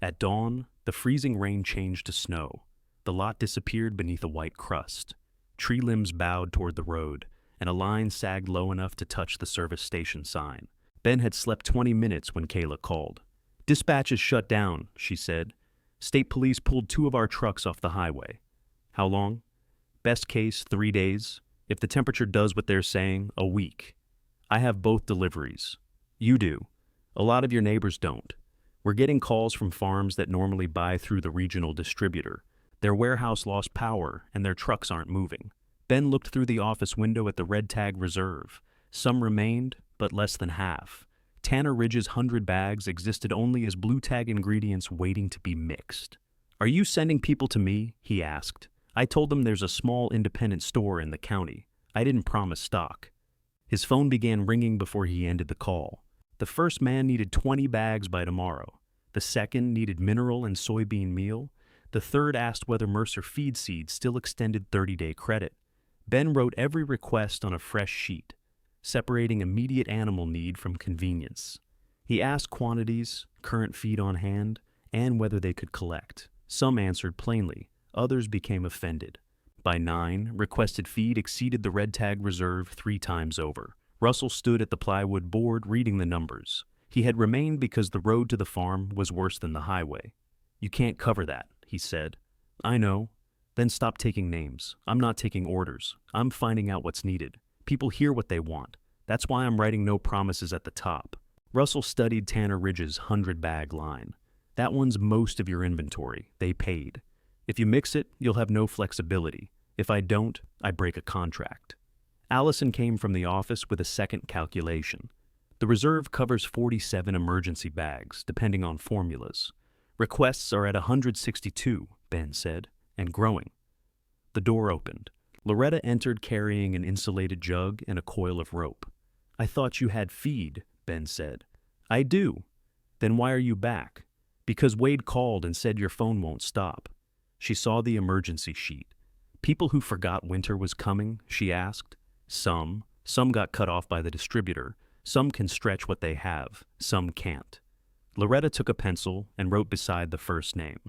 At dawn, the freezing rain changed to snow. The lot disappeared beneath a white crust. Tree limbs bowed toward the road, and a line sagged low enough to touch the service station sign. Ben had slept 20 minutes when Kayla called. Dispatch is shut down, she said. State police pulled 2 of our trucks off the highway. How long? Best case, 3 days. If the temperature does what they're saying, a week. I have both deliveries. You do. A lot of your neighbors don't. We're getting calls from farms that normally buy through the regional distributor. Their warehouse lost power and their trucks aren't moving. Ben looked through the office window at the red tag reserve. Some remained, but less than half. Tanner Ridge's 100 bags existed only as blue tag ingredients waiting to be mixed. Are you sending people to me? He asked. I told them there's a small independent store in the county. I didn't promise stock. His phone began ringing before he ended the call. The first man needed 20 bags by tomorrow. The second needed mineral and soybean meal. The third asked whether Mercer Feed Seed still extended 30-day credit. Ben wrote every request on a fresh sheet, separating immediate animal need from convenience. He asked quantities, current feed on hand, and whether they could collect. Some answered plainly. Others became offended. By 9, requested feed exceeded the red tag reserve 3 times over. Russell stood at the plywood board reading the numbers. He had remained because the road to the farm was worse than the highway. You can't cover that, he said. I know. Then stop taking names. I'm not taking orders. I'm finding out what's needed. People hear what they want. That's why I'm writing no promises at the top. Russell studied Tanner Ridge's 100-bag line. That one's most of your inventory. They paid. If you mix it, you'll have no flexibility. If I don't, I break a contract. Allison came from the office with a second calculation. The reserve covers 47 emergency bags, depending on formulas. Requests are at 162, Ben said, and growing. The door opened. Loretta entered carrying an insulated jug and a coil of rope. I thought you had feed, Ben said. I do. Then why are you back? Because Wade called and said your phone won't stop. She saw the emergency sheet. People who forgot winter was coming, she asked. Some got cut off by the distributor. Some can stretch what they have, some can't. Loretta took a pencil and wrote beside the first name.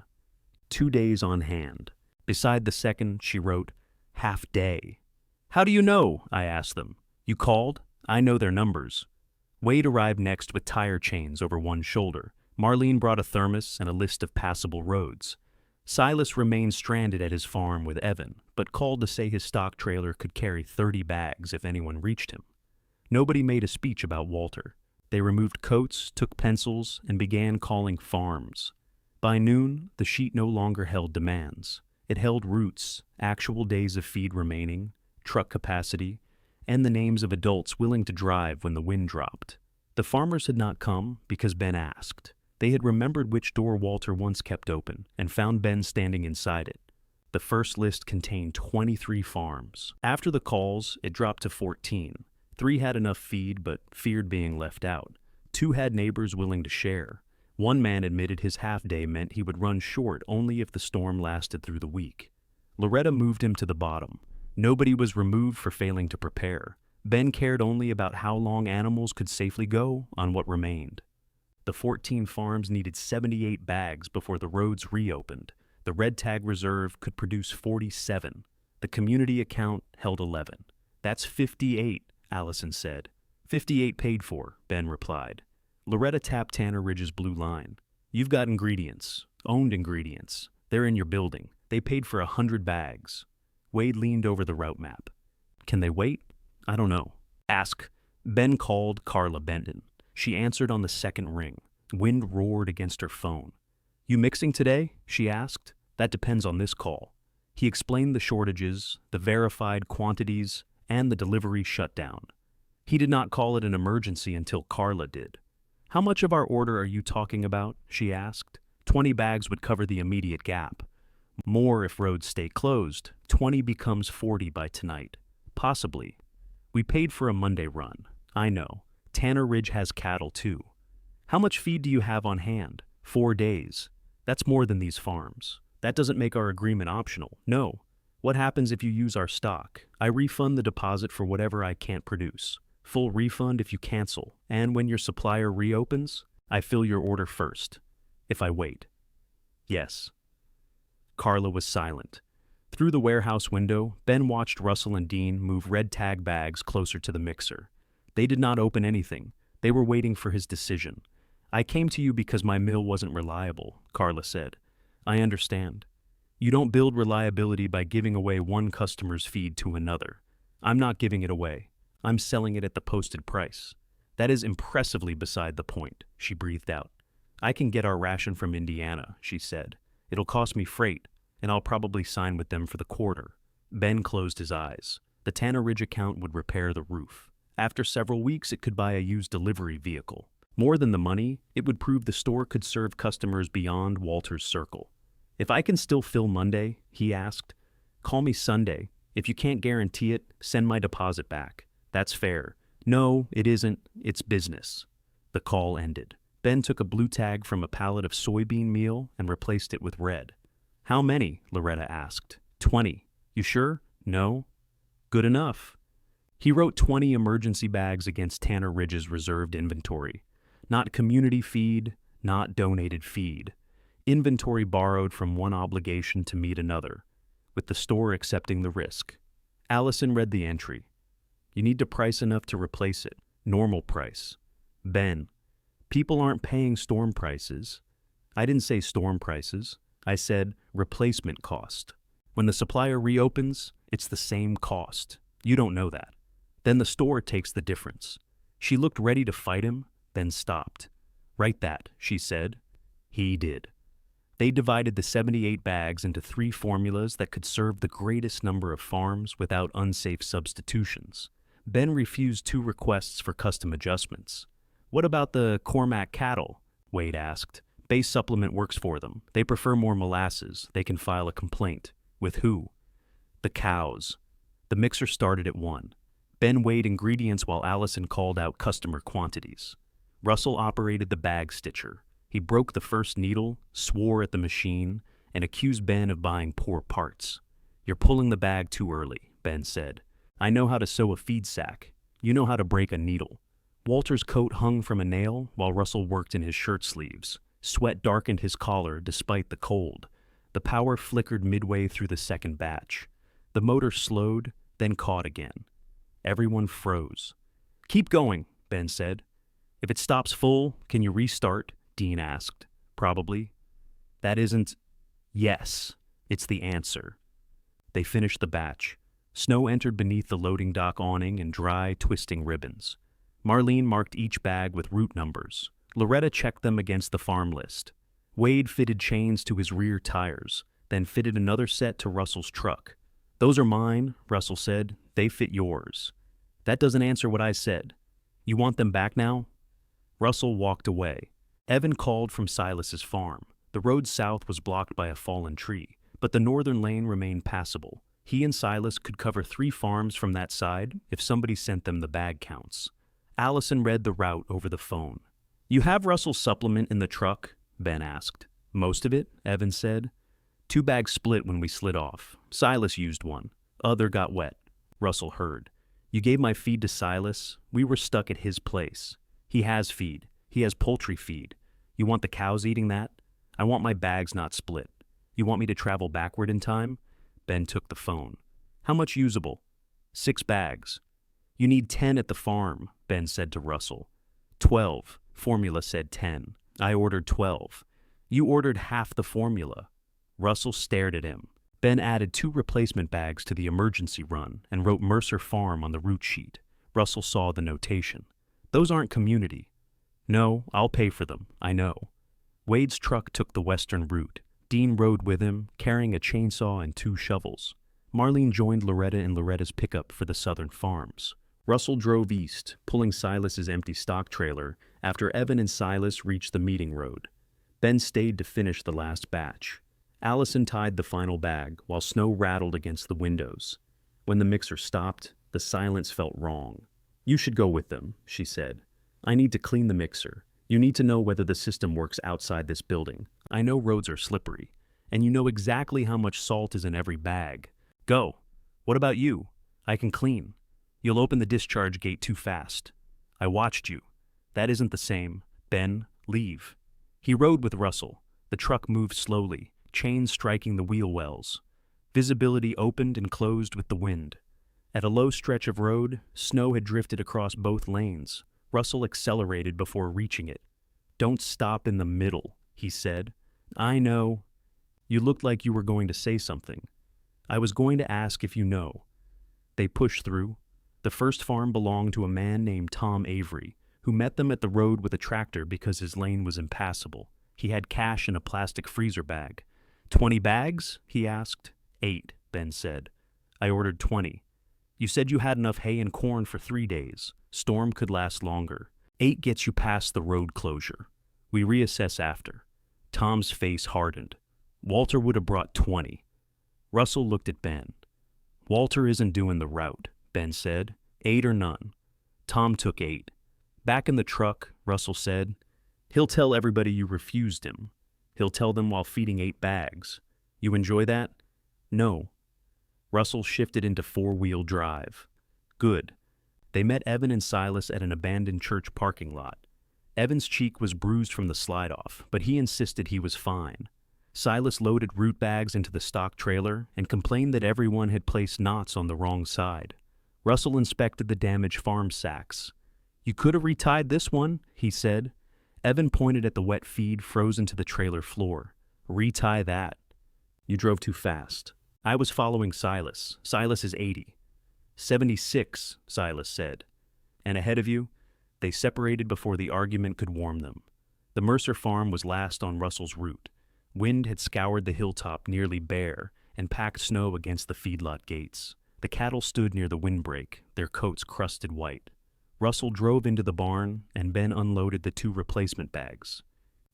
2 days on hand. Beside the second, she wrote, half day. How do you know? I asked them. You called? I know their numbers. Wade arrived next with tire chains over one shoulder. Marlene brought a thermos and a list of passable roads. Silas remained stranded at his farm with Evan, but called to say his stock trailer could carry 30 bags if anyone reached him. Nobody made a speech about Walter. They removed coats, took pencils, and began calling farms. By noon, the sheet no longer held demands. It held routes, actual days of feed remaining, truck capacity, and the names of adults willing to drive when the wind dropped. The farmers had not come because Ben asked. They had remembered which door Walter once kept open and found Ben standing inside it. The first list contained 23 farms. After the calls, it dropped to 14. 3 had enough feed but feared being left out. 2 had neighbors willing to share. One man admitted his half-day meant he would run short only if the storm lasted through the week. Loretta moved him to the bottom. Nobody was removed for failing to prepare. Ben cared only about how long animals could safely go on what remained. The 14 farms needed 78 bags before the roads reopened. The red tag reserve could produce 47. The community account held 11. That's 58, Allison said. 58 paid for, Ben replied. Loretta tapped Tanner Ridge's blue line. You've got ingredients, owned ingredients. They're in your building. They paid for 100 bags. Wade leaned over the route map. Can they wait? I don't know. Ask. Ben called Carla Benton. She answered on the second ring. Wind roared against her phone. You mixing today? She asked. That depends on this call. He explained the shortages, the verified quantities, and the delivery shutdown. He did not call it an emergency until Carla did. How much of our order are you talking about? She asked. 20 bags would cover the immediate gap. More if roads stay closed. 20 becomes 40 by tonight. Possibly. We paid for a Monday run. I know. Tanner Ridge has cattle too. How much feed do you have on hand? 4 days. That's more than these farms. That doesn't make our agreement optional. No. What happens if you use our stock? I refund the deposit for whatever I can't produce. Full refund if you cancel. And when your supplier reopens, I fill your order first. If I wait. Yes. Carla was silent. Through the warehouse window, Ben watched Russell and Dean move red tag bags closer to the mixer. They did not open anything. They were waiting for his decision. I came to you because my mill wasn't reliable, Carla said. I understand. You don't build reliability by giving away one customer's feed to another. I'm not giving it away. I'm selling it at the posted price. That is impressively beside the point, she breathed out. I can get our ration from Indiana, she said. It'll cost me freight, and I'll probably sign with them for the quarter. Ben closed his eyes. The Tanner Ridge account would repair the roof. After several weeks, it could buy a used delivery vehicle. More than the money, it would prove the store could serve customers beyond Walter's circle. If I can still fill Monday, he asked, call me Sunday. If you can't guarantee it, send my deposit back. That's fair. No, it isn't. It's business. The call ended. Ben took a blue tag from a pallet of soybean meal and replaced it with red. How many? Loretta asked. 20. You sure? No. Good enough. He wrote 20 emergency bags against Tanner Ridge's reserved inventory. Not community feed, not donated feed. Inventory borrowed from one obligation to meet another, with the store accepting the risk. Allison read the entry. You need to price enough to replace it. Normal price. Ben. People aren't paying storm prices. I didn't say storm prices. I said replacement cost. When the supplier reopens, it's the same cost. You don't know that. Then the store takes the difference. She looked ready to fight him, then stopped. Write that, she said. He did. They divided the 78 bags into 3 formulas that could serve the greatest number of farms without unsafe substitutions. Ben refused 2 requests for custom adjustments. What about the Cormac cattle? Wade asked. Base supplement works for them. They prefer more molasses. They can file a complaint. With who? The cows. The mixer started at 1. Ben weighed ingredients while Allison called out customer quantities. Russell operated the bag stitcher. He broke the first needle, swore at the machine, and accused Ben of buying poor parts. You're pulling the bag too early, Ben said. I know how to sew a feed sack. You know how to break a needle. Walter's coat hung from a nail while Russell worked in his shirt sleeves. Sweat darkened his collar despite the cold. The power flickered midway through the second batch. The motor slowed, then caught again. Everyone froze. Keep going, Ben said. If it stops full, can you restart? Dean asked. Probably. That isn't... Yes, it's the answer. They finished the batch. Snow entered beneath the loading dock awning in dry, twisting ribbons. Marlene marked each bag with route numbers. Loretta checked them against the farm list. Wade fitted chains to his rear tires, then fitted another set to Russell's truck. Those are mine, Russell said. They fit yours. That doesn't answer what I said. You want them back now? Russell walked away. Evan called from Silas's farm. The road south was blocked by a fallen tree, but the northern lane remained passable. He and Silas could cover 3 farms from that side if somebody sent them the bag counts. Allison read the route over the phone. You have Russell's supplement in the truck? Ben asked. Most of it, Evan said. 2 bags split when we slid off. Silas used one. Other got wet. Russell heard. You gave my feed to Silas. We were stuck at his place. He has feed. He has poultry feed. You want the cows eating that? I want my bags not split. You want me to travel backward in time? Ben took the phone. How much usable? 6 bags. You need 10 at the farm, Ben said to Russell. 12. Formula said 10. I ordered 12. You ordered half the formula. Russell stared at him. Ben added 2 replacement bags to the emergency run and wrote Mercer Farm on the route sheet. Russell saw the notation. Those aren't community. No, I'll pay for them, I know. Wade's truck took the western route. Dean rode with him, carrying a chainsaw and 2 shovels. Marlene joined Loretta in Loretta's pickup for the southern farms. Russell drove east, pulling Silas's empty stock trailer after Evan and Silas reached the meeting road. Ben stayed to finish the last batch. Allison tied the final bag while snow rattled against the windows. When the mixer stopped, the silence felt wrong. You should go with them, she said. I need to clean the mixer. You need to know whether the system works outside this building. I know roads are slippery, and you know exactly how much salt is in every bag. Go. What about you? I can clean. You'll open the discharge gate too fast. I watched you. That isn't the same. Ben, leave. He rode with Russell. The truck moved slowly, chains striking the wheel wells. Visibility opened and closed with the wind. At a low stretch of road, snow had drifted across both lanes. Russell accelerated before reaching it. Don't stop in the middle, he said. I know. You looked like you were going to say something. I was going to ask if you know. They pushed through. The first farm belonged to a man named Tom Avery, who met them at the road with a tractor because his lane was impassable. He had cash in a plastic freezer bag. 20 bags? He asked. 8, Ben said. I ordered 20. You said you had enough hay and corn for 3 days. Storm could last longer. 8 gets you past the road closure. We reassess after. Tom's face hardened. Walter would have brought 20. Russell looked at Ben. Walter isn't doing the route, Ben said. 8 or none. Tom took 8. Back in the truck, Russell said, he'll tell everybody you refused him. He'll tell them while feeding 8 bags. You enjoy that? No. Russell shifted into 4-wheel drive. Good. They met Evan and Silas at an abandoned church parking lot. Evan's cheek was bruised from the slide-off, but he insisted he was fine. Silas loaded root bags into the stock trailer and complained that everyone had placed knots on the wrong side. Russell inspected the damaged farm sacks. You could have retied this one, he said. Evan pointed at the wet feed frozen to the trailer floor. Retie that. You drove too fast. I was following Silas. Silas is 80. "76, Silas said. "And ahead of you?" They separated before the argument could warm them. The Mercer farm was last on Russell's route. Wind had scoured the hilltop nearly bare and packed snow against the feedlot gates. The cattle stood near the windbreak, their coats crusted white. Russell drove into the barn, and Ben unloaded the 2 replacement bags.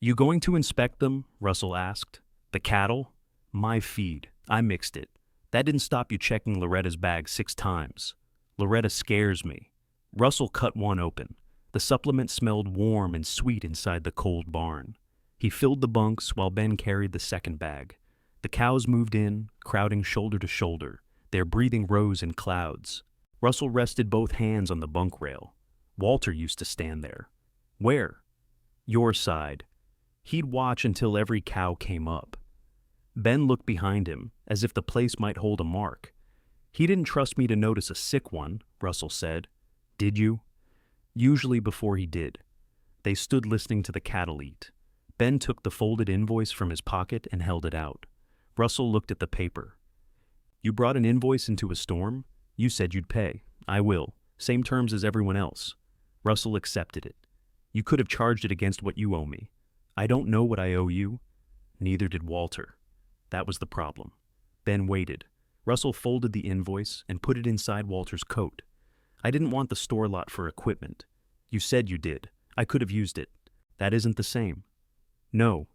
"You going to inspect them?" Russell asked. "The cattle?" "My feed. I mixed it. That didn't stop you checking Loretta's bag 6 times. Loretta scares me." Russell cut one open. The supplement smelled warm and sweet inside the cold barn. He filled the bunks while Ben carried the second bag. The cows moved in, crowding shoulder to shoulder. Their breathing rose in clouds. Russell rested both hands on the bunk rail. Walter used to stand there. "Where?" "Your side." He'd watch until every cow came up. Ben looked behind him, as if the place might hold a mark. "He didn't trust me to notice a sick one," Russell said. "Did you?" "Usually before he did." They stood listening to the cattle eat. Ben took the folded invoice from his pocket and held it out. Russell looked at the paper. "You brought an invoice into a storm? You said you'd pay." "I will. Same terms as everyone else." Russell accepted it. "You could have charged it against what you owe me." "I don't know what I owe you." Neither did Walter. That was the problem. Ben waited. Russell folded the invoice and put it inside Walter's coat. "I didn't want the store lot for equipment." "You said you did. I could have used it." "That isn't the same." "No."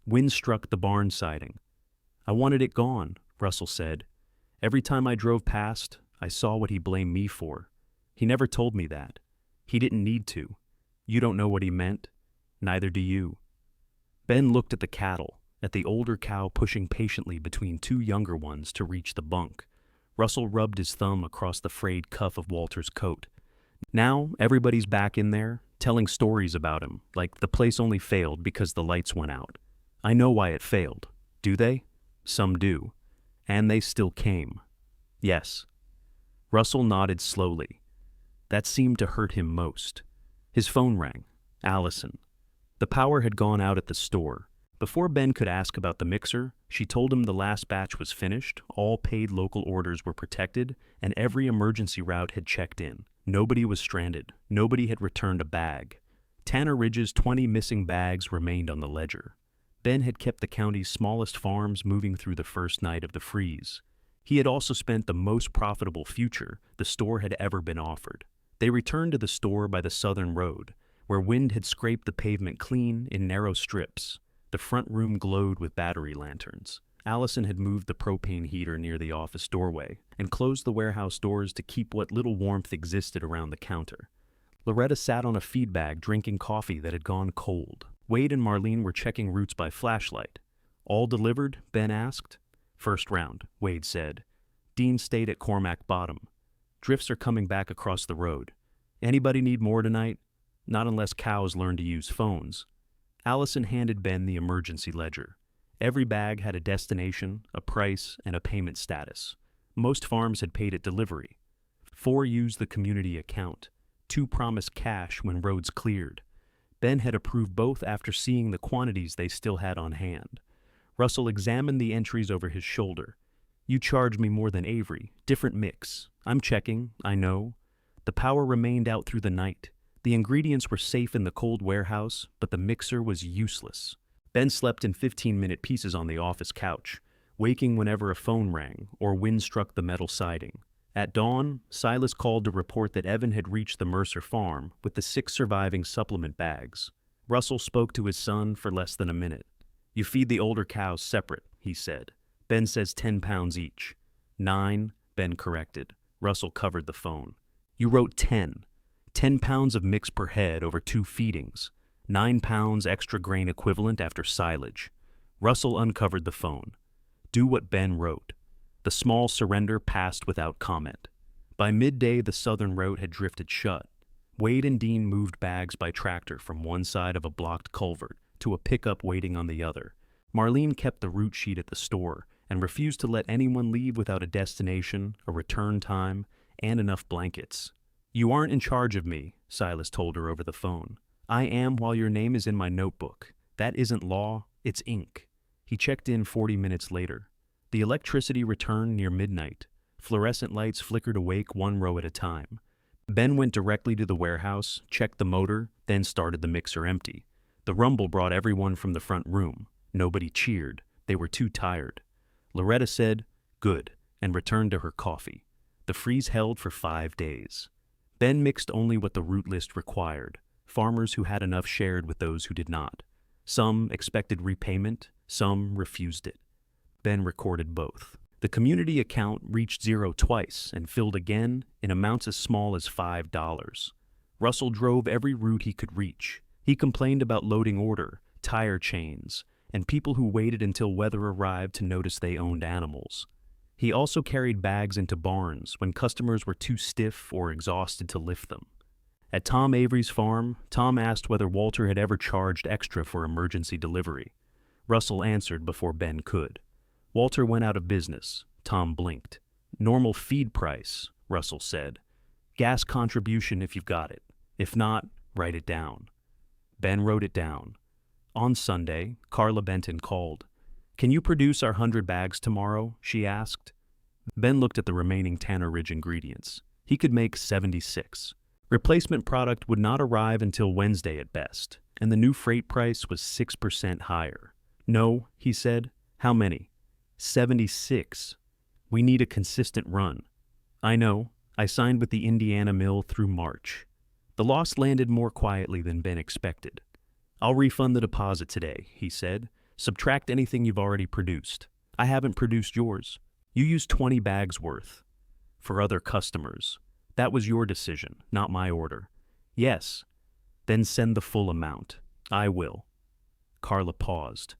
Wind struck the barn siding. "I wanted it gone," Russell said. "Every time I drove past, I saw what he blamed me for. He never told me that. He didn't need to. You don't know what he meant. Neither do you." Ben looked at the cattle, at the older cow pushing patiently between 2 younger ones to reach the bunk. Russell rubbed his thumb across the frayed cuff of Walter's coat. "Now everybody's back in there, telling stories about him, like the place only failed because the lights went out. I know why it failed. Do they? Some do. And they still came." "Yes." Russell nodded slowly. That seemed to hurt him most. His phone rang. Allison. The power had gone out at the store. Before Ben could ask about the mixer, she told him the last batch was finished, all paid local orders were protected, and every emergency route had checked in. Nobody was stranded. Nobody had returned a bag. Tanner Ridge's 20 missing bags remained on the ledger. Ben had kept the county's smallest farms moving through the first night of the freeze. He had also spent the most profitable future the store had ever been offered. They returned to the store by the southern road, where wind had scraped the pavement clean in narrow strips. The front room glowed with battery lanterns. Allison had moved the propane heater near the office doorway and closed the warehouse doors to keep what little warmth existed around the counter. Loretta sat on a feed bag drinking coffee that had gone cold. Wade and Marlene were checking routes by flashlight. "All delivered?" Ben asked. "First round," Wade said. "Dean stayed at Cormac Bottom. Drifts are coming back across the road. Anybody need more tonight? Not unless cows learn to use phones." Allison handed Ben the emergency ledger. Every bag had a destination, a price, and a payment status. Most farms had paid at delivery. 4 used the community account. 2 promised cash when roads cleared. Ben had approved both after seeing the quantities they still had on hand. Russell examined the entries over his shoulder. "You charged me more than Avery. Different mix. I'm checking, I know." The power remained out through the night. The ingredients were safe in the cold warehouse, but the mixer was useless. Ben slept in 15-minute pieces on the office couch, waking whenever a phone rang or wind struck the metal siding. At dawn, Silas called to report that Evan had reached the Mercer farm with the 6 surviving supplement bags. Russell spoke to his son for less than a minute. "You feed the older cows separate," he said. "Ben says 10 pounds each." 9, Ben corrected. Russell covered the phone. "You wrote 10. 10 pounds of mix per head over 2 feedings. 9 pounds extra grain equivalent after silage." Russell uncovered the phone. "Do what Ben wrote." The small surrender passed without comment. By midday, the southern road had drifted shut. Wade and Dean moved bags by tractor from one side of a blocked culvert to a pickup waiting on the other. Marlene kept the route sheet at the store and refused to let anyone leave without a destination, a return time, and enough blankets. "You aren't in charge of me," Silas told her over the phone. "I am while your name is in my notebook. That isn't law, it's ink." He checked in 40 minutes later. The electricity returned near midnight. Fluorescent lights flickered awake one row at a time. Ben went directly to the warehouse, checked the motor, then started the mixer empty. The rumble brought everyone from the front room. Nobody cheered. They were too tired. Loretta said, "Good," and returned to her coffee. The freeze held for 5 days. Ben mixed only what the route list required. Farmers who had enough shared with those who did not. Some expected repayment, some refused it. Ben recorded both. The community account reached zero twice and filled again in amounts as small as $5. Russell drove every route he could reach. He complained about loading order, tire chains, and people who waited until weather arrived to notice they owned animals. He also carried bags into barns when customers were too stiff or exhausted to lift them. At Tom Avery's farm, Tom asked whether Walter had ever charged extra for emergency delivery. Russell answered before Ben could. Walter went out of business. Tom blinked. "Normal feed price," Russell said. "Gas contribution if you've got it. If not, write it down." Ben wrote it down. On Sunday, Carla Benton called. "Can you produce our 100 bags tomorrow?" she asked. Ben looked at the remaining Tanner Ridge ingredients. He could make 76. Replacement product would not arrive until Wednesday at best, and the new freight price was 6% higher. "No," he said. "How many?" 76. "We need a consistent run." "I know. I signed with the Indiana mill through March." The loss landed more quietly than Ben expected. "I'll refund the deposit today," he said. "Subtract anything you've already produced. I haven't produced yours. You used 20 bags worth. For other customers. That was your decision, not my order." "Yes." "Then send the full amount." "I will." Carla paused.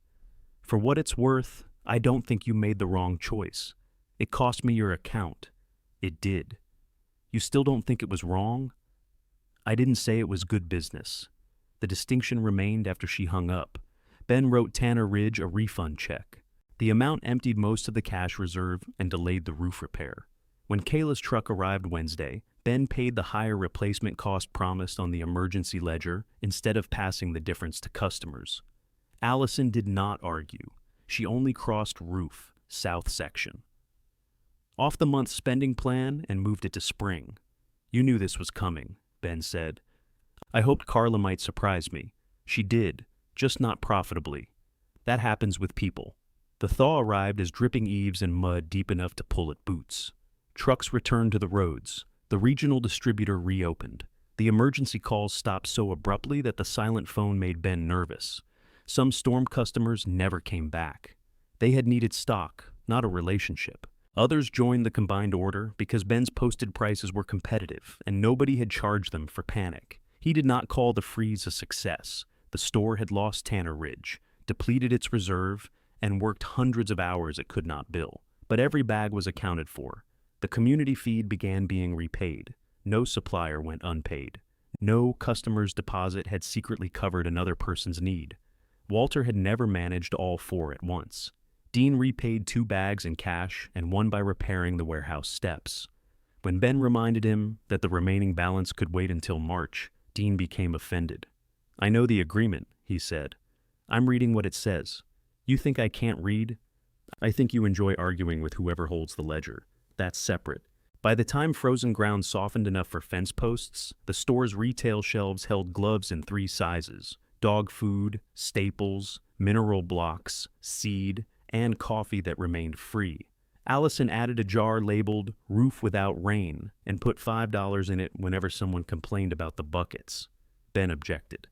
"For what it's worth, I don't think you made the wrong choice. It cost me your account." "It did." "You still don't think it was wrong?" "I didn't say it was good business." The distinction remained after she hung up. Ben wrote Tanner Ridge a refund check. The amount emptied most of the cash reserve and delayed the roof repair. When Kayla's truck arrived Wednesday, Ben paid the higher replacement cost promised on the emergency ledger instead of passing the difference to customers. Allison did not argue. She only crossed roof, south section. "Off the month's spending plan and moved it to spring." "You knew this was coming," Ben said. "I hoped Carla might surprise me." She did, just not profitably. That happens with people. The thaw arrived as dripping eaves and mud deep enough to pull at boots. Trucks returned to the roads. The regional distributor reopened. The emergency calls stopped so abruptly that the silent phone made Ben nervous. Some storm customers never came back. They had needed stock, not a relationship. Others joined the combined order because Ben's posted prices were competitive and nobody had charged them for panic. He did not call the freeze a success. The store had lost Tanner Ridge, depleted its reserve, and worked hundreds of hours it could not bill. But every bag was accounted for. The community feed began being repaid. No supplier went unpaid. No customer's deposit had secretly covered another person's need. Walter had never managed all four at once. Dean repaid 2 bags in cash and 1 by repairing the warehouse steps. When Ben reminded him that the remaining balance could wait until March, Dean became offended. "I know the agreement," he said. "I'm reading what it says. You think I can't read? I think you enjoy arguing with whoever holds the ledger. That's separate." By the time frozen ground softened enough for fence posts, the store's retail shelves held gloves in 3 sizes: dog food, staples, mineral blocks, seed, and coffee that remained free. Allison added a jar labeled "Roof Without Rain" and put $5 in it whenever someone complained about the buckets. Ben objected.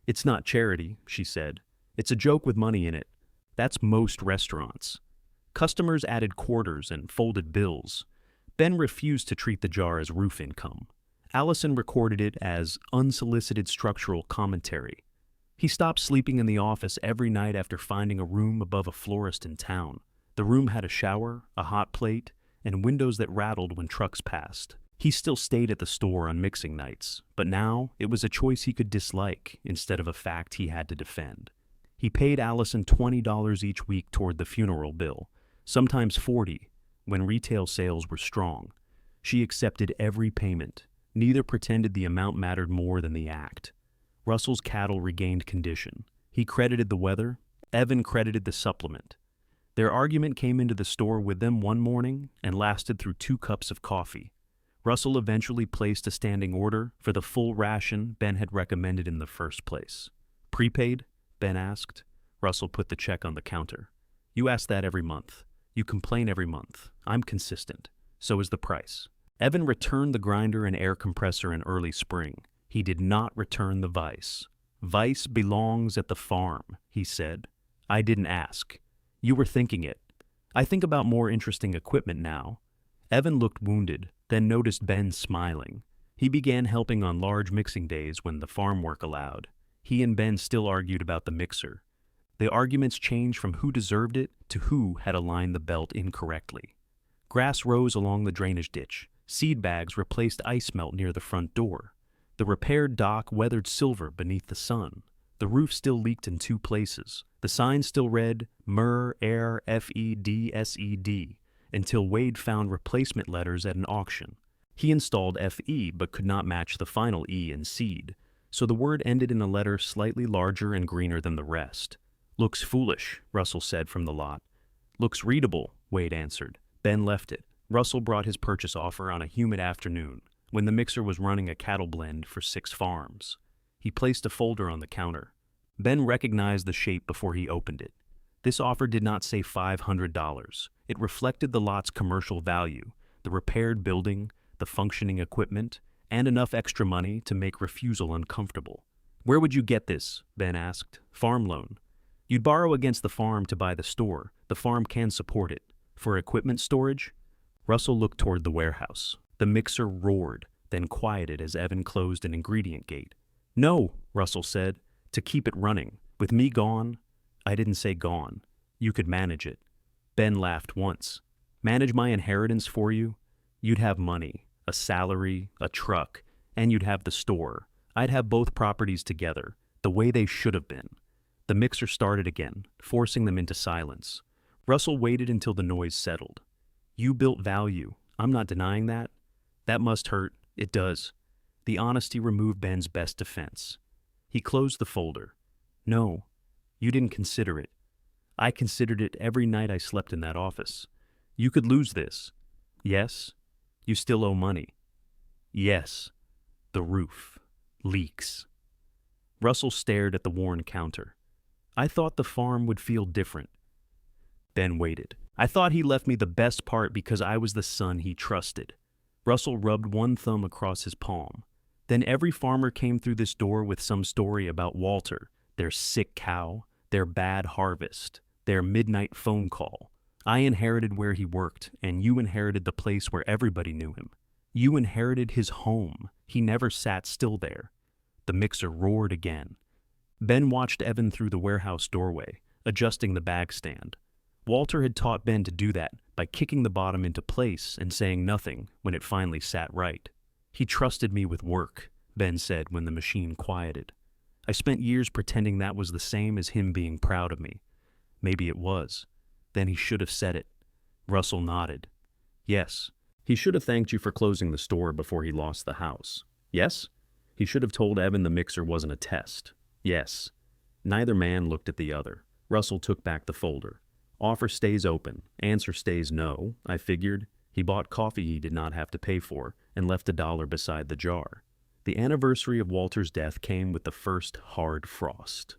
"It's not charity," she said. "It's a joke with money in it. That's most restaurants." Customers added quarters and folded bills. Ben refused to treat the jar as roof income. Allison recorded it as unsolicited structural commentary. He stopped sleeping in the office every night after finding a room above a florist in town. The room had a shower, a hot plate, and windows that rattled when trucks passed. He still stayed at the store on mixing nights, but now it was a choice he could dislike instead of a fact he had to defend. He paid Allison $20 each week toward the funeral bill, sometimes $40, when retail sales were strong. She accepted every payment. Neither pretended the amount mattered more than the act. Russell's cattle regained condition. He credited the weather. Evan credited the supplement. Their argument came into the store with them one morning and lasted through 2 cups of coffee. Russell eventually placed a standing order for the full ration Ben had recommended in the first place. "Prepaid?" Ben asked. Russell put the check on the counter. "You ask that every month. You complain every month. I'm consistent. So is the price." Evan returned the grinder and air compressor in early spring. He did not return the vise. "Vise belongs at the farm," he said. "I didn't ask. You were thinking it. I think about more interesting equipment now." Evan looked wounded, then noticed Ben smiling. He began helping on large mixing days when the farm work allowed. He and Ben still argued about the mixer. The arguments changed from who deserved it to who had aligned the belt incorrectly. Grass rose along the drainage ditch. Seed bags replaced ice melt near the front door. The repaired dock weathered silver beneath the sun. The roof still leaked in 2 places. The sign still read "Mur Air FEDSED" until Wade found replacement letters at an auction. He installed FE but could not match the final E in seed, so the word ended in a letter slightly larger and greener than the rest. "Looks foolish," Russell said from the lot. "Looks readable," Wade answered. Ben left it. Russell brought his purchase offer on a humid afternoon when the mixer was running a cattle blend for 6 farms. He placed a folder on the counter. Ben recognized the shape before he opened it. This offer did not say $500. It reflected the lot's commercial value, the repaired building, the functioning equipment, and enough extra money to make refusal uncomfortable. "Where would you get this?" Ben asked. "Farm loan. You'd borrow against the farm to buy the store. The farm can support it. For equipment storage?" Russell looked toward the warehouse. The mixer roared, then quieted as Evan closed an ingredient gate. "No," Russell said, "to keep it running. With me gone." "I didn't say gone. You could manage it." Ben laughed once. "Manage my inheritance for you? You'd have money, a salary, a truck, and you'd have the store. I'd have both properties together, the way they should have been." The mixer started again, forcing them into silence. Russell waited until the noise settled. "You built value. I'm not denying that. That must hurt. It does." The honesty removed Ben's best defense. He closed the folder. "No, you didn't consider it. I considered it every night I slept in that office. You could lose this." "Yes. You still owe money." "Yes. The roof. Leaks." Russell stared at the worn counter. "I thought the farm would feel different." Ben waited. "I thought he left me the best part because I was the son he trusted." Russell rubbed one thumb across his palm. "Then every farmer came through this door with some story about Walter, their sick cow, their bad harvest, their midnight phone call. I inherited where he worked, and you inherited the place where everybody knew him. You inherited his home. He never sat still there." The mixer roared again. Ben watched Evan through the warehouse doorway, adjusting the bag stand. Walter had taught Ben to do that by kicking the bottom into place and saying nothing when it finally sat right. "He trusted me with work," Ben said when the machine quieted. "I spent years pretending that was the same as him being proud of me. Maybe it was. Then he should have said it." Russell nodded. "Yes. He should have thanked you for closing the store before he lost the house." "Yes?" "He should have told Evan the mixer wasn't a test." "Yes." Neither man looked at the other. Russell took back the folder. "Offer stays open. Answer stays no," I figured. He bought coffee he did not have to pay for and left $1 beside the jar. The anniversary of Walter's death came with the first hard frost.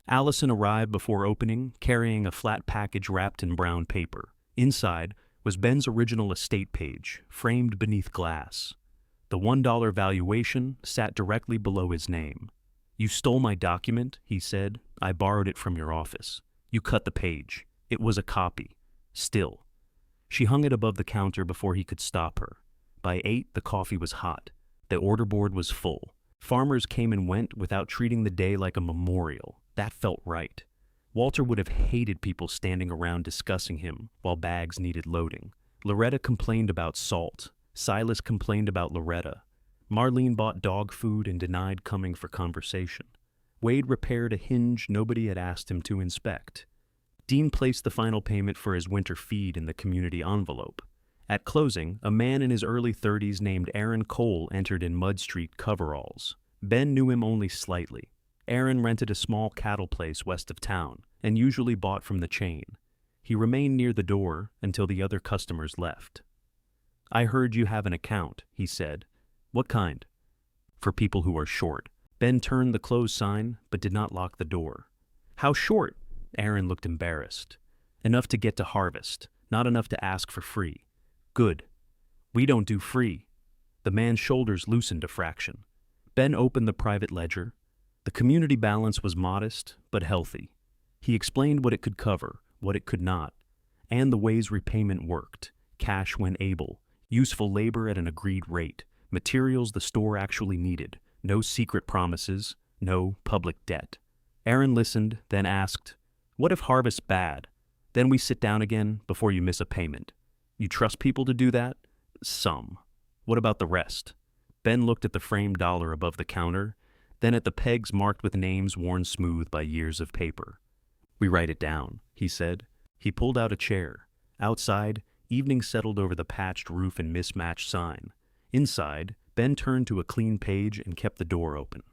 Allison arrived before opening, carrying a flat package wrapped in brown paper. Inside was Ben's original estate page, framed beneath glass. The $1 valuation sat directly below his name. "You stole my document," he said. "I borrowed it from your office. You cut the page. It was a copy. Still." She hung it above the counter before he could stop her. By 8, the coffee was hot. The order board was full. Farmers came and went without treating the day like a memorial. That felt right. Walter would have hated people standing around discussing him while bags needed loading. Loretta complained about salt. Silas complained about Loretta. Marlene bought dog food and denied coming for conversation. Wade repaired a hinge nobody had asked him to inspect. Dean placed the final payment for his winter feed in the community envelope. At closing, a man in his early 30s named Aaron Cole entered in Mud Street coveralls. Ben knew him only slightly. Aaron rented a small cattle place west of town and usually bought from the chain. He remained near the door until the other customers left. "I heard you have an account," he said. "What kind?" "For people who are short." Ben turned the close sign, but did not lock the door. "How short?" Aaron looked embarrassed. "Enough to get to harvest, not enough to ask for free." "Good. We don't do free." The man's shoulders loosened a fraction. Ben opened the private ledger. The community balance was modest, but healthy. He explained what it could cover, what it could not, and the ways repayment worked: cash when able, useful labor at an agreed rate, materials the store actually needed, no secret promises, no public debt. Aaron listened, then asked, "What if harvest's bad? Then we sit down again before you miss a payment. You trust people to do that?" "Some." "What about the rest?" Ben looked at the framed dollar above the counter, then at the pegs marked with names worn smooth by years of paper. "We write it down," he said. He pulled out a chair. Outside, evening settled over the patched roof and mismatched sign. Inside, Ben turned to a clean page and kept the door open.